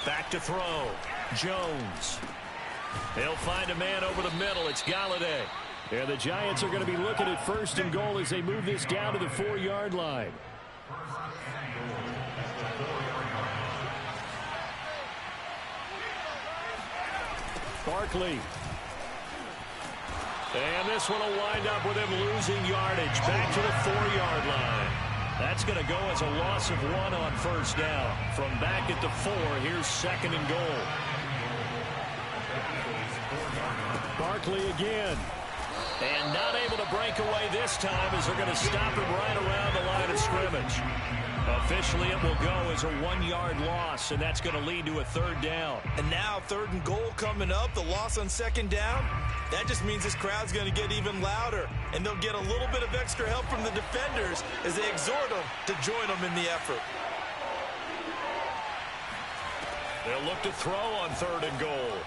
Back to throw. Jones. They'll find a man over the middle. It's Galladay. And the Giants are going to be looking at 1st and goal as they move this down to the 4-yard line. Barkley. And this one will wind up with him losing yardage back to the 4-yard line. That's going to go as a loss of 1 on first down. From back at the 4, here's 2nd and goal. Barkley again. And not able to break away this time as they're going to stop him right around the line of scrimmage. Officially, it will go as a 1-yard loss, and that's going to lead to a 3rd down. And now 3rd and goal coming up, the loss on 2nd down. That just means this crowd's going to get even louder, and they'll get a little bit of extra help from the defenders as they exhort them to join them in the effort. They'll look to throw on 3rd and goal.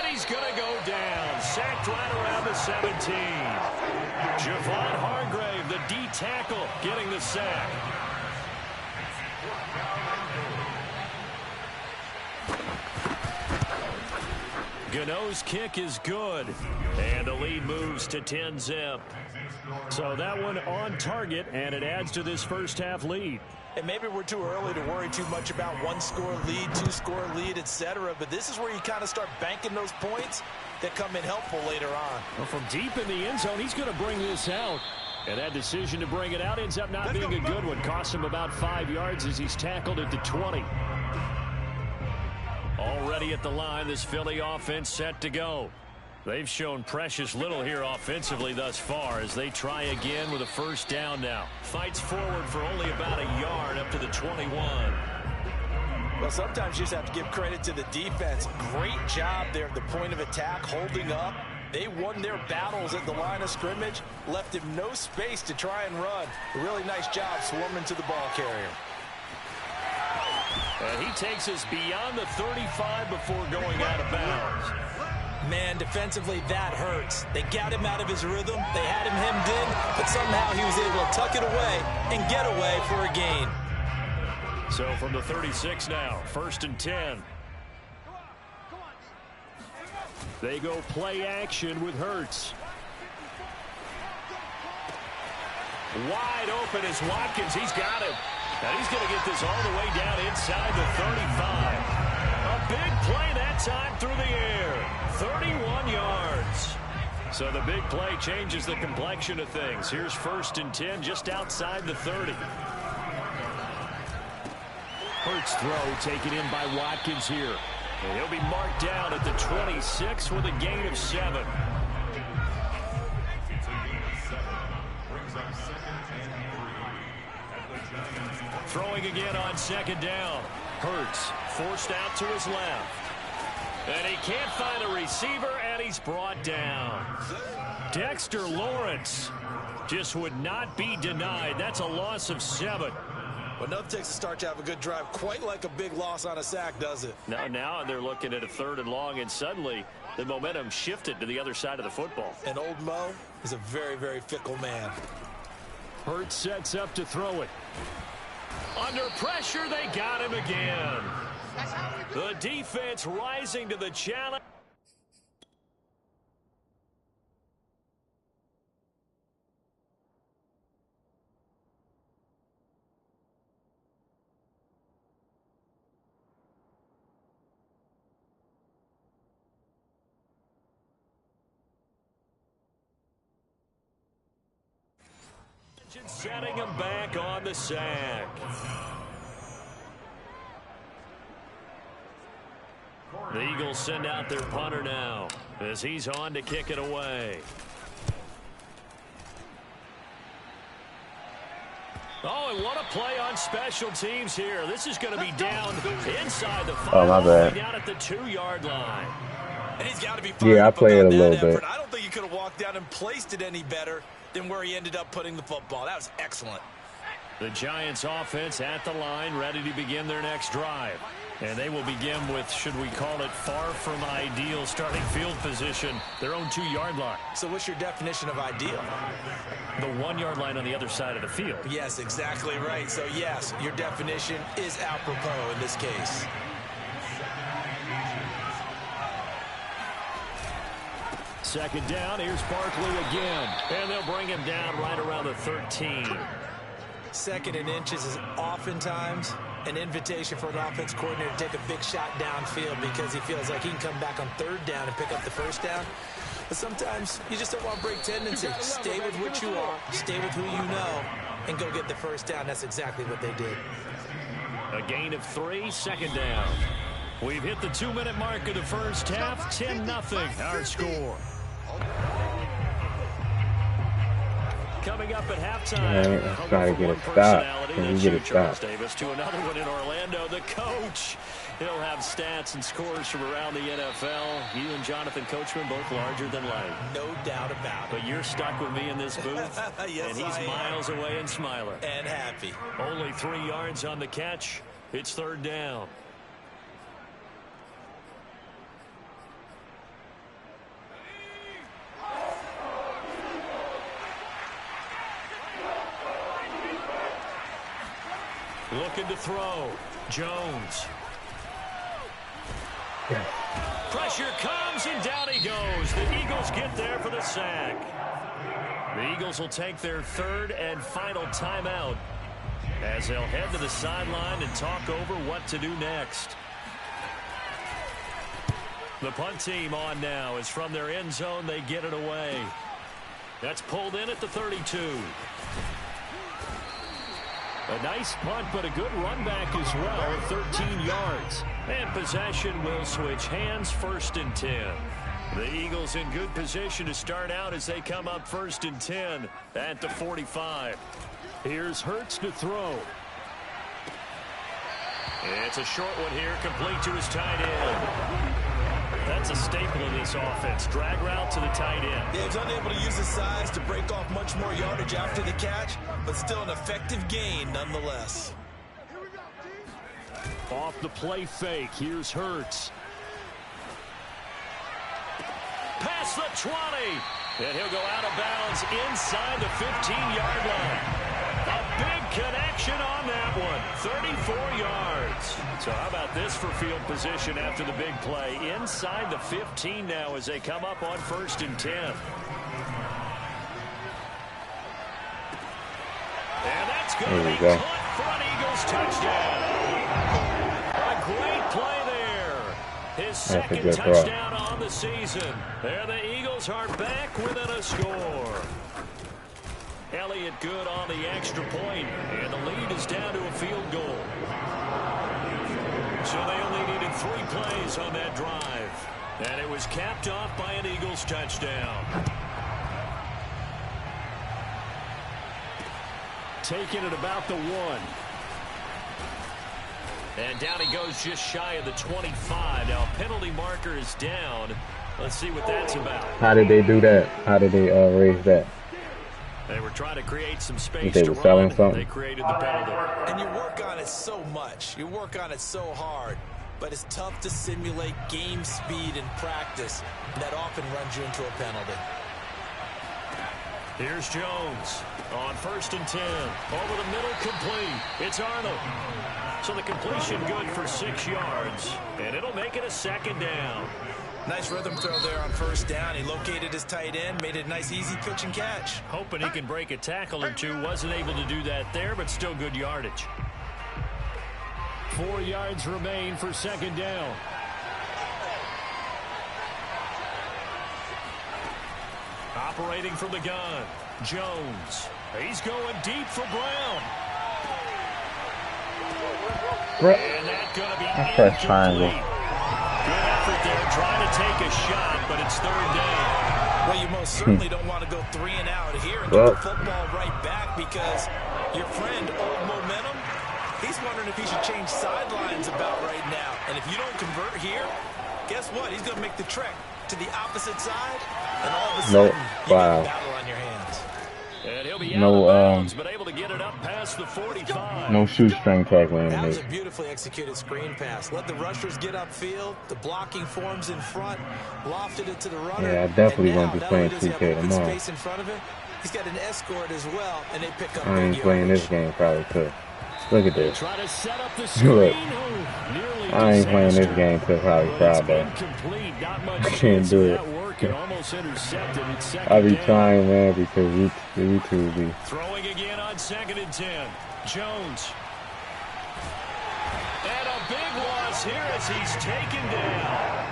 He's going to go down. Sacked right around the 17. Javon Hargrave, the D tackle, getting the sack. Gano's kick is good. And the lead moves to 10-zip. So that one on target, and it adds to this first half lead. And maybe we're too early to worry too much about 1-score lead, 2-score lead, etc. But this is where you kind of start banking those points that come in helpful later on. Well, from deep in the end zone, he's going to bring this out. And that decision to bring it out ends up not being a good one. Costs him about 5 yards as he's tackled at the 20. Already at the line, this Philly offense set to go. They've shown precious little here offensively thus far as they try again with a 1st down now. Fights forward for only about a yard up to the 21. Well, sometimes you just have to give credit to the defense. Great job there at the point of attack, holding up. They won their battles at the line of scrimmage, left him no space to try and run. A really nice job swarming to the ball carrier. And he takes us beyond the 35 before going out of bounds. Man, defensively, that hurts. They got him out of his rhythm. They had him hemmed in, but somehow he was able to tuck it away and get away for a gain. So from the 36 now, 1st and 10. They go play action with Hurts. Wide open is Watkins. He's got him. And he's going to get this all the way down inside the 35. A big play that time through the air. 31 yards. So the big play changes the complexion of things. Here's 1st and 10 just outside the 30. Hurts throw taken in by Watkins here. And he'll be marked down at the 26 with a gain of 7. Throwing again on 2nd down. Hurts forced out to his left. And he can't find a receiver, and he's brought down. Dexter Lawrence just would not be denied. That's a loss of 7. But nothing takes a start to have a good drive quite like a big loss on a sack, does it? Now they're looking at a 3rd and long, and suddenly the momentum shifted to the other side of the football. And old Mo is a very, very fickle man. Hurts sets up to throw it. Under pressure, they got him again. The defense rising to the challenge. Setting him back on the sack. The Eagles send out their punter now as he's on to kick it away. Oh, and what a play on special teams here. This is going to be down inside the 5. Oh, my bad. Down at the 2-yard line. And he's got to be I played it a little bit. I don't think he could have walked down and placed it any better than where he ended up putting the football. That was excellent. The Giants offense at the line, ready to begin their next drive. And they will begin with, should we call it, far from ideal starting field position, their own 2-yard line. So what's your definition of ideal? The 1-yard line on the other side of the field. Yes, exactly right. So yes, your definition is apropos in this case. Second down, here's Barkley again. And they'll bring him down right around the 13. 2nd and inches is oftentimes an invitation for an offense coordinator to take a big shot downfield because he feels like he can come back on third down and pick up the first down. But sometimes you just don't want to break tendency. Stay with what you are, stay with who you know, and go get the first down. That's exactly what they did. A gain of 3, second down. We've hit the 2-minute mark of the first half. 10-0 our score. Coming up at halftime, let's try to get a stop. Can we get a stop? Davis to another one in Orlando. The coach, he'll have stats and scores from around the NFL. You and Jonathan Coachman both larger than life. No doubt about it. But you're stuck with me in this booth, yes, and he's miles away and smiling. And happy. Only 3 yards on the catch. It's third down. Looking to throw. Jones. Yeah. Pressure comes, and down he goes. The Eagles get there for the sack. The Eagles will take their third and final timeout as they'll head to the sideline and talk over what to do next. The punt team on now is from their end zone. They get it away. That's pulled in at the 32. A nice punt, but a good run back as well, 13 yards. And possession will switch hands, 1st and 10. The Eagles in good position to start out as they come up 1st and 10 at the 45. Here's Hurts to throw. It's a short one here, complete to his tight end. That's a staple of this offense. Drag route to the tight end. Yeah, he's unable to use his size to break off much more yardage after the catch, but still an effective gain nonetheless. Off the play fake, here's Hurts. Past the 20. And he'll go out of bounds inside the 15-yard line. A big connection on that one. 34 yards. So how about this for field position after the big play? Inside the 15 now as they come up on 1st and 10. And that's going to be caught for an Eagles touchdown. A great play there. His second touchdown on the season. There the Eagles are back within a score. Elliott good on the extra point, and the lead is down to a field goal. So they only needed 3 plays on that drive, and it was capped off by an Eagles touchdown. Taking it about the 1. And down he goes just shy of the 25. Now a penalty marker is down. Let's see what that's about. How did they do that? How did they raise that? They were trying to create some space to run. They created the penalty. And you work on it so much. You work on it so hard. But it's tough to simulate game speed in practice. And that often runs you into a penalty. Here's Jones on 1st and 10. Over the middle, complete. It's Arnold. So the completion good for 6 yards. And it'll make it a 2nd down. Nice rhythm throw there on 1st down. He located his tight end, made it a nice easy pitch and catch. Hoping he can break a tackle or two. Wasn't able to do that there, but still good yardage. 4 yards remain for 2nd down. Operating from the gun, Jones. He's going deep for Brown. And that's going to be incomplete. Good effort there, trying to take a shot, but it's 3rd down. Well, you most certainly don't want to go 3 and out here and get the football right back because your friend, Old Momentum, he's wondering if he should change sidelines about right now. And if you don't convert here, guess what? He's going to make the trek to the opposite side, and all of a sudden, you got a battle on your hands. And he'll be out of bounds, but able to get it up past the 45. No shoestring tackling. That was a beautifully executed screen pass. Let the rushers get upfield. The blocking forms in front. Lofted it to the runner. Yeah, I definitely won't be playing 2K tomorrow. Space in front of him. He's got an escort as well, and they pick up. I ain't playing this game probably too. Look at this. Try to set up the screen. Look. I ain't playing this game till probably Friday. I can't do it. I be trying, man, because YouTube be. Throwing again on 2nd and 10. Jones. big loss here as he's taken down.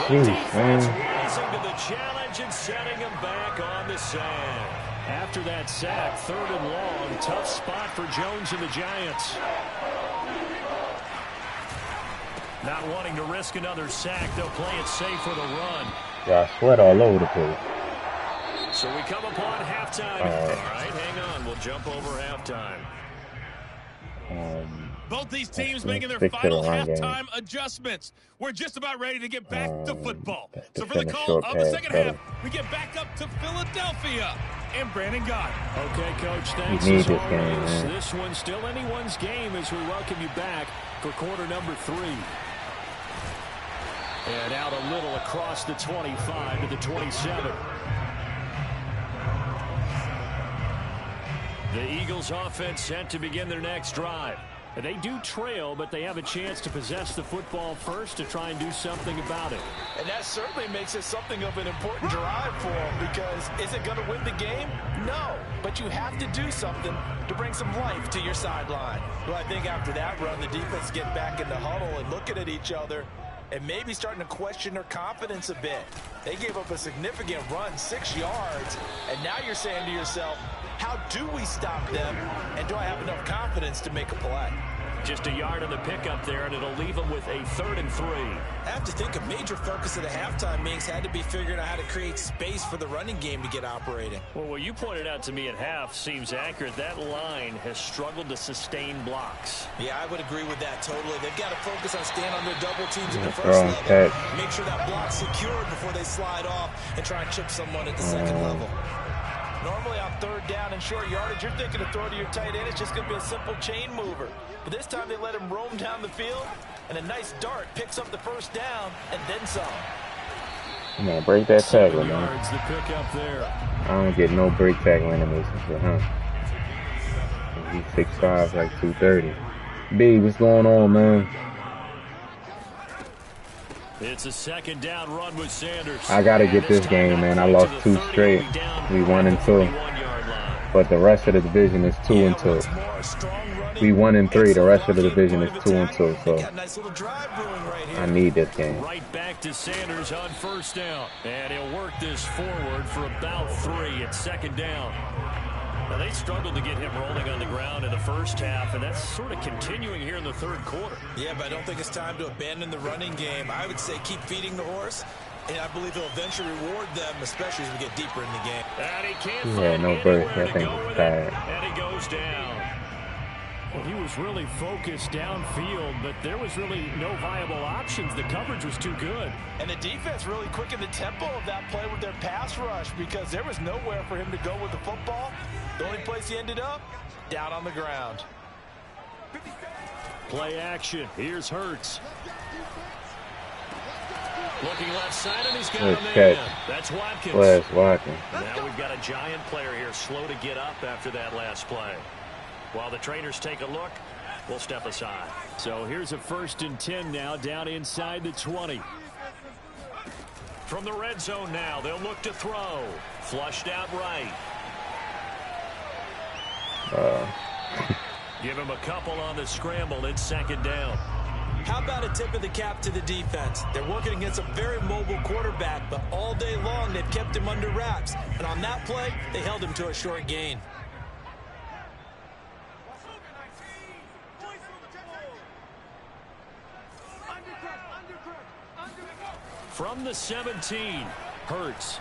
Jeez, Defense man. rising to the challenge and setting him back on the sand. After that sack, 3rd and long, tough spot for Jones and the Giants. Not wanting to risk another sack, they'll play it safe for the run. Yeah, I sweat all over the place. So we come upon halftime. All right, hang on. We'll jump over halftime. Both these teams making their final halftime adjustments. We're just about ready to get back to football. So for the call of the second half, we get back up to Philadelphia and Brandon Gott. Okay, Coach, thanks as always. This one's still anyone's game as we welcome you back for quarter number 3. And out a little across the 25 to the 27. The Eagles offense set to begin their next drive. They do trail, but they have a chance to possess the football first to try and do something about it. And that certainly makes it something of an important drive for them, because is it going to win the game? No, but you have to do something to bring some life to your sideline. Well, I think after that run, the defense get back in the huddle and looking at each other and maybe starting to question their confidence a bit. They gave up a significant run, 6 yards, and now you're saying to yourself, how do we stop them, and do I have enough confidence to make a play? Just a yard on the pickup there, and it'll leave them with a 3rd and 3. I have to think a major focus of the halftime meetings had to be figuring out how to create space for the running game to get operating. Well, what you pointed out to me at half seems accurate. That line has struggled to sustain blocks. Yeah, I would agree with that totally. They've got to focus on staying on their double teams at the first level. Make sure that block's secured before they slide off and try and chip someone at the second level. Normally on 3rd down and short yardage, you're thinking of throw to your tight end. It's just going to be a simple chain mover. But this time they let him roam down the field, and a nice dart picks up the first down and then some. Come on, break that tackle, man. The pick up there. I don't get no break tackling in this, huh? He's 6'5", like 230. B, what's going on, man? It's a 2nd down run with Sanders. I gotta get this game, man. I lost 2 straight. We 1-2. But the rest of the division is 2-2. We 1-3. The rest of the division is 2-2. So I need this game. Right back to Sanders on 1st down. And he'll work this forward for about 3 at 2nd down. Now, they struggled to get him rolling on the ground in the first half, and that's sort of continuing here in the 3rd quarter. Yeah, but I don't think it's time to abandon the running game. I would say keep feeding the horse, and I believe he'll eventually reward them, especially as we get deeper in the game. And he can't find no burst. I think it's tired. And he goes down. Well, he was really focused downfield, but there was really no viable options. The coverage was too good. And the defense really quickened the tempo of that play with their pass rush, because there was nowhere for him to go with the football. The only place he ended up, down on the ground. Play action. Here's Hurts. Looking left side, and he's got him in. That's Watkins. Now we've got a giant player here, slow to get up after that last play. While the trainers take a look, we'll step aside. So here's a 1st and 10 now, down inside the 20. From the red zone now, they'll look to throw. Flushed out right. Give him a couple on the scramble. It's 2nd down. How about a tip of the cap to the defense? They're working against a very mobile quarterback, but all day long they've kept him under wraps. And on that play, they held him to a short gain. From the 17, Hurts.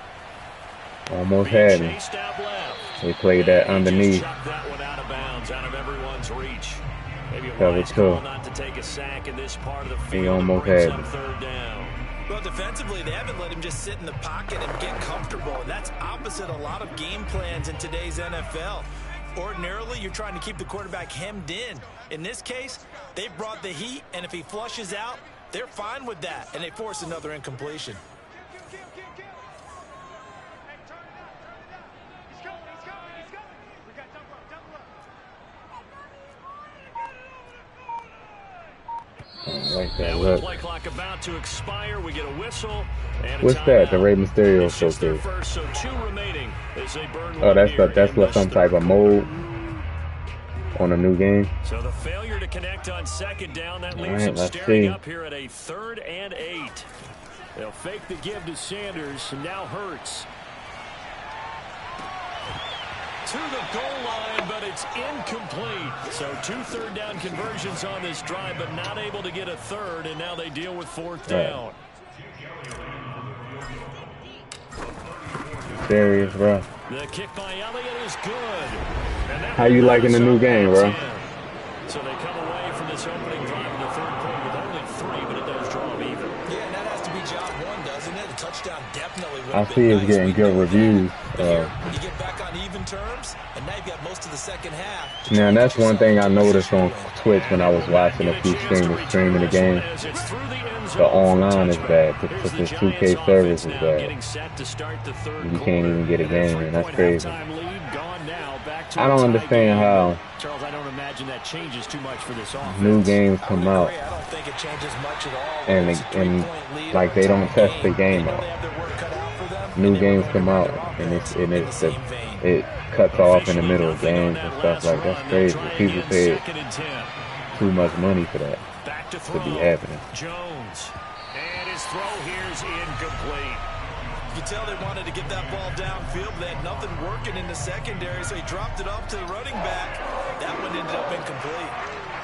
Almost had him. They played that underneath. That one out of bounds, out of everyone's reach. Maybe a wise call not to take a sack in this part of the field. He almost had him. 3rd down. Well, defensively, they haven't let him just sit in the pocket and get comfortable. And that's opposite a lot of game plans in today's NFL. Ordinarily, you're trying to keep the quarterback hemmed in. In this case, they brought the heat, and if he flushes out, they're fine with that, and they force another incompletion. Like that. Now with play clock about to expire, we get a whistle. And what's that? The Rey Mysterio showcase. So 2 remaining as they burn that's some type of mold. on a new game. So the failure to connect on second down, that leaves All right, them let's staring see. up here at a 3rd and 8. They'll fake the give to Sanders, and now Hurts. To the goal line, but it's incomplete. So 2 third down conversions on this drive, but not able to get a third, and now they deal with 4th down. Serious, bro. The kick by Elliott is good. How you liking the new game, bro? So they come away from this opening drive in the 3rd quarter with only 3, but it does draw them even. Yeah, and that has to be job one, doesn't it? The touchdown definitely would I have see been it's nice. getting good reviews. You get back on even terms, and now you've got most of the second half. to try Now and that's get one yourself thing I into a noticed position on to win. Twitch when I was watching a few streamers streaming the game. The online is bad. The 2K service is bad. You can't even get a game, and that's crazy. I don't understand how Charles, I don't imagine that changes too much for this offense. new games come out I don't think it changes much at all. and like they don't test the game out. New games come out and it cuts off in the middle of games and stuff like that's crazy. People pay too much money for that to be happening. Jones, and his throw here is incomplete. You can tell they wanted to get that ball downfield. They had nothing working in the secondary, so he dropped it off to the running back. That one ended up incomplete.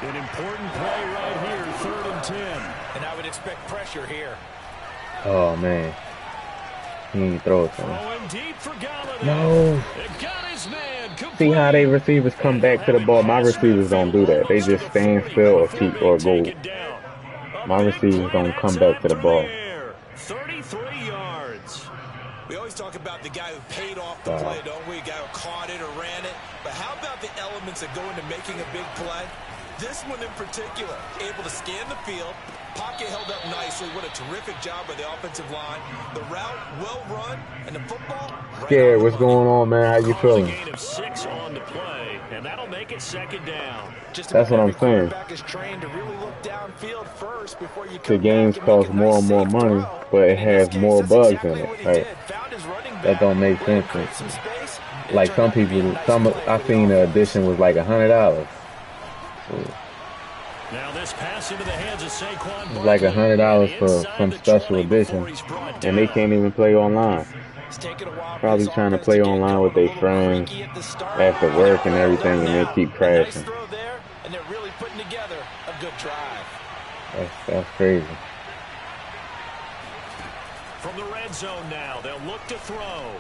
An important play right here, 3rd and 10. And I would expect pressure here. Oh man, he didn't throw it to him. Throwing deep for Galladay. No. It got his man. See how they receivers come back to the ball. My receivers don't do that. They just stand still or go. My receivers don't come back to the ball. 33 yards. We always talk about the guy who paid off the play, don't we? A guy who caught it or ran it. But how about the elements that go into making a big play? This one in particular, able to scan the field. Pocket held up nicely. What a terrific job by the offensive line. The route, well run, and the football. Scared, what's going on, man? How you feeling? Gain of 6 on the play, and that'll make it 2nd down. That's what I'm saying. The games cost more and more money, but it has more bugs in it. Right? That don't make sense. Like some people, I seen the edition was like $100. Now this pass into the hands of Saquon. It's like $100 for some special edition, and they can't even play online. Probably trying to play online with their friends after work and everything, and they keep crashing. And they're really putting together a good drive. That's crazy. From the red zone now, they'll look to throw.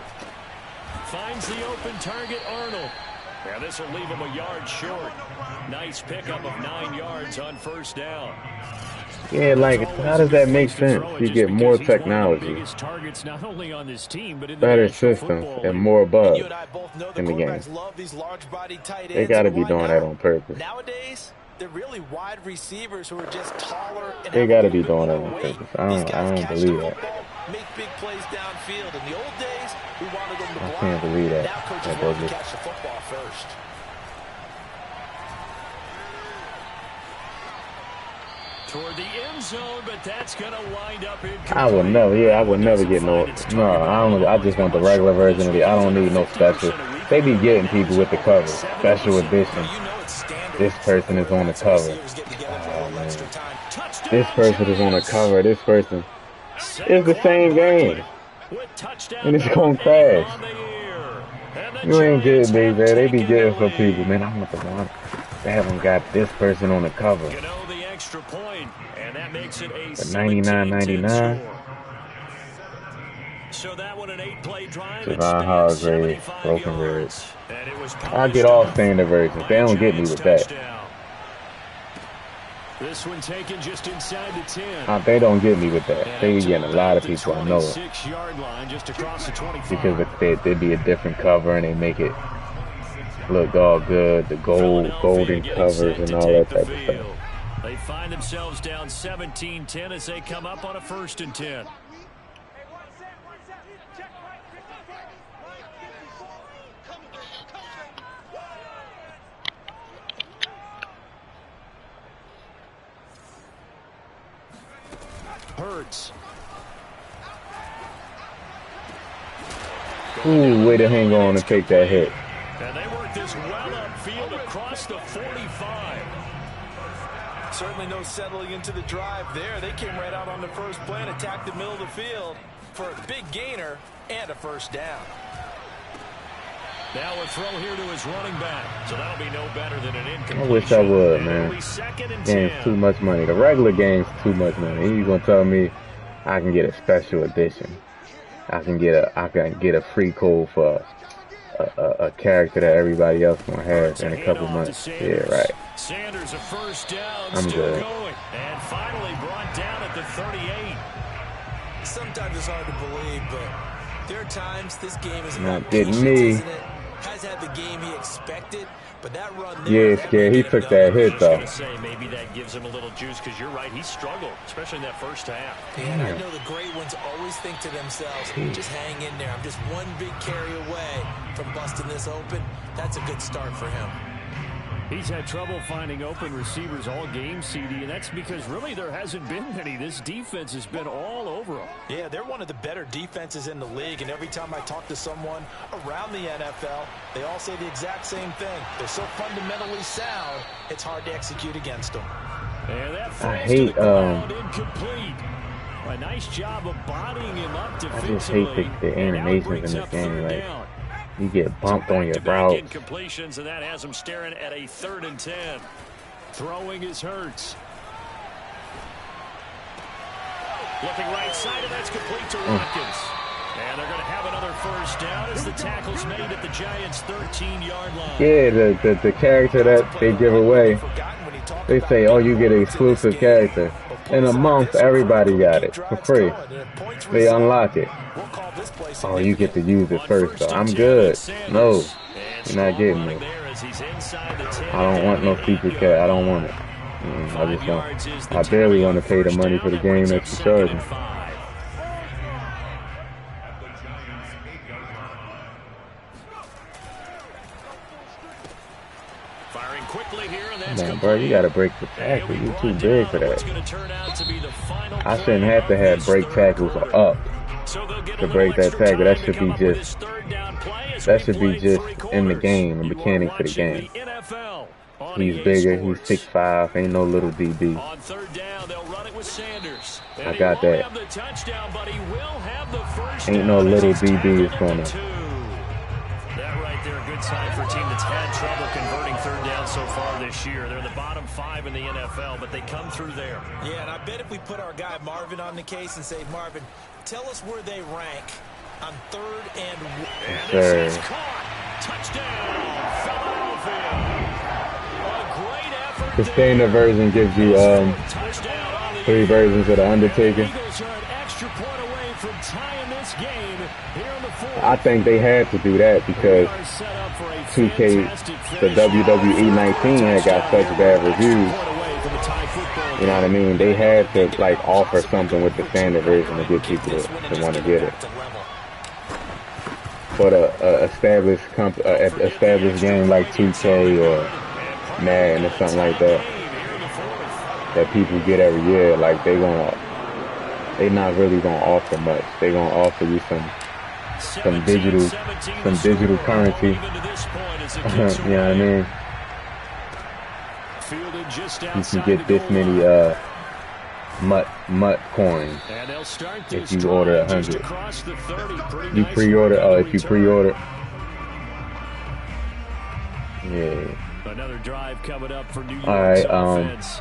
Finds the open target, Arnold. Yeah, this will leave him a yard short. Nice pickup of 9 yards on 1st down. Yeah, like, how does that make sense? You get more technology, better systems, and more bugs in the game. They got to be doing that on purpose. Nowadays, they're really wide receivers who are just taller. They got to be doing that on purpose. I don't believe that. Make big plays downfield. In the old days, we wanted them to block. I can't believe that. Now coaches want to catch the football first. Toward the end zone, but that's going to wind up in. I would never get no. I just want the regular version of it. I don't need no special. They be getting people with the cover. Special edition. This person is on the cover. Oh, man. This person is on the cover. This person. It's the same game. And it's going to crash. You ain't getting these, man. They be getting for people, man. I want the one. They haven't got this person on the cover. Extra point, and that makes it a $99.99. So that one an 8-play drive. Divine Hargrave, Broken Red. I get all standard versions. They don't get me with that. This one taken just inside the 10. They don't get me with that. They be getting a lot of people. I know it. 6-yard line just across the 25. Because they'd be a different cover and they make it look all good. The golden covers and all that type of stuff. They find themselves down 17-10 as they come up on a 1st and 10. Hurts. Ooh, way to hang on and take that hit. And they work this well up field across the 45. Certainly no settling into the drive there. They came right out on the first play and attacked the middle of the field for a big gainer and a first down. Now a throw here to his running back. So that'll be no better than an incompletion. I wish I would, man. Game's too much money. The regular game's too much money. He's gonna tell me I can get a special edition. I can get a free code for a character that everybody else gonna have in a couple months. Yeah, right. Sanders a first down. I'm good. Going. And finally brought down at the 38. Sometimes it's hard to believe, but there are times this game is not getting me. Isn't it? Has had the game he expected, but that run there, yeah, scared. He took that hit though. Say maybe that gives him a little juice because you're right. He struggled, especially in that first half. And I know the great ones always think to themselves, just hang in there. I'm just one big carry away from busting this open. That's a good start for him. He's had trouble finding open receivers all game, CD, and that's because really there hasn't been many. This defense has been all over them. Yeah, they're one of the better defenses in the league, and every time I talk to someone around the NFL, they all say the exact same thing. They're so fundamentally sound, it's hard to execute against them. And that I hate incomplete. A nice job of bodying him up defensively. I just hate the animations in this game. Like, you get bumped on your route. Incompletions, and that has him staring at a 3rd and 10. Throwing is Hurts. Looking right side, and that's complete to Watkins. And they're going to have another first down as the tackle's made at the Giants' 13-yard line. Yeah, the character that they give away, they say, oh, you get an exclusive character. In a month, everybody got it for free. They unlock it. Oh, you get to use it first, though. I'm good. No, you're not getting me. I don't want no secret cat. I don't want it. I just don't. I barely want to pay the money for the game that you charge me. Firing quickly here, and that's Come on, bro, you gotta break the tackle. You're too big for that. I shouldn't have to have break tackles up to break that tackle. That should be just in the game, the mechanics of the game. He's bigger. He's 6'5". Ain't no little DB. On 3rd down, they'll run it with Sanders. I got that. Ain't no little DB is gonna. That right there, a good sign for a team that's had trouble converting 3rd down so far this year. They're the bottom 5 in the NFL, but they come through there. Yeah, and I bet if we put our guy Marvin on the case and say, Marvin, tell us where they rank on 3rd and... Yes, sir. Touchdown, Philadelphia. The standard version gives you 3 versions of the Undertaker. I think they had to do that because 2K, the WWE 19 had got such bad reviews. You know what I mean? They had to like offer something with the standard version to get people to want to get it. But a established game like 2K or Madden or something like that people get every year, like they not really gonna offer much. They gonna offer you some digital currency. You know what I mean? You can get this many MUT coins if you order 100. You pre-order. If you pre-order, yeah. Another drive coming up for New York's offense.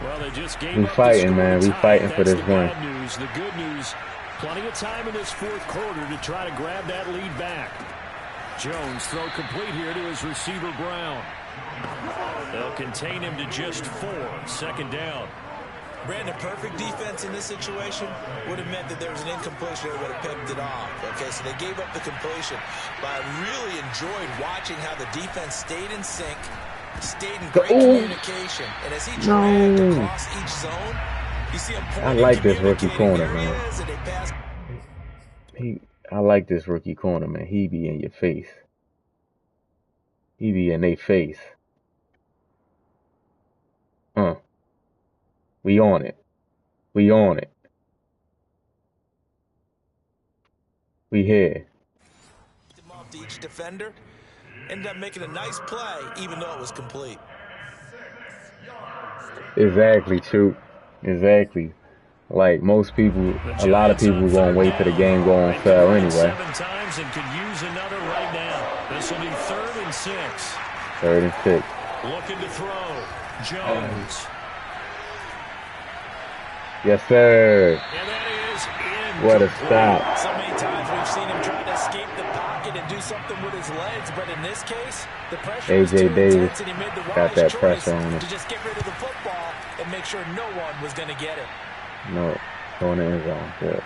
Well, they just gave we fighting, man. We fighting for this win. The good news, plenty of time in this 4th quarter to try to grab that lead back. Jones throw complete here to his receiver Brown. They'll contain him to just 4. 2nd down. Brandon, perfect defense in this situation would have meant that there was an incompletion that would have picked it off. Okay, so they gave up the completion. But I really enjoyed watching how the defense stayed in sync, stayed in great communication. And as he dragged across each zone, you see him I like this rookie corner, man. I like this rookie corner, man. He be in your face. He be in their face. We on it. We on it. We here. Each defender. Ended up making a nice play, even though it was complete. Exactly, true. Exactly. Like most people, a lot of people gonna wait till the game go on sale anyway. 7 times and could use another right now. This will be 3rd and 6. 3rd and 6. Looking to throw. Jones. Yes, sir. And that is in. What a stop. So many times we've seen him try to escape the pocket and do something with his legs, but in this case, the pressure was too intense and he made the wise that choice pressure on him to just get rid of the football and make sure no one was going to get it. No, going in the end zone. Good.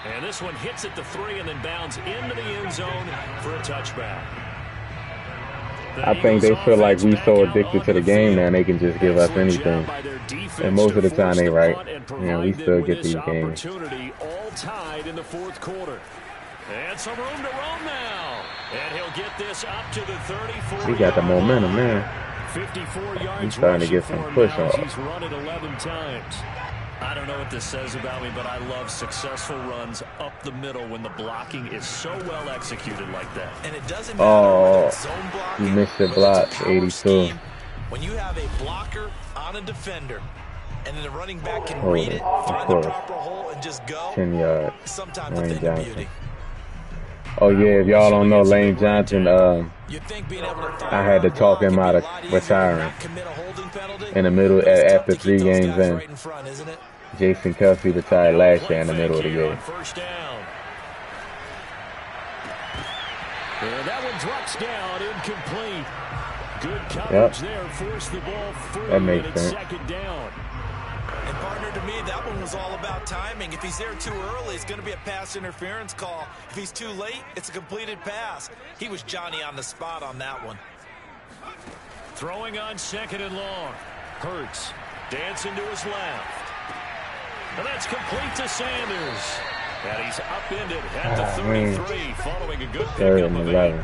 And this one hits at the 3 and then bounds into the end zone for a touchback. I think they feel like we so addicted to the game now they can just give us anything. And most of the time they right. Yeah, we still get these games. All tied in the 4th quarter. And some room to roam now. And he'll get this up to the 34. He got the momentum now. 54 yards. He's starting to get some push off. He's run it 11 times. I don't know what this says about me, but I love successful runs up the middle when the blocking is so well executed like that. And it doesn't matter whether it's zone blocking, he missed the block, 82. Scheme, when you have a blocker on a defender, and then the running back can read it, find the proper hole, and just go. 10 yards. Sometimes a thing of beauty. Oh yeah, if y'all don't know Lane Johnson, I had to talk him out of retiring in the middle after 3 games in. Jason Kelsey retired last year in the middle of the game. That one drops down, incomplete. Good coverage there, forced the ball through. That makes sense. 2nd down. And partner, to me, that one was all about timing. If he's there too early, it's going to be a pass interference call. If he's too late, it's a completed pass. He was Johnny on the spot on that one. Throwing on 2nd and long. Hurts. Dancing to his left. And that's complete to Sanders. And he's upended at the 33 following a good pickup of 8.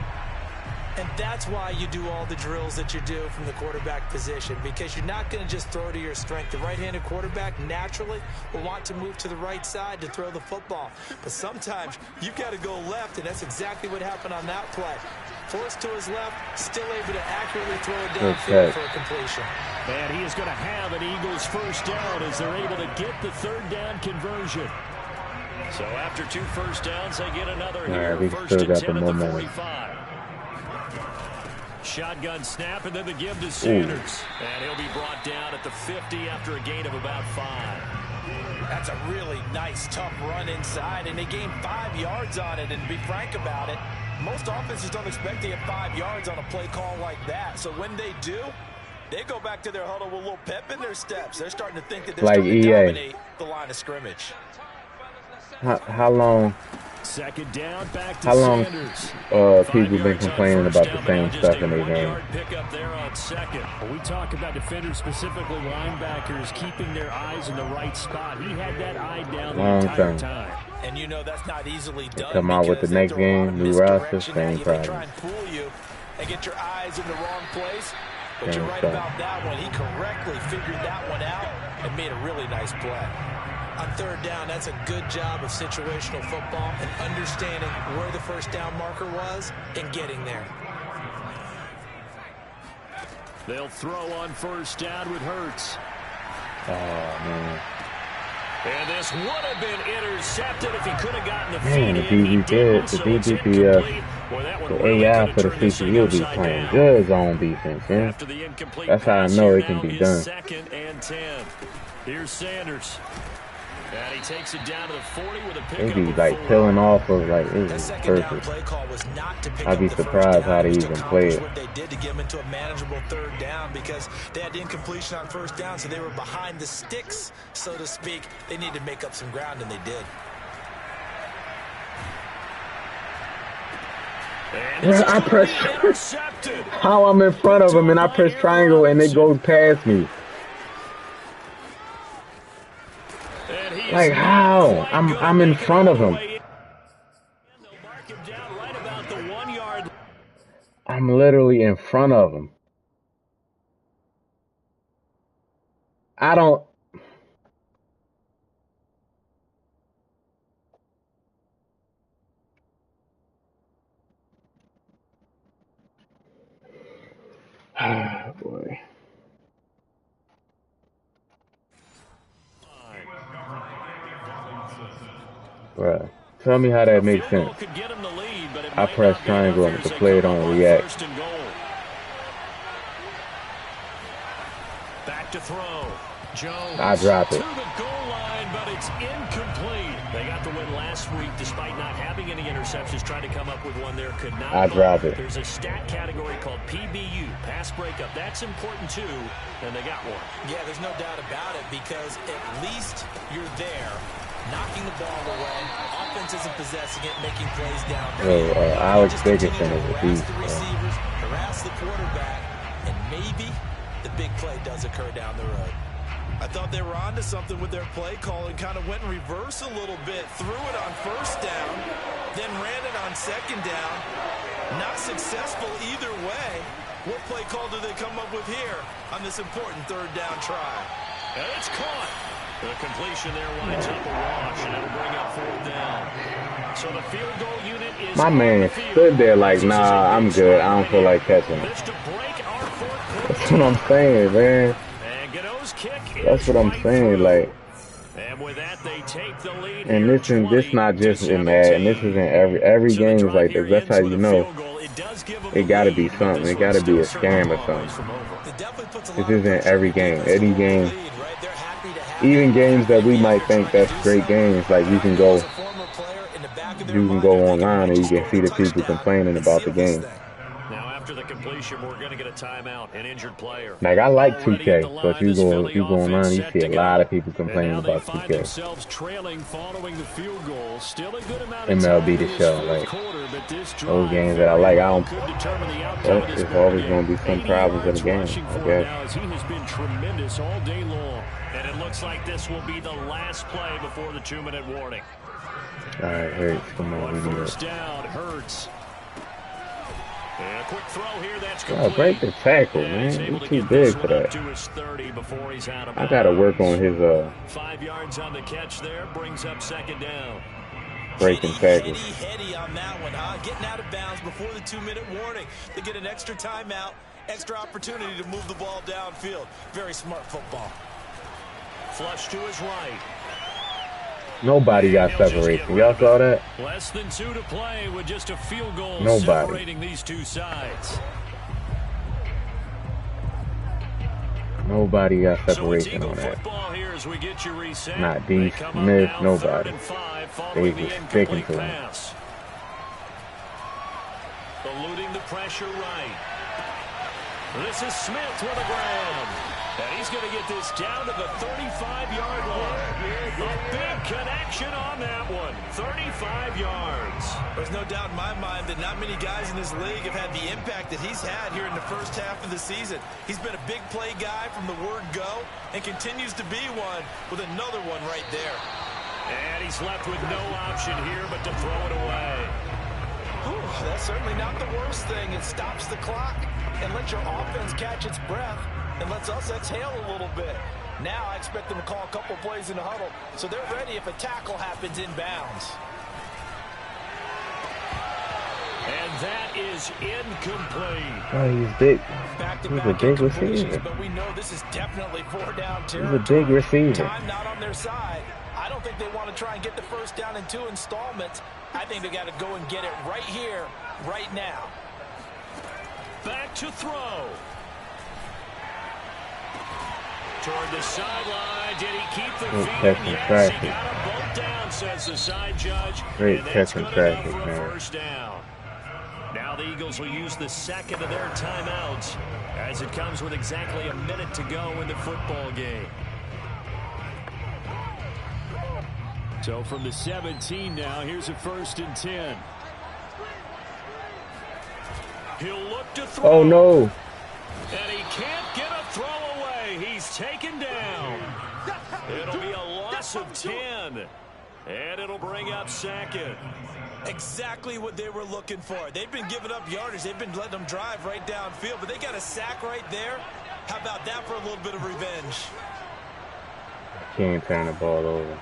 And that's why you do all the drills that you do from the quarterback position, because you're not going to just throw to your strength. The right-handed quarterback naturally will want to move to the right side to throw the football. But sometimes you've got to go left, and that's exactly what happened on that play. Forced to his left, still able to accurately throw it downfield for a completion. And he is going to have an Eagles first down as they're able to get the 3rd down conversion. So after 2 first downs, they get another here. We First still and got 10 the at the momentum. 45. Shotgun snap and then the give to Sanders. And he'll be brought down at the 50 after a gain of about 5. That's a really nice, tough run inside, and they gained 5 yards on it. And to be frank about it, most offenses don't expect to get 5 yards on a play call like that. So when they do, they go back to their huddle with a little pep in their steps. They're starting to think that they're starting to dominate the line of scrimmage. How long? 2nd down, back to How long Sanders. People been complaining about the same stuff in their game? Pickup there on 2nd. Well, we talk about defenders, specifically linebackers, keeping their eyes in the right spot. He had that eye down the entire time. And you know that's not easily done. Come out with the next game, new roster, same problem. Try and fool you and get your eyes in the wrong place. But you're right about that one. He correctly figured that one out and made a really nice play. On 3rd down, that's a good job of situational football and understanding where the first down marker was and getting there. They'll throw on 1st down with Hurts. Oh, man. And this would have been intercepted if he could have gotten the feed in. The AI for the CPU be playing good zone defense, man. That's how I know it can be done. 2nd and 10. Here's Sanders. And he takes it down to the 40 with a pickup. They be like peeling off of like it was perfect. I'd be surprised how they even play it. What they did to get him into a manageable 3rd down because they had incompletion on 1st down, so they were behind the sticks, so to speak. They needed to make up some ground, and they did. I press how I'm in front of them and I press triangle and it goes past me. Like how? I'm in front of him. I'm literally in front of him. I don't. Ah, boy. Bruh, tell me how that makes sense. I press triangle and the player don't react. Back to throw. Jones I drop it. to the goal line, but it's incomplete. They got the win last week despite not having any interceptions. Tried to come up with one there, could not. I drop it. There's a stat category called PBU, pass breakup. That's important too, and they got one. Yeah, there's no doubt about it because at least you're there, knocking the ball away. Offense isn't possessing it, making plays down. Alex Dickinson is a beast. The receivers, harass the quarterback, and maybe the big play does occur down the road. I thought they were onto something with their play call and kind of went in reverse a little bit. Threw it on first down, then ran it on second down. Not successful either way. What play call do they come up with here on this important third down try? And it's caught. The completion there winds up a wash, and it'll bring up fourth down. So the field goal unit is my man stood there like, nah, I'm good. I don't feel like catching it. That's what I'm saying, man. That's what I'm saying, like. And with that, they take the lead. And this not just in Madden. This is in every game is like this. That's how you know it got to be something. It got to be a scam or something. This isn't every game. Any game, even games that we might think that's great games, like you can go online and you can see the people complaining about the game. After the completion, we're going to get a timeout, an injured player. Like, I like 2K, but you go online, you see a lot of people complaining about 2K. Trailing following the field goal. Still a good amount of MLB the show, like those games that I like, but there's always going to be some problems in the game, I guess. He has been tremendous all day long, and it looks like this will be the last play before the 2-minute warning. All right, Hurts, come on, we need it. First down, Hurts. And a quick throw here, that's complete. Oh, break the tackle, man. He's too big for that. I gotta work on his 5 yards on the catch there, brings up second down. Breaking tackles. Heady on that one, huh? Getting out of bounds before the 2-minute warning. They get an extra timeout, extra opportunity to move the ball downfield. Very smart football. Flush to his right. Nobody got separation. Y'all saw that? Less than 2 to play with just a field goal separating these two sides. Nobody got separation on that. Not D. Smith, nobody. They just sticking to him. Eluding the pressure right. This is Smith with a grab. And he's going to get this down to the 35-yard line. A big connection on that one. 35 yards. There's no doubt in my mind that not many guys in this league have had the impact that he's had here in the first half of the season. He's been a big play guy from the word go and continues to be one with another one right there. And he's left with no option here but to throw it away. Whew, that's certainly not the worst thing. It stops the clock and lets your offense catch its breath and lets us exhale a little bit. Now I expect them to call a couple plays in the huddle, so they're ready if a tackle happens inbounds. And that is incomplete. Oh, he's big. He's a big receiver. But we know this is definitely 4-down territory. He's a big receiver. Time not on their side. I don't think they want to try and get the first down in 2 installments. I think they got to go and get it right here, right now. Back to throw. Toward the sideline, did he keep the feet? Yes, he got them both down, says the side judge. Great catch and traffic, man. First down. Now the Eagles will use the second of their timeouts as it comes with exactly a minute to go in the football game. So from the 17 now, here's a 1st and 10. He'll look to throw. Oh, no. And he can't get a throw away. He's taken down. It'll be a loss of 10. And it'll bring up second. Exactly what they were looking for. They've been giving up yardage. They've been letting them drive right downfield. But they got a sack right there. How about that for a little bit of revenge? Can't turn the ball over.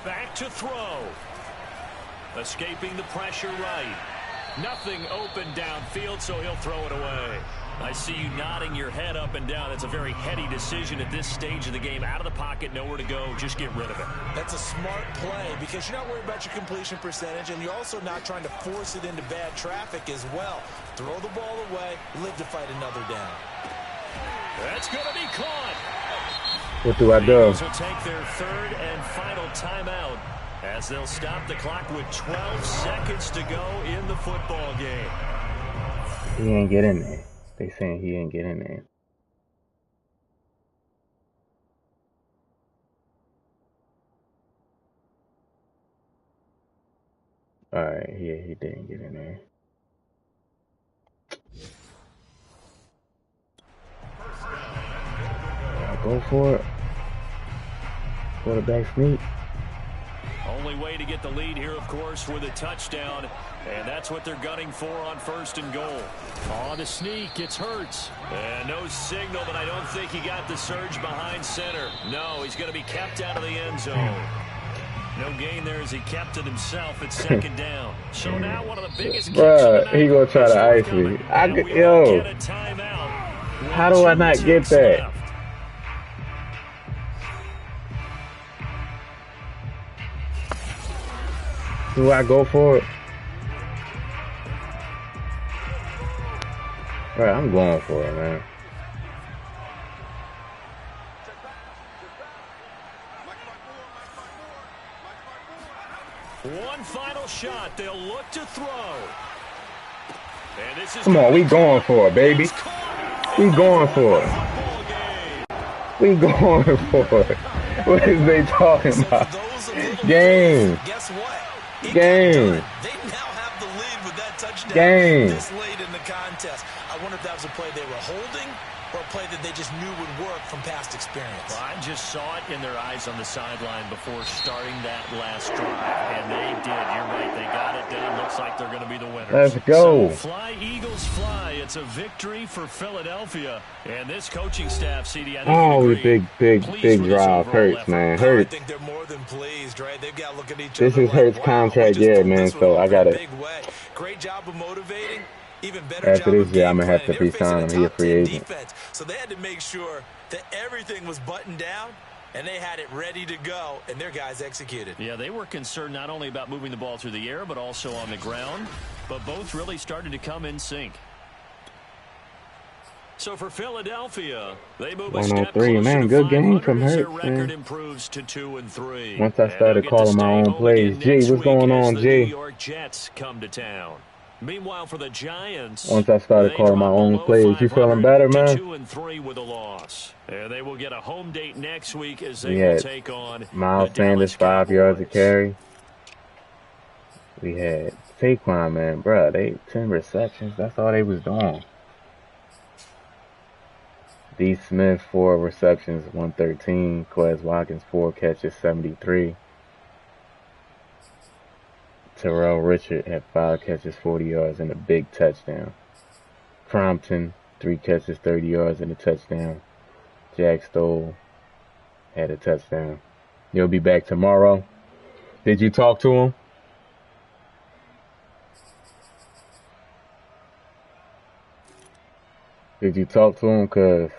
Back to throw. Escaping the pressure right. Nothing open downfield, so he'll throw it away. I see you nodding your head up and down. That's a very heady decision at this stage of the game. Out of the pocket, nowhere to go. Just get rid of it. That's a smart play because you're not worried about your completion percentage, and you're also not trying to force it into bad traffic as well. Throw the ball away, live to fight another down. That's going to be caught. What do I do? The Eagles will take their third and final timeout as they'll stop the clock with 12 seconds to go in the football game. He ain't get in there. They saying he ain't get in there. Alright, yeah, he didn't get in there. Go for it. Quarterback sneak. Only way to get the lead here, of course, with a touchdown. And that's what they're gunning for on first and goal. On the sneak, it's Hurts. And no signal, but I don't think he got the surge behind center. No, he's going to be kept out of the end zone. No gain there as he kept it himself at second down. So now one of the biggest kicks Bruh, he gonna try to ice me. Yo, how do I not get that? Left. Do I go for it? Right, I'm going for it, man. One final shot. They'll look to throw. And this is Come on, we going for it, baby. We going for it. We going for it. What is they talking about? Game. Guess what? Game. They now have the lead with that touchdown Game. this late in the contest. I wonder if that was a play they were holding or a play that they just knew would work from past experience. Well, I just saw it in their eyes on the sideline before starting that last drive, and they did. You're right. They got it done. Looks like they're going to be the winners. Let's go. So fly, Eagles, fly. It's a victory for Philadelphia. And this coaching staff, CD, I think Oh, you'd agree, big pleased with this drive. overall Hurts, effort. man. I Hurts. think they're more than pleased, right? They've got to look at each This other is like, Hurts' wow, contract we just year, pulled man, this one so off I in a gotta. big way. Great job of motivating. Even better After job this of year, game I'm gonna have planning. to They were facing re-sign him. He a top free 10 agent. defense, so they had to make sure that everything was buttoned down, and they had it ready to go, and their guys executed. Yeah, they were concerned not only about moving the ball through the air, but also on the ground. But both really started to come in sync. So for Philadelphia, they move a step 103, closer man. to Good game 500 from as their Hurts, record man. improves to 2-3. Once I And started they'll get to calling my stay own home plays. again G, next what's week going as on, the G? New York Jets come to town. Meanwhile, for the Giants, Once I started they calling my drop own below plays. You feeling 500 better, to man? 2-3 with a loss. And they will get a home date next week as they We will had take on Miles the Sanders, Dallas 5 yards a Cowboys. carry. We had Saquon, man, bruh. They 10 receptions. That's all they was doing. D. Smith, 4 receptions, 113. Quez Watkins, 4 catches, 73. Terrell Richard had 5 catches, 40 yards, and a big touchdown. Crompton, 3 catches, 30 yards, and a touchdown. Jack Stoll had a touchdown. He'll be back tomorrow. Did you talk to him? Did you talk to him? Cause,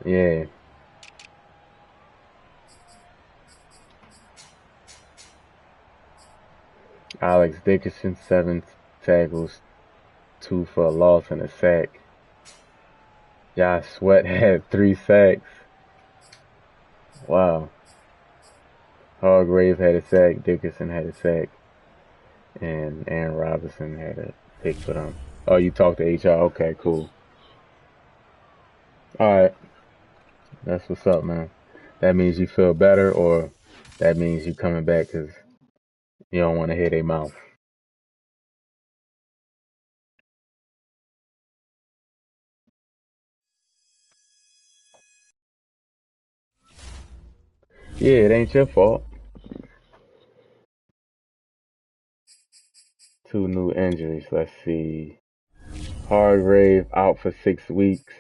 yeah. Alex Dickerson, 7 tackles, 2 for a loss and a sack. Josh Sweat had 3 sacks. Wow. Hargrave had a sack. Dickerson had a sack. And Aaron Robinson had a pick for them. Oh, you talked to HR? Okay, cool. Alright. That's what's up, man. That means you feel better, or that means you coming back because you don't want to hear their mouth. Yeah, it ain't your fault. 2 new injuries. Let's see. Hargrave out for 6 weeks.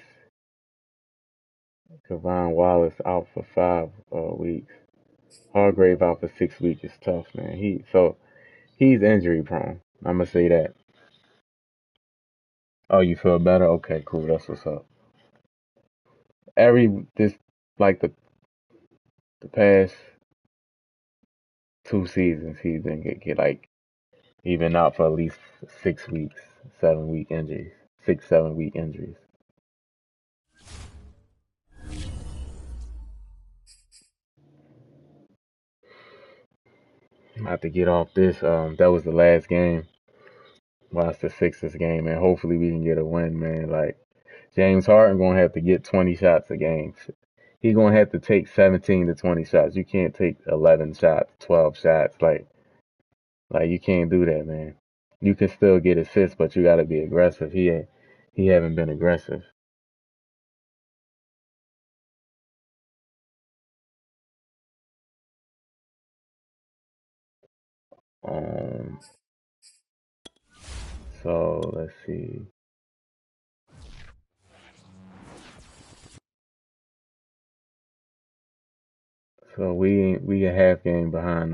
Kevon Wallace out for 5 weeks. Hargrave out for 6 weeks is tough, man. He's injury prone. I'm gonna say that. Oh, you feel better? Okay, cool. That's what's up. This like the past 2 seasons, he's been get like he been out for at least 6 weeks, 7 week injuries, 6 7 week injuries. I have to get off this. That was the last game. Watch the Sixers game, and hopefully we can get a win, man. Like James Harden gonna have to get 20 shots a game. He gonna have to take 17 to 20 shots. You can't take 11 shots, 12 shots. Like you can't do that, man. You can still get assists, but you got to be aggressive. He haven't been aggressive. Um, so let's see. So we a half game behind.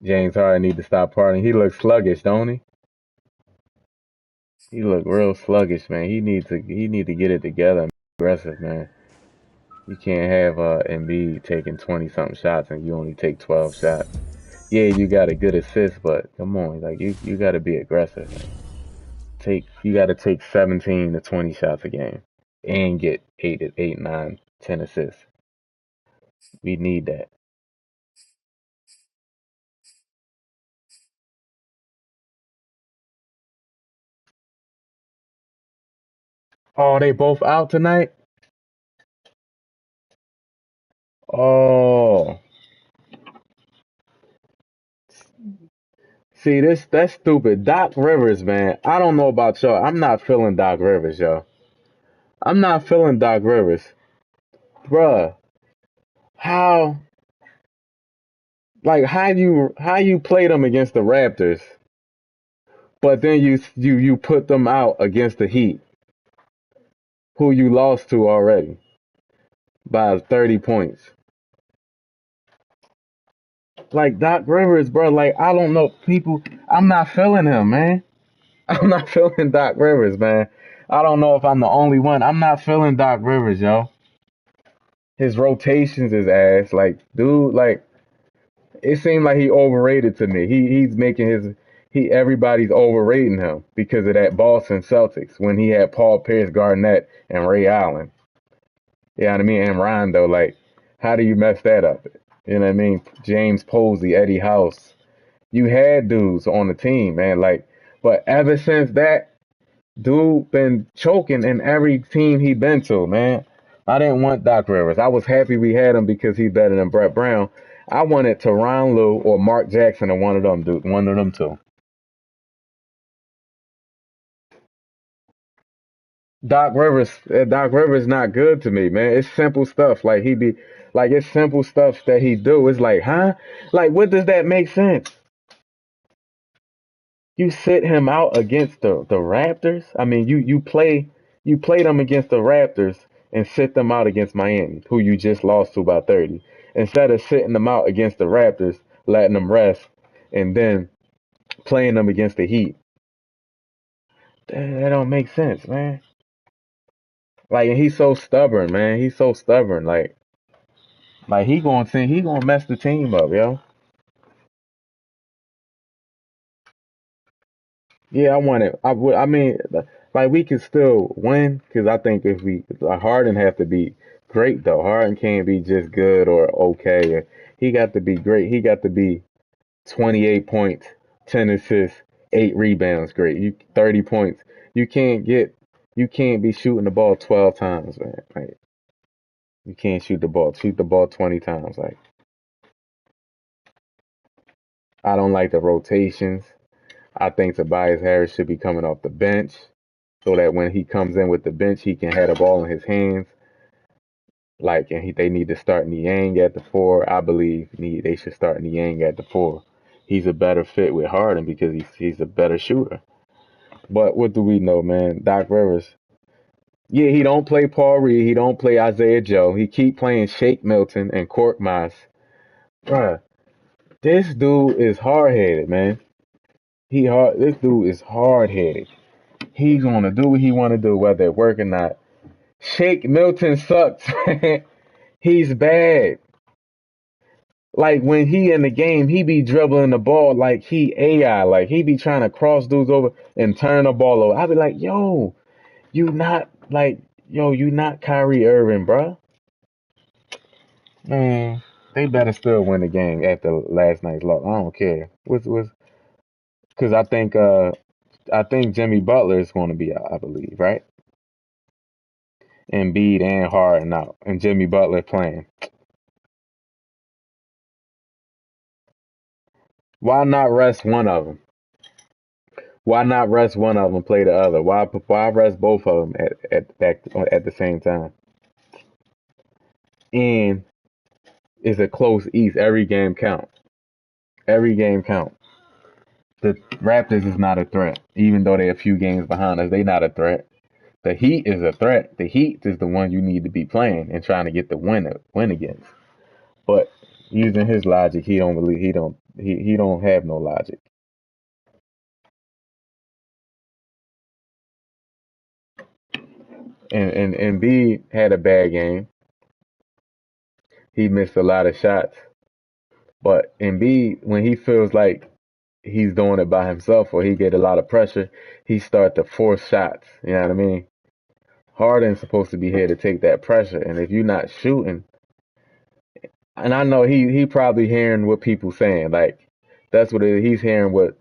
James Harden need to stop partying. He looks sluggish, don't he? He look real sluggish, man. He need to get it together and be aggressive, man. You can't have Embiid taking 20 something shots and you only take 12 shots. Yeah, you got a good assist, but come on, like you got to be aggressive. Man. You got to take 17 to 20 shots a game and get 8, 9, 10 assists. We need that. Oh, they both out tonight? Oh, see that's stupid. Doc Rivers, man. I don't know about y'all. I'm not feeling Doc Rivers, yo. I'm not feeling Doc Rivers, bruh. How how you played them against the Raptors, but then you put them out against the Heat, who you lost to already by 30 points. Like Doc Rivers, bro. Like I don't know people. I'm not feeling him, man. I'm not feeling Doc Rivers, man. I don't know if I'm the only one. I'm not feeling Doc Rivers, yo. His rotations is ass. Like, dude, like it seemed like he overrated to me. He's making he everybody's overrating him because of that Boston Celtics when he had Paul Pierce, Garnett, and Ray Allen. You know what I mean? And Rondo, like, how do you mess that up? You know what I mean? James Posey, Eddie House. You had dudes on the team, man. Like, but ever since that, dude been choking in every team he been to, man. I didn't want Doc Rivers. I was happy we had him because he's better than Brett Brown. I wanted Tyronn Lue or Mark Jackson or one of them, dude. One of them two. Doc Rivers not good to me, man. It's simple stuff. Like he be like it's simple stuff that he do. It's like, huh? Like what does that make sense? You sit him out against the Raptors. I mean, you play them against the Raptors and sit them out against Miami, who you just lost to by 30. Instead of sitting them out against the Raptors, letting them rest, and then playing them against the Heat. That don't make sense, man. Like, and he's so stubborn, man. He's so stubborn. Like he gonna mess the team up, yo. Yeah, I want it. I mean, like we can still win because I think if we Harden have to be great though. Harden can't be just good or okay. He got to be great. He got to be 28 points, 10 assists, 8 rebounds. Great. You 30 points. You can't get. You can't be shooting the ball 12 times, man. Like you can't shoot the ball. Shoot the ball 20 times. Like I don't like the rotations. I think Tobias Harris should be coming off the bench so that when he comes in with the bench, he can have the ball in his hands. Like, and they need to start Niang at the four. I believe they should start Niang at the four. He's a better fit with Harden because he's a better shooter. But what do we know, man? Doc Rivers. Yeah, he don't play Paul Reed. He don't play Isaiah Joe. He keep playing Shake Milton and Cork Moss. Bruh, this dude is hard headed, man. He hard. This dude is hard headed. He's gonna do what he want to do, whether it work or not. Shake Milton sucks. He's bad. Like when he in the game, he be dribbling the ball like he AI. Like he be trying to cross dudes over and turn the ball over. I be like, you not Kyrie Irving, bruh. Man, they better still win the game after last night's loss. I don't care. Was because I think Jimmy Butler is going to be out, I believe, right? Embiid and Harden out, and Jimmy Butler playing. Why not rest one of them? Why not rest one of them, play the other? Why rest both of them at the same time? And it's a close East. Every game count. Every game count. The Raptors is not a threat, even though they're a few games behind us. They not a threat. The Heat is a threat. The Heat is the one you need to be playing and trying to get the win against. But using his logic, he don't have no logic. And B had a bad game. He missed a lot of shots. But Embiid, when he feels like he's doing it by himself or he get a lot of pressure, he start to force shots. You know what I mean? Harden's supposed to be here to take that pressure, and if you're not shooting, and I know he probably hearing what people saying, like that's what it is. He's hearing what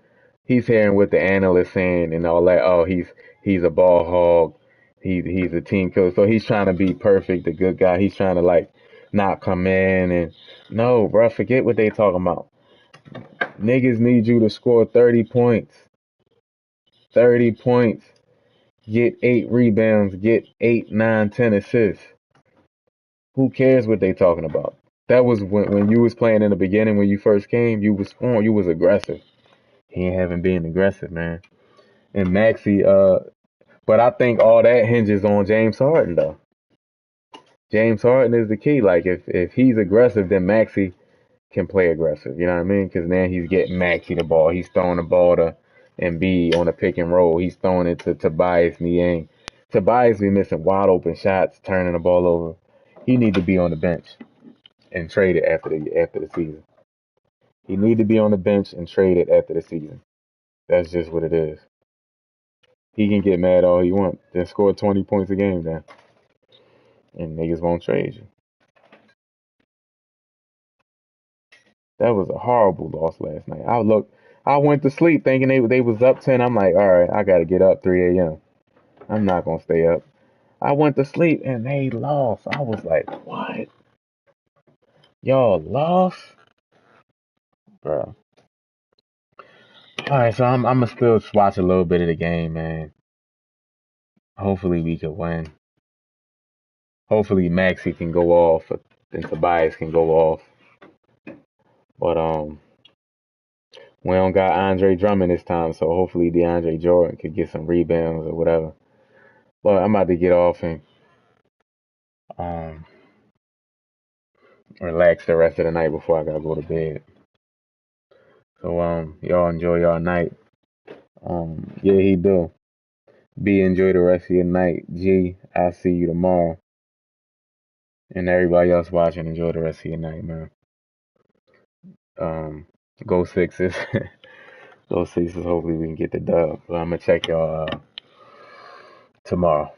the analysts saying and all that. Oh, he's a ball hog. He's a team killer. So he's trying to be perfect, the good guy. He's trying to like not come in and no, bro. Forget what they talking about. Niggas need you to score 30 points. 30 points. Get 8 rebounds. Get 8, 9, 10 assists. Who cares what they talking about? That was when you was playing in the beginning when you first came. You was aggressive. He ain't haven't been aggressive, man. And Maxi, but I think all that hinges on James Harden though. James Harden is the key. Like if he's aggressive, then Maxi can play aggressive. You know what I mean? Because then he's getting Maxi the ball. He's throwing the ball to Embiid on a pick and roll. He's throwing it to Tobias Niang. Tobias be missing wide open shots, turning the ball over. He need to be on the bench and traded after the season. He need to be on the bench and traded after the season. That's just what it is. He can get mad all he wants. Then score 20 points a game then. And niggas won't trade you. That was a horrible loss last night. I went to sleep thinking they was up 10. I'm like, all right, I gotta get up 3 a.m. I'm not gonna stay up. I went to sleep and they lost. I was like, what? Y'all lost? Bro. All right, so I'm gonna still watch a little bit of the game, man. Hopefully we can win. Hopefully Maxi can go off and Tobias can go off. But we don't got Andre Drummond this time, so hopefully DeAndre Jordan could get some rebounds or whatever. But I'm about to get off and um relax the rest of the night before I gotta go to bed. So y'all enjoy y'all night. Yeah, he do. B, enjoy the rest of your night. G, I'll see you tomorrow. And everybody else watching, enjoy the rest of your night, man. Go Sixers. Go Sixers. Hopefully we can get the dub. But I'm gonna check y'all tomorrow.